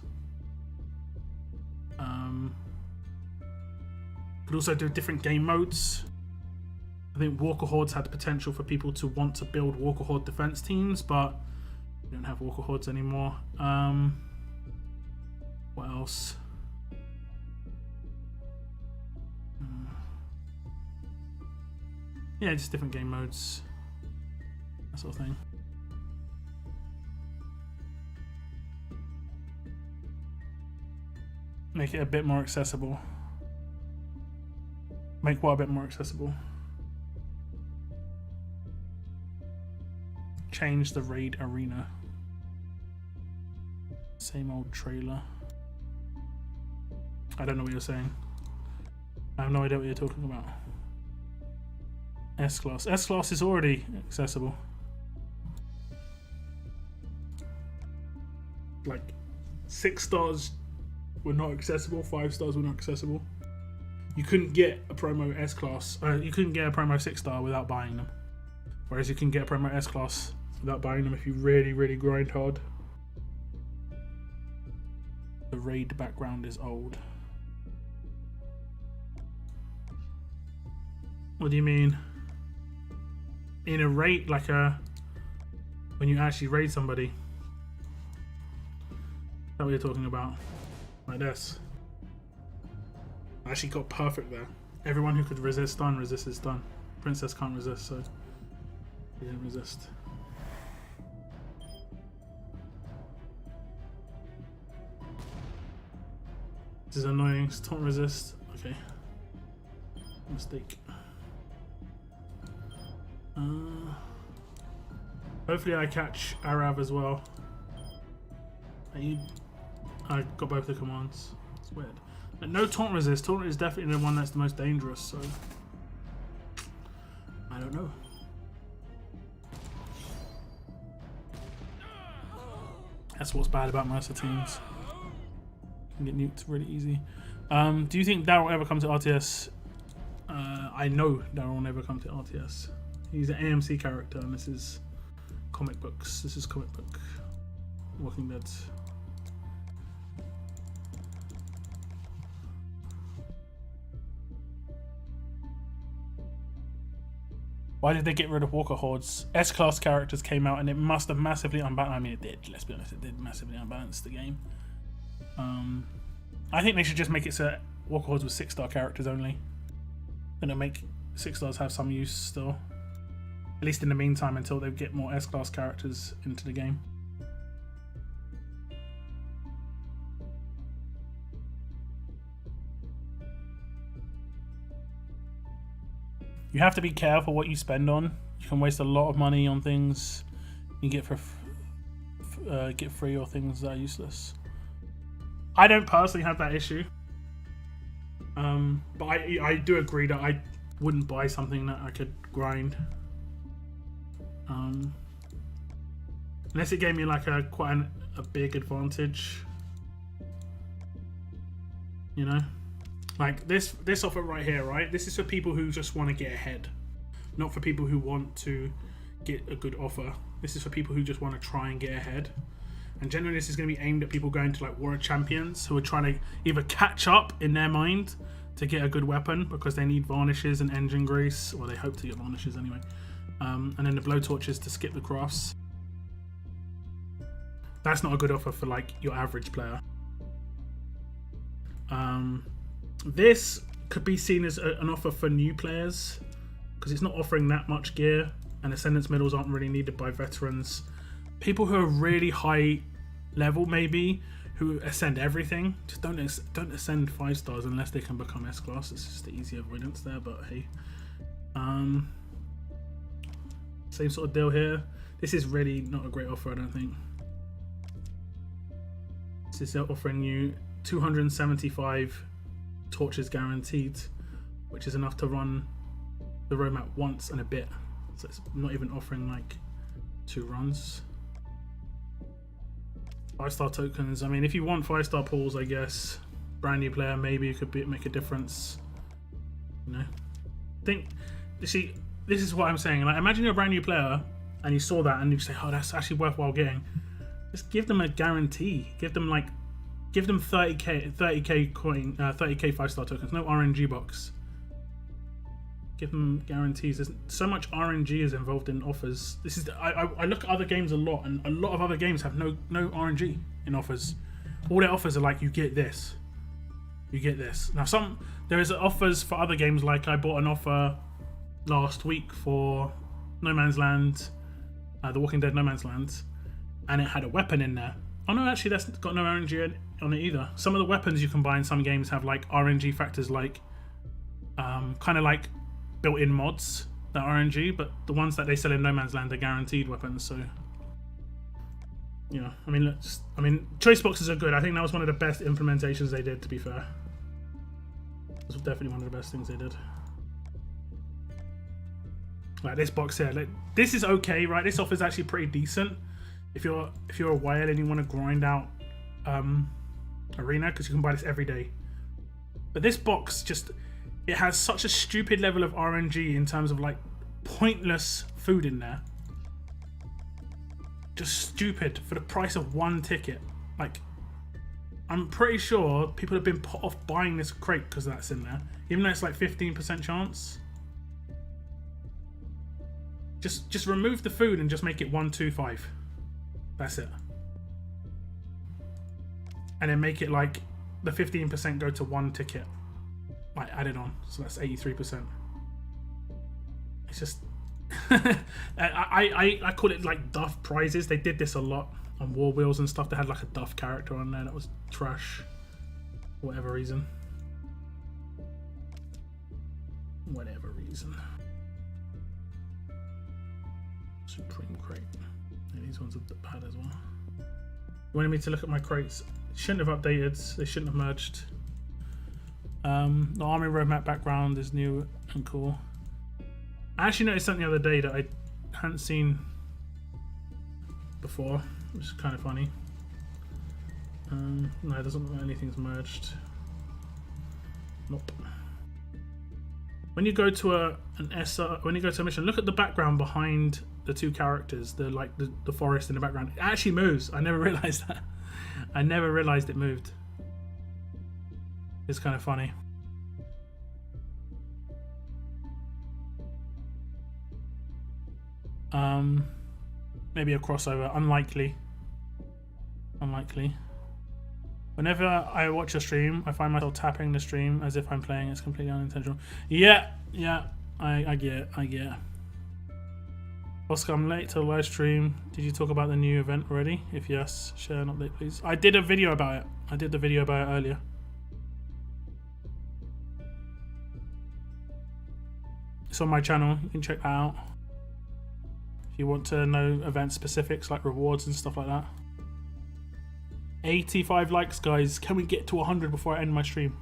Could also do different game modes. I think Walker Hordes had the potential for people to want to build Walker Horde defense teams, but we don't have Walker Hordes anymore. What else? Yeah, just different game modes, that sort of thing. Make it a bit more accessible. Make what a bit more accessible? change the raid arena. Same old trailer. I don't know what you're saying. I have no idea what you're talking about. S-Class. S-Class is already accessible. Like, 6 stars were not accessible, 5 stars were not accessible. You couldn't get a promo S-Class, you couldn't get a promo 6-star without buying them. Whereas you can get a promo S-Class without buying them if you really, really grind hard. The raid background is old. What do you mean? In a raid, like when you actually raid somebody? Is that what you're talking about? Like this. I actually got perfect there. Everyone who could resist stun resisted stun. Princess can't resist, so he didn't resist. This is annoying. Taunt resist. Okay. Mistake. Hopefully I catch Arav as well. I got both the commands. It's weird. But no taunt resist. Taunt is definitely the one that's the most dangerous, so I don't know. That's what's bad about Mercer teams. You can get nuked really easy. Do you think Daryl will ever come to RTS? I know Daryl will never come to RTS. He's an AMC character, and this is comic books. This is comic book. Walking Dead. Why did they get rid of Walker Hordes? S-Class characters came out and it must have massively unbalanced. I mean, it did. Let's be honest, it did massively unbalance the game. I think they should just make it so Walker Hordes with 6-star characters only. Gonna make 6 stars have some use still. At least in the meantime, until they get more S-Class characters into the game. You have to be careful what you spend on. You can waste a lot of money on things you get get free or things that are useless. I don't personally have that issue, but I do agree that I wouldn't buy something that I could grind, unless it gave me like quite a big advantage. You know. Like this offer right here, right? This is for people who just want to get ahead, not for people who want to get a good offer. This is for people who just want to try and get ahead. And generally this is going to be aimed at people going to like War of Champions who are trying to either catch up in their mind to get a good weapon because they need varnishes and engine grease, or they hope to get varnishes anyway. And then the blowtorches to skip the crafts. That's not a good offer for like your average player. This could be seen as an offer for new players because it's not offering that much gear, and Ascendance medals aren't really needed by veterans. People who are really high level, maybe, who ascend everything, just don't ascend 5 stars unless they can become S-Class. It's just the easy avoidance there, but hey. Same sort of deal here. This is really not a great offer, I don't think. This is offering you 275 torches guaranteed, which is enough to run the roadmap once and a bit. So it's not even offering like 2 runs. 5-star tokens. I mean, if you want 5-star pools, I guess brand new player maybe it could make a difference. You know, I think. See, this is what I'm saying. Like, imagine you're a brand new player and you saw that and you say, "Oh, that's actually worthwhile getting." Just give them a guarantee. Give them 30k coin, 30k 5-star tokens. No RNG box. Give them guarantees. There's so much RNG is involved in offers. This is I look at other games a lot, and a lot of other games have no RNG in offers. All their offers are like, you get this, you get this. Now there is offers for other games. Like I bought an offer last week for No Man's Land, The Walking Dead No Man's Land, and it had a weapon in there. Oh no, actually that's got no RNG on it either. Some of the weapons you can buy in some games have like RNG factors, like kind of like built-in mods They're RNG, but the ones that they sell in No Man's Land are guaranteed weapons, so... Yeah, I mean, choice boxes are good. I think that was one of the best implementations they did, to be fair. It was definitely one of the best things they did. Like this box here, like, this is okay, right? This offer is actually pretty decent if you're a whale and you want to grind out arena, because you can buy this every day. But this box just, it has such a stupid level of RNG in terms of like pointless food in there. Just stupid for the price of one ticket. Like, I'm pretty sure people have been put off buying this crate because that's in there, even though it's like 15% chance. Just remove the food and just make it 125. That's it. And then make it like the 15% go to one ticket, like added on. So that's 83%. It's just I call it like Duff prizes. They did this a lot on War Wheels and stuff. They had like a Duff character on there that was trash for whatever reason. Whatever reason. Supreme crate. Yeah, these ones are bad as well. You wanted me to look at my crates. Shouldn't have updated. They shouldn't have merged. The Armory roadmap background is new and cool. I actually noticed something the other day that I hadn't seen before, which is kind of funny. No, it doesn't look like anything's merged. Nope. When you go to when you go to a mission, look at the background behind the two characters. The forest in the background. It actually moves. I never realized that. I never realized it moved. It's kind of funny. Maybe a crossover. Unlikely. Whenever I watch a stream, I find myself tapping the stream as if I'm playing. It's completely unintentional. Yeah, I get it. Oscar, I'm late to the live stream. Did you talk about the new event already? If yes, share an update, please. I did a video about it. I did the video about it earlier. It's on my channel. You can check that out. If you want to know event specifics like rewards and stuff like that. 85 likes, guys. Can we get to 100 before I end my stream?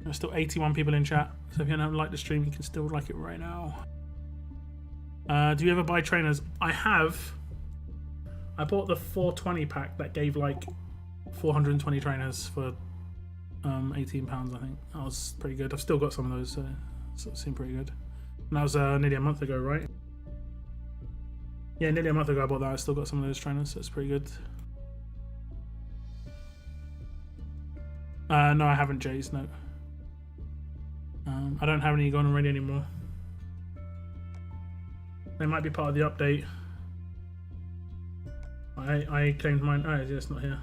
There's still 81 people in chat, so if you haven't liked the stream, you can still like it right now. Do you ever buy trainers? I have. I bought the 420 pack that gave like 420 trainers for £18, I think. That was pretty good. I've still got some of those, so it seemed pretty good. And that was nearly a month ago, right? Yeah, nearly a month ago I bought that. I still got some of those trainers, so it's pretty good. No, I haven't, Jays, no. I don't have any gone already anymore. They might be part of the update. I claimed mine. Oh, yeah, it's not here.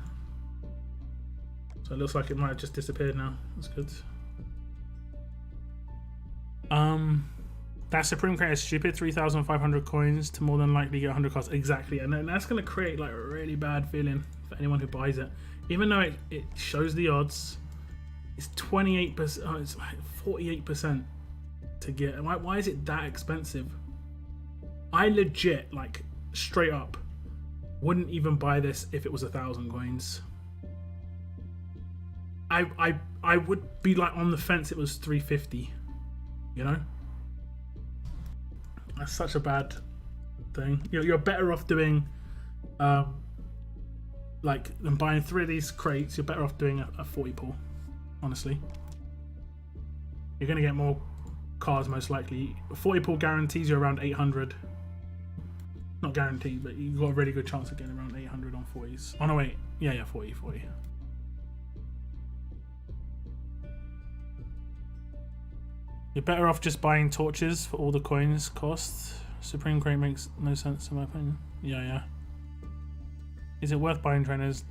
So it looks like it might have just disappeared now. That's good. That Supreme Crate is stupid. 3,500 coins to more than likely get 100 cards. Exactly, and then that's going to create like a really bad feeling for anyone who buys it. Even though it shows the odds, it's 28%. Oh, it's like 48% to get. Why is it that expensive? I legit, like straight up, wouldn't even buy this if it was 1,000 coins. I would be like on the fence. It was 350. You know. That's such a bad thing. You're better off doing, like, than buying 3 of these crates. You're better off doing a 40 pull, honestly. You're going to get more cards most likely. A 40 pull guarantees you around 800. Not guaranteed, but you've got a really good chance of getting around 800 on 40s. Oh no, wait. Yeah, 40. You're better off just buying torches for all the coins cost. Supreme Crate makes no sense in my opinion. Yeah. Is it worth buying trainers?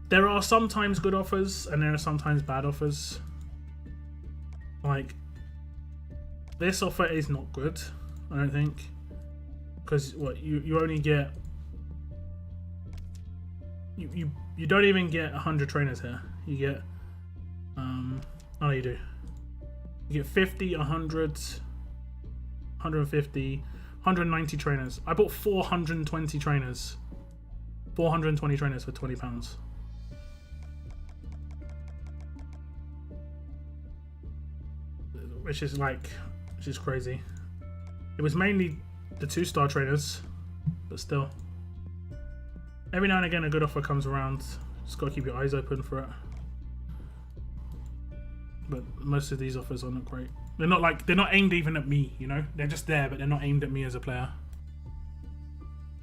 There are sometimes good offers and there are sometimes bad offers. Like, this offer is not good, I don't think. Because what you only get you don't even get 100 trainers here. You get oh you do. You get 50, 100, 150, 190 trainers. I bought 420 trainers. 420 trainers for £20. Which is crazy. It was mainly the 2-star trainers, but still. Every now and again a good offer comes around. Just gotta keep your eyes open for it. But most of these offers are not great. They're not aimed even at me, you know? They're just there, but they're not aimed at me as a player.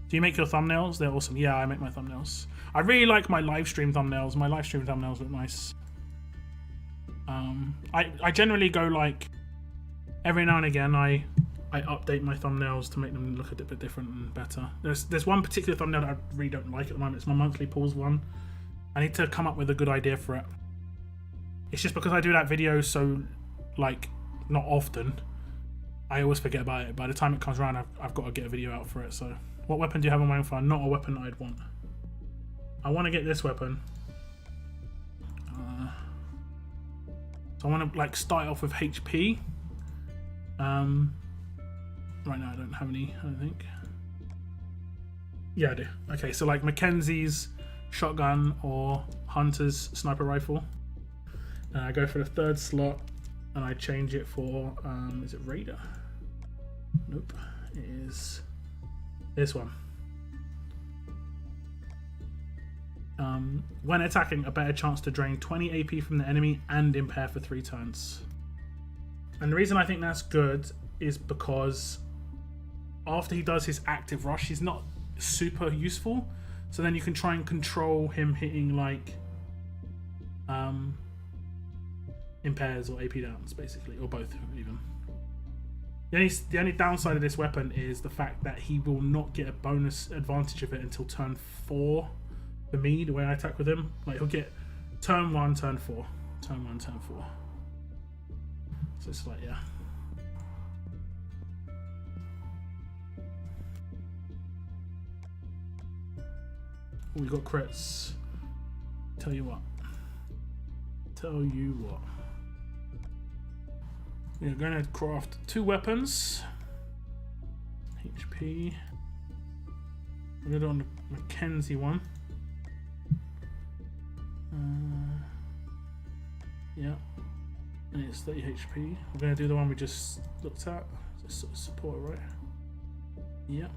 Do you make your thumbnails? They're awesome. Yeah, I make my thumbnails. I really like my live stream thumbnails. My live stream thumbnails look nice. I generally go like every now and again I update my thumbnails to make them look a bit different and better. There's one particular thumbnail that I really don't like at the moment. It's my monthly pools one. I need to come up with a good idea for it. It's just because I do that video so like not often, I always forget about it. By the time it comes around, I've got to get a video out for it. So what weapon do you have on my phone? Not a weapon that I'd want. I want to get this weapon. So I want to like start off with HP. Right now I don't have any, I don't think. Yeah, I do. Okay, so like Mackenzie's shotgun or Hunter's sniper rifle. And I go for the 3rd slot and I change it for, is it Raider? Nope, it is this one. When attacking, a better chance to drain 20 AP from the enemy and impair for 3 turns. And the reason I think that's good is because after he does his active rush, he's not super useful. So then you can try and control him hitting like impairs or AP downs, basically, or both even. The only downside of this weapon is the fact that he will not get a bonus advantage of it until turn 4 for me, the way I attack with him. Like he'll get turn 1, turn 4. Turn 1, turn 4. So it's like, yeah. We got crits. Tell you what. We're going to craft 2 weapons. HP. We're going to do on the Mackenzie one. Yeah. And it's 30 HP. We're going to do the one we just looked at. Just sort of support, right? Yeah.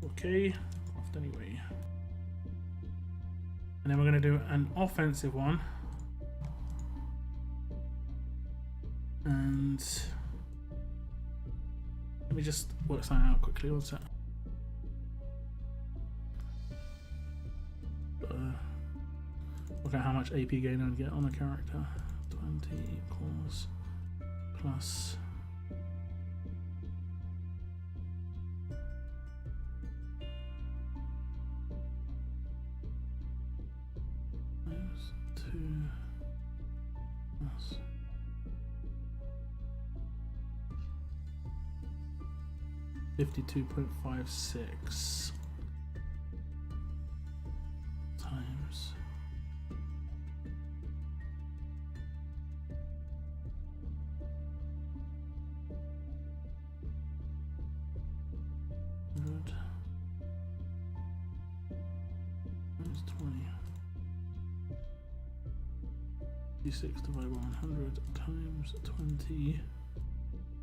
Okay. Craft anyway. And then we're going to do an offensive one. And let me just work something out quickly. What's that? Look at how much AP gain I'd get on a character. 20 equals plus minus 2 plus 52.56 times 100 minus 20. 56 divided by 100 times 20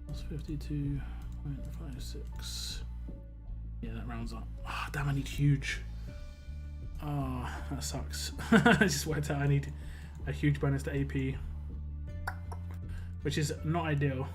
plus 52.56. Yeah, that rounds up. Ah, damn, I need huge. Oh, that sucks. I just worked out I need a huge bonus to AP, which is not ideal.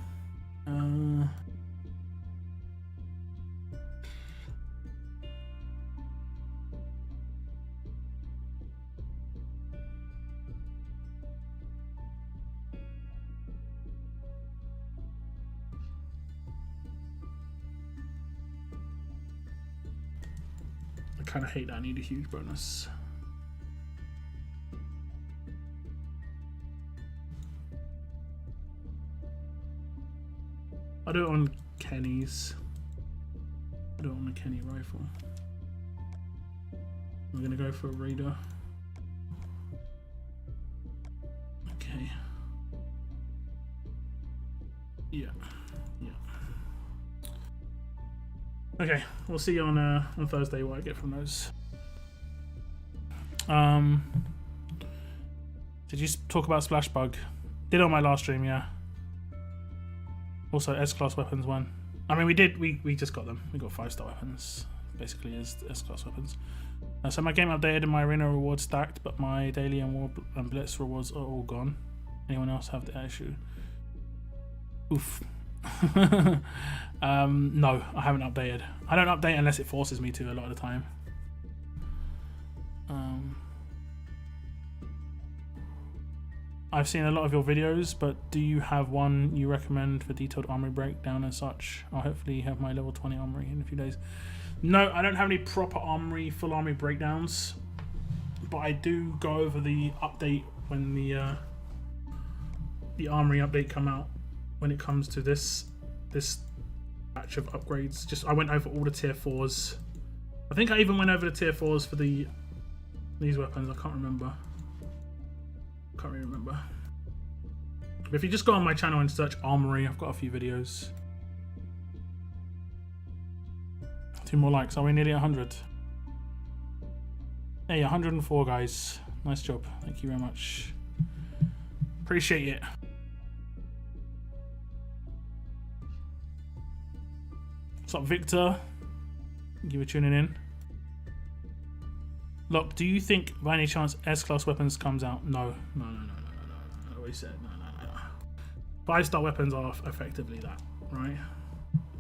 I kind of hate that I need a huge bonus. I'll do it on Kenny's. I'll do it on the Kenny rifle. We're gonna go for a Raider. Okay. Yeah. Okay, we'll see on Thursday what I get from those. Did you talk about Splash Bug? Did on my last stream, yeah. Also, S-Class weapons won. I mean, we did. We just got them. We got 5-star weapons, basically as S-Class weapons. So my game updated and my arena rewards stacked, but my daily and war and blitz rewards are all gone. Anyone else have the issue? Oof. No, I haven't updated. I don't update unless it forces me to a lot of the time. I've seen a lot of your videos, but do you have one you recommend for detailed armory breakdown and such? I'll hopefully have my level 20 armory in a few days. No, I don't have any proper armory, full armory breakdowns, but I do go over the update when the armory update come out. When it comes to this batch of upgrades, I went over all the tier 4s. I think I even went over the tier 4s for these weapons. I can't remember. Can't really remember. But if you just go on my channel and search Armory, I've got a few videos. 2 more likes. Are we nearly 100? Hey, 104 guys. Nice job. Thank you very much. Appreciate it. What's up, Victor? Thank you for tuning in. Look, do you think by any chance S-Class weapons comes out? No. I always said no. 5-star weapons are effectively that, right?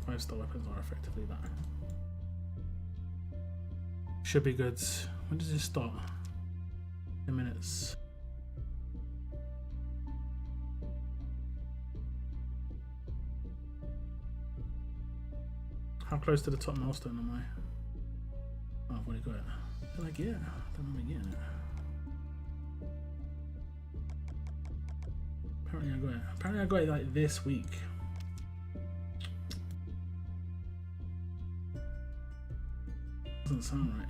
5-star weapons are effectively that. Should be good. When does this start? 10 minutes. How close to the top milestone am I? Oh, I've already got it. Did I get it? I don't remember getting it. Apparently I got it. Apparently I got it like this week. Doesn't sound right.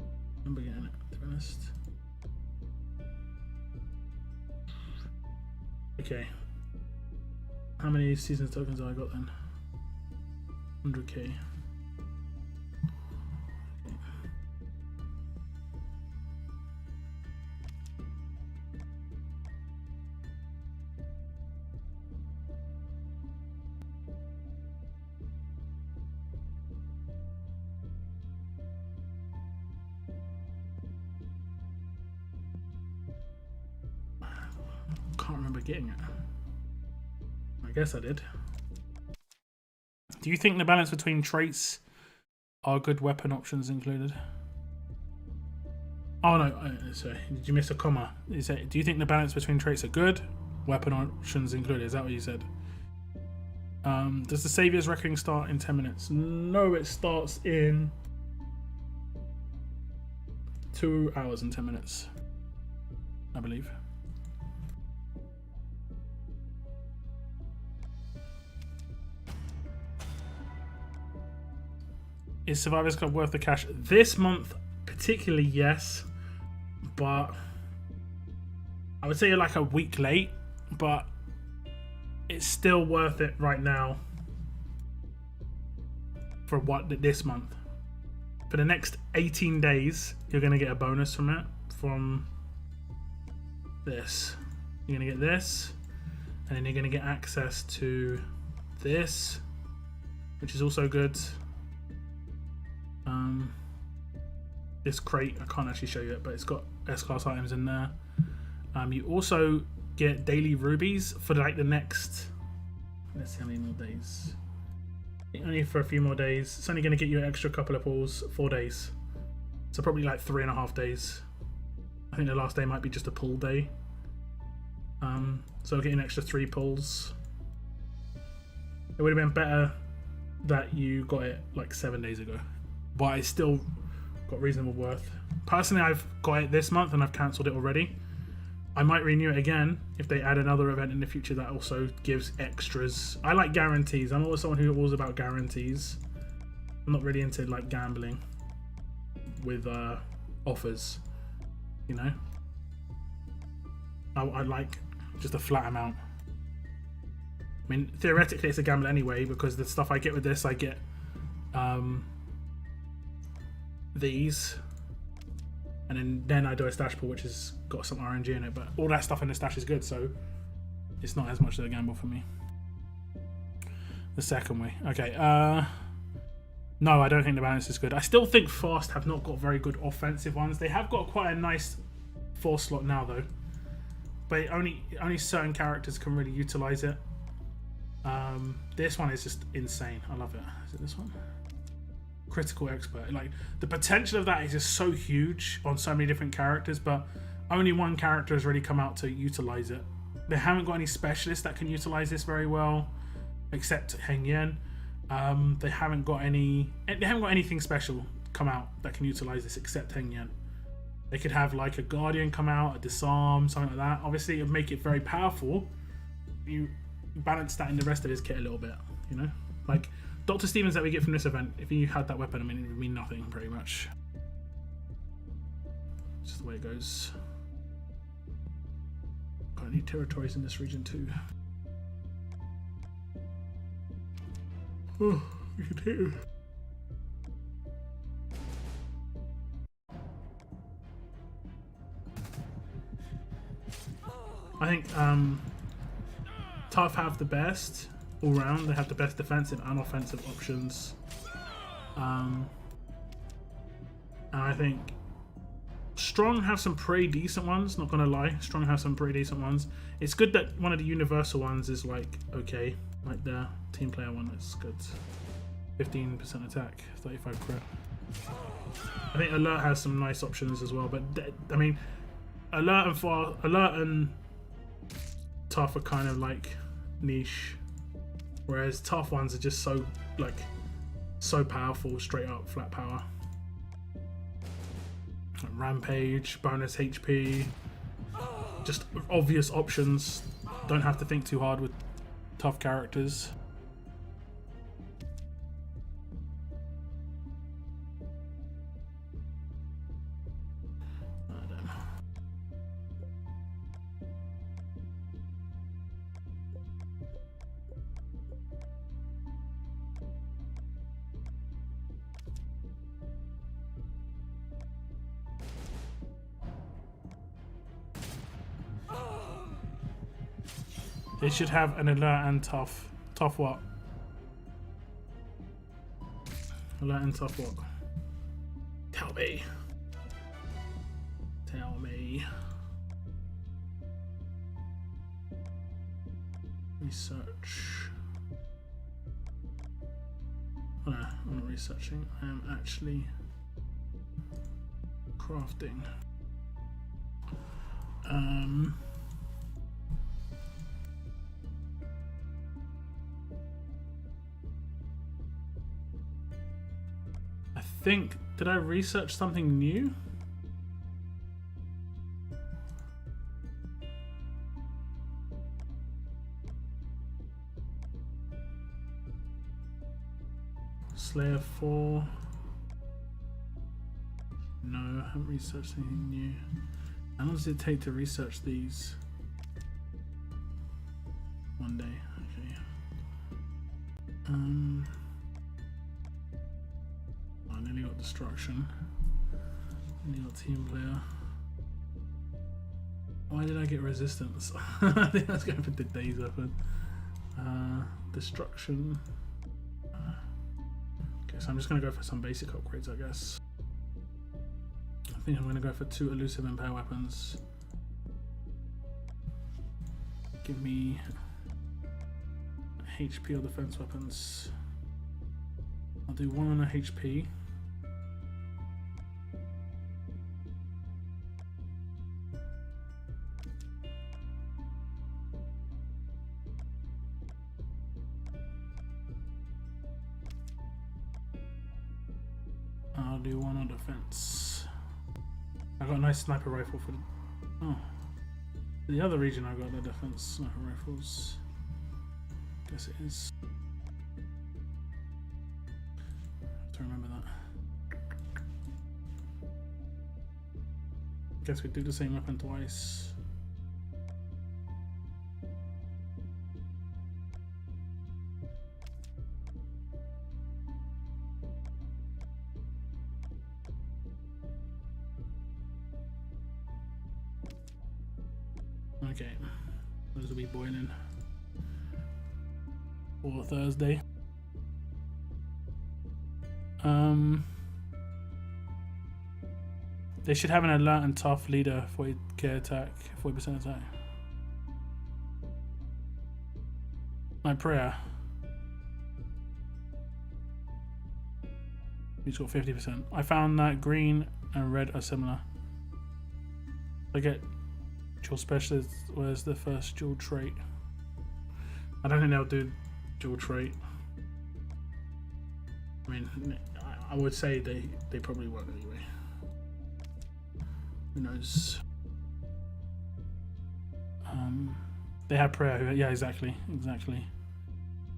I remember getting it, to be honest. Okay. How many seasons tokens have I got then? 100k. Can't remember getting it. I guess I did. Do you think the balance between traits are good weapon options included? Oh no, sorry, did you miss a comma? You say, do you think the balance between traits are good? Weapon options included, is that what you said? Does the Saviour's Reckoning start in 10 minutes? No, it starts in 2 hours and 10 minutes, I believe. Is Survivors Club worth the cash? This month, particularly, yes. But I would say you're like a week late, but it's still worth it right now for this month. For the next 18 days, you're going to get a bonus from it, from this. You're going to get this, and then you're going to get access to this, which is also good. This crate, I can't actually show you it, but it's got S-Class items in there. You also get daily rubies for like the next, let's see how many more days. Only for a few more days. It's only going to get you an extra couple of pulls, 4 days. So probably like 3.5 days. I think the last day might be just a pull day. So I'll get an extra 3 pulls. It would have been better that you got it like 7 days ago, but it's still got reasonable worth. Personally, I've got it this month and I've cancelled it already. I might renew it again if they add another event in the future that also gives extras. I like guarantees. I'm always someone who's all about guarantees. I'm not really into like gambling with offers, you know. I like just a flat amount. mean, theoretically it's a gamble anyway, because the stuff I get with this, I get these, and then I do a stash pool which has got some RNG in it, but all that stuff in the stash is good, so it's not as much of a gamble for me. The second way. Okay, no, I don't think the balance is good. I still think Fast have not got very good offensive ones. They have got quite a nice 4 slot now though, but only certain characters can really utilize it. This one is just insane. I love it. Is it this one? Critical Expert. Like, the potential of that is just so huge on so many different characters, but only one character has really come out to utilize it. They haven't got any specialists that can utilize this very well, except Heng Yen. They haven't got anything special come out that can utilize this except Heng Yen. They could have like a Guardian come out, a Disarm, something like that. Obviously, it would make it very powerful. You balance that in the rest of his kit a little bit, you know? Like, Dr. Stevens that we get from this event, if you had that weapon, I mean, it would mean nothing, pretty much. Just the way it goes. Got any territories in this region too. Oh, you can hit him. I think Tough have the best all round. They have the best defensive and offensive options. And I think Strong have some pretty decent ones, not gonna lie. Strong have some pretty decent ones. It's good that one of the universal ones is like, okay, like the team player one is good. 15% attack, 35 crit. I think Alert has some nice options as well, but I mean, Alert and Tough are kind of like niche, whereas Tough ones are just so like so powerful, straight up flat power. Like Rampage, bonus HP, just obvious options. Don't have to think too hard with Tough characters. They should have an Alert and Tough. Tough what? Alert and Tough what? Tell me. Tell me. Research. Oh no, I'm not researching. I am actually crafting. I think, did I research something new? Slayer 4. No, I haven't researched anything new. How long does it take to research these? One day, okay. I nearly got Destruction. Nearly got Team Player. Why did I get Resistance? I think I was going for the Day's weapon. Destruction. Okay, so I'm just going to go for some basic upgrades, I guess. I think I'm going to go for 2 elusive Impair weapons. Give me HP or defense weapons. I'll do 1 on a HP. I'll do 1 on defense. I got a nice sniper rifle for the other region. I got the defense sniper rifles. Guess it is. Have to remember that. Guess we do the same weapon twice. Okay, those will be boiling for Thursday. They should have an alert and tough leader, 40k attack, 40% attack. My prayer. He's got 50%. I found that green and red are similar. I get dual specialist. Where's the first dual trait? I don't think they'll do dual trait. I mean, I would say they probably won't anyway. Who knows? They have prayer. Yeah, exactly.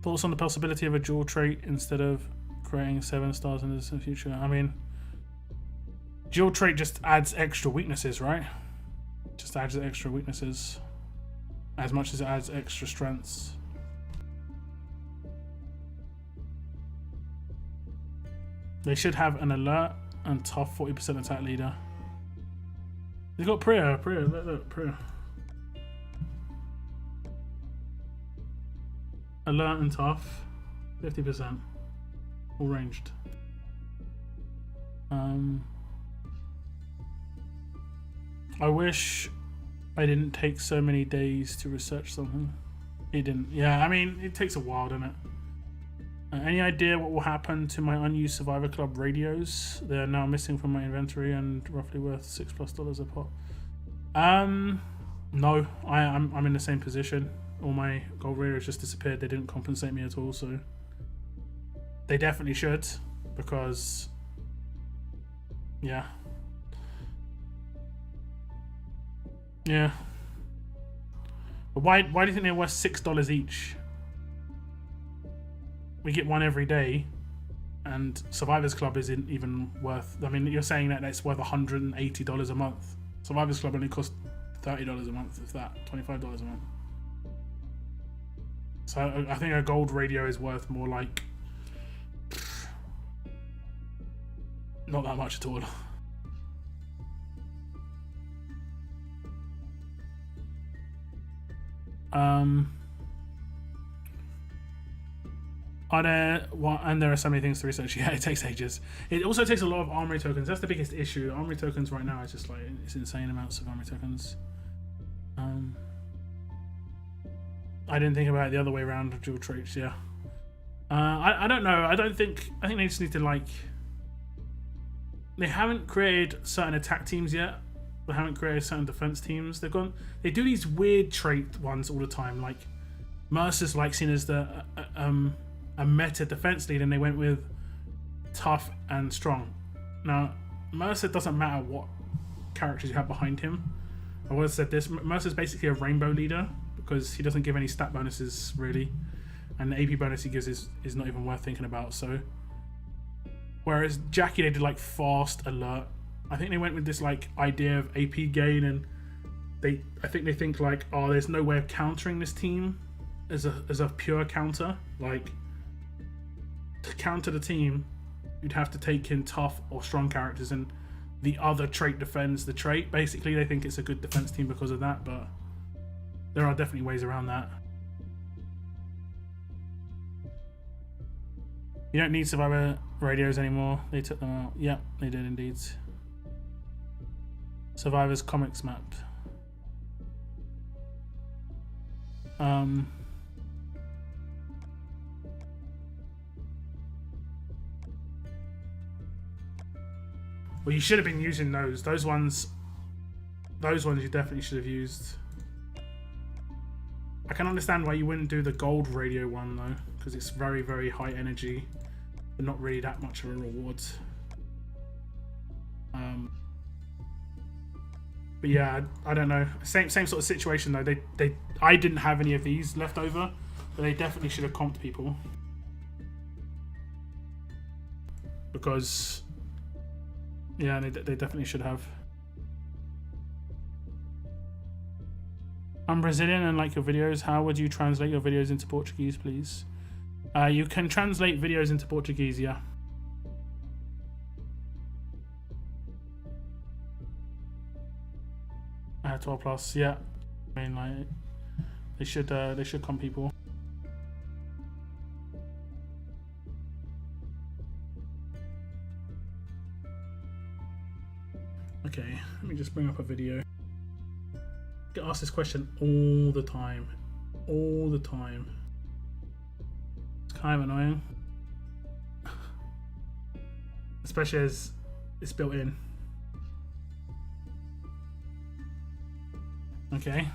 Thoughts on the possibility of a dual trait instead of creating 7 stars in the future? I mean, dual trait just adds extra weaknesses, right? Just adds extra weaknesses as much as it adds extra strengths. They should have an alert and tough 40% attack leader. They've got prayer, look, prayer. Alert and tough, 50%. All ranged. I wish I didn't take so many days to research something. It didn't. Yeah, I mean, it takes a while, doesn't it? Any idea what will happen to my unused Survivor Club radios? They are now missing from my inventory and roughly worth $6+ a pop. No, I'm in the same position. All my gold radios just disappeared. They didn't compensate me at all, so they definitely should, because yeah. But why do you think they're worth $6 each? We get one every day, and Survivors Club isn't even worth. I mean, you're saying that it's worth $180 a month. Survivors Club only costs $30 a month, if that, $25 a month. So I think a gold radio is worth more like not that much at all. Are there and there are so many things to research. Yeah, it takes ages. It also takes a lot of Armory tokens. That's the biggest issue. Armory tokens right now is just like, it's insane amounts of Armory tokens. I didn't think about it the other way around with dual traits. Yeah. I don't know. I think they just need to, like, they haven't created certain attack teams yet. They haven't created certain defense teams. They do these weird trait ones all the time. Like Mercer's like seen as a meta defense lead, and they went with tough and strong. Now Mercer doesn't matter what characters you have behind him. I would have said this. Mercer's basically a rainbow leader because he doesn't give any stat bonuses really, and the AP bonus he gives is not even worth thinking about. So whereas Jackie, they did like fast, alert. I think they went with this like idea of AP gain, and I think they think like, oh, there's no way of countering this team as a pure counter. Like, to counter the team, you'd have to take in tough or strong characters, and the other trait defends the trait. Basically, they think it's a good defense team because of that, but there are definitely ways around that. You don't need Survivor radios anymore. They took them out. Yep, they did indeed. Survivors comics map. Well, you should have been using those. Those ones you definitely should have used. I can understand why you wouldn't do the gold radio one though, because it's very, very high energy, but not really that much of a reward. But yeah, I don't know. Same sort of situation though. I didn't have any of these left over, but they definitely should have comped people, because yeah, they definitely should have. I'm Brazilian and like your videos. How would you translate your videos into Portuguese, please? You can translate videos into Portuguese, yeah. 12 plus, yeah. I mean, like, they should come, people. Okay, let me just bring up a video. Get asked this question all the time. All the time. It's kind of annoying. Especially as it's built in. Okay.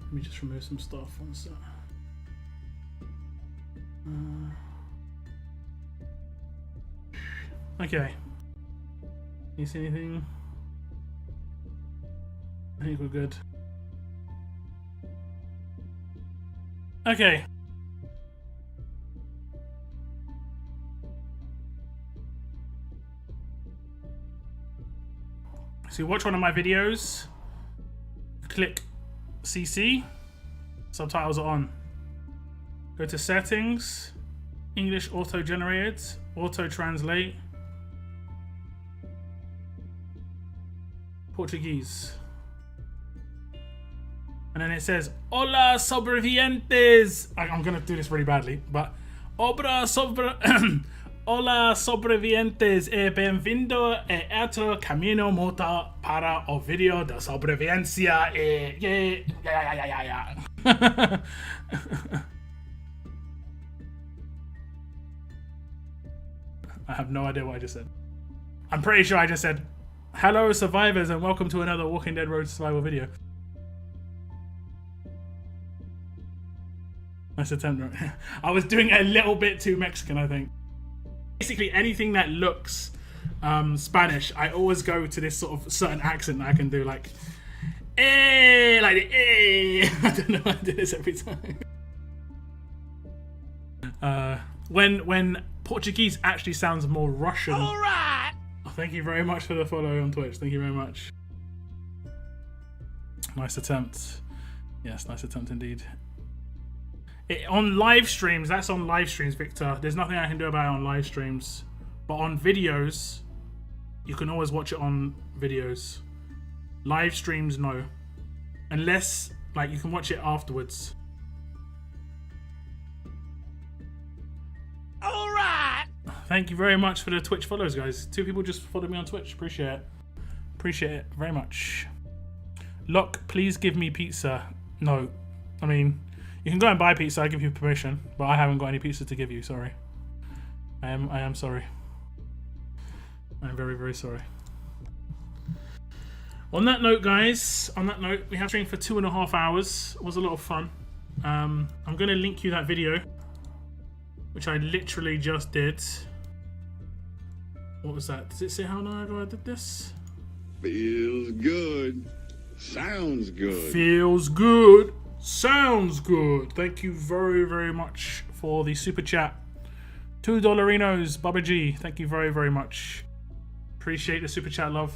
Let me just remove some stuff. One sec. Okay. You see anything? I think we're good. Okay. So you watch one of my videos, click CC, subtitles are on. Go to settings, English auto generated, auto translate, Portuguese. And then it says, Hola sobrevivientes. I'm gonna do this really badly, but Hola sobrevivientes e bem-vindo a outro caminho motor para o vídeo de sobrevivência e I have no idea what I just said. I'm pretty sure I just said, hello survivors and welcome to another Walking Dead Road Survival video. Nice attempt. I was doing it a little bit too Mexican, I think. Basically anything that looks Spanish, I always go to this sort of certain accent that I can do, like eh, like eh. I don't know, I do this every time. When Portuguese actually sounds more Russian. All right. Oh, thank you very much for the follow on Twitch. Thank you very much. Nice attempt. Yes, nice attempt indeed. On live streams, that's on live streams, Victor. There's nothing I can do about it on live streams. But on videos, you can always watch it on videos. Live streams, no. Unless, like, you can watch it afterwards. Alright! Thank you very much for the Twitch follows, guys. 2 people just followed me on Twitch. Appreciate it. Appreciate it very much. Locke, please give me pizza. No. I mean... You can go and buy pizza, I give you permission, but I haven't got any pizza to give you, sorry. I am sorry. I'm very, very sorry. On that note, guys, we have streamed for 2.5 hours. It was a lot of fun. I'm going to link you that video, which I literally just did. What was that? Does it say how long ago I did this? Feels good. Sounds good. Feels good. Sounds good. Thank you very, very much for the super chat. $2 Baba G. Thank you very, very much. Appreciate the super chat, love.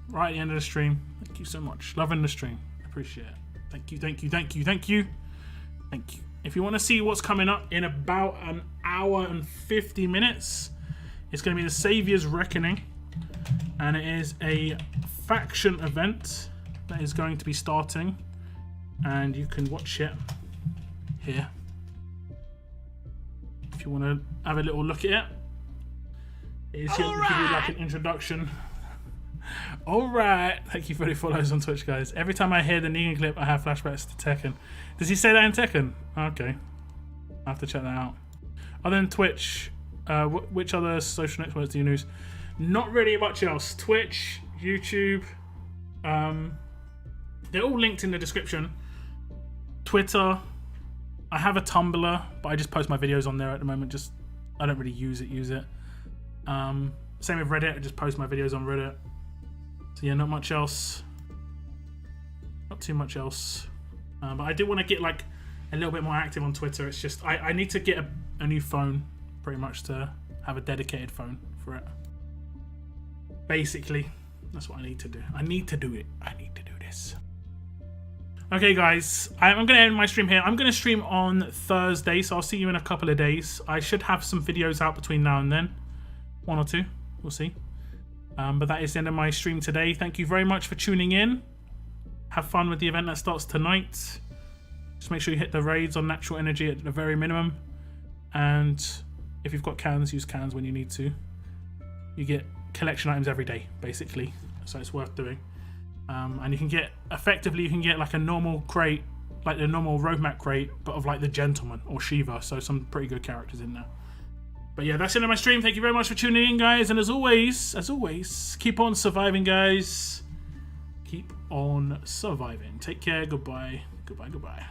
Right at the end of the stream. Thank you so much. Loving the stream. Appreciate it. Thank you, thank you, thank you, thank you. Thank you. If you want to see what's coming up in about an hour and 50 minutes, it's going to be the Savior's Reckoning. And it is a faction event that is going to be starting. And you can watch it here if you want to have a little look at it. It's going to give you like an introduction. Alright, thank you for the follows on Twitch, guys. Every time I hear the Negan clip, I have flashbacks to Tekken. Does he say that in Tekken? Okay, I have to check that out. Other than Twitch, which other social networks do you use? Not really much else. Twitch, YouTube, they're all linked in the description. Twitter, I have a Tumblr, but I just post my videos on there at the moment. I don't really use it. Same with Reddit, I just post my videos on Reddit. So yeah, not much else. Not too much else. But I do want to get like a little bit more active on Twitter. It's just, I need to get a new phone, pretty much, to have a dedicated phone for it. Basically, that's what I need to do. I need to do it. I need to do this. Okay, guys, I'm going to end my stream here. I'm going to stream on Thursday, so I'll see you in a couple of days. I should have some videos out between now and then. 1 or 2. We'll see. But that is the end of my stream today. Thank you very much for tuning in. have fun with the event that starts tonight. Just make sure you hit the raids on natural energy at the very minimum. And if you've got cans, use cans when you need to. You get collection items every day, basically. So it's worth doing. And you can get, effectively, you can get like a normal crate, like the normal roadmap crate, but of like the Gentleman or Shiva. So some pretty good characters in there. But yeah, that's it on my stream. Thank you very much for tuning in, guys. And as always, keep on surviving, guys. Keep on surviving. Take care. Goodbye. Goodbye.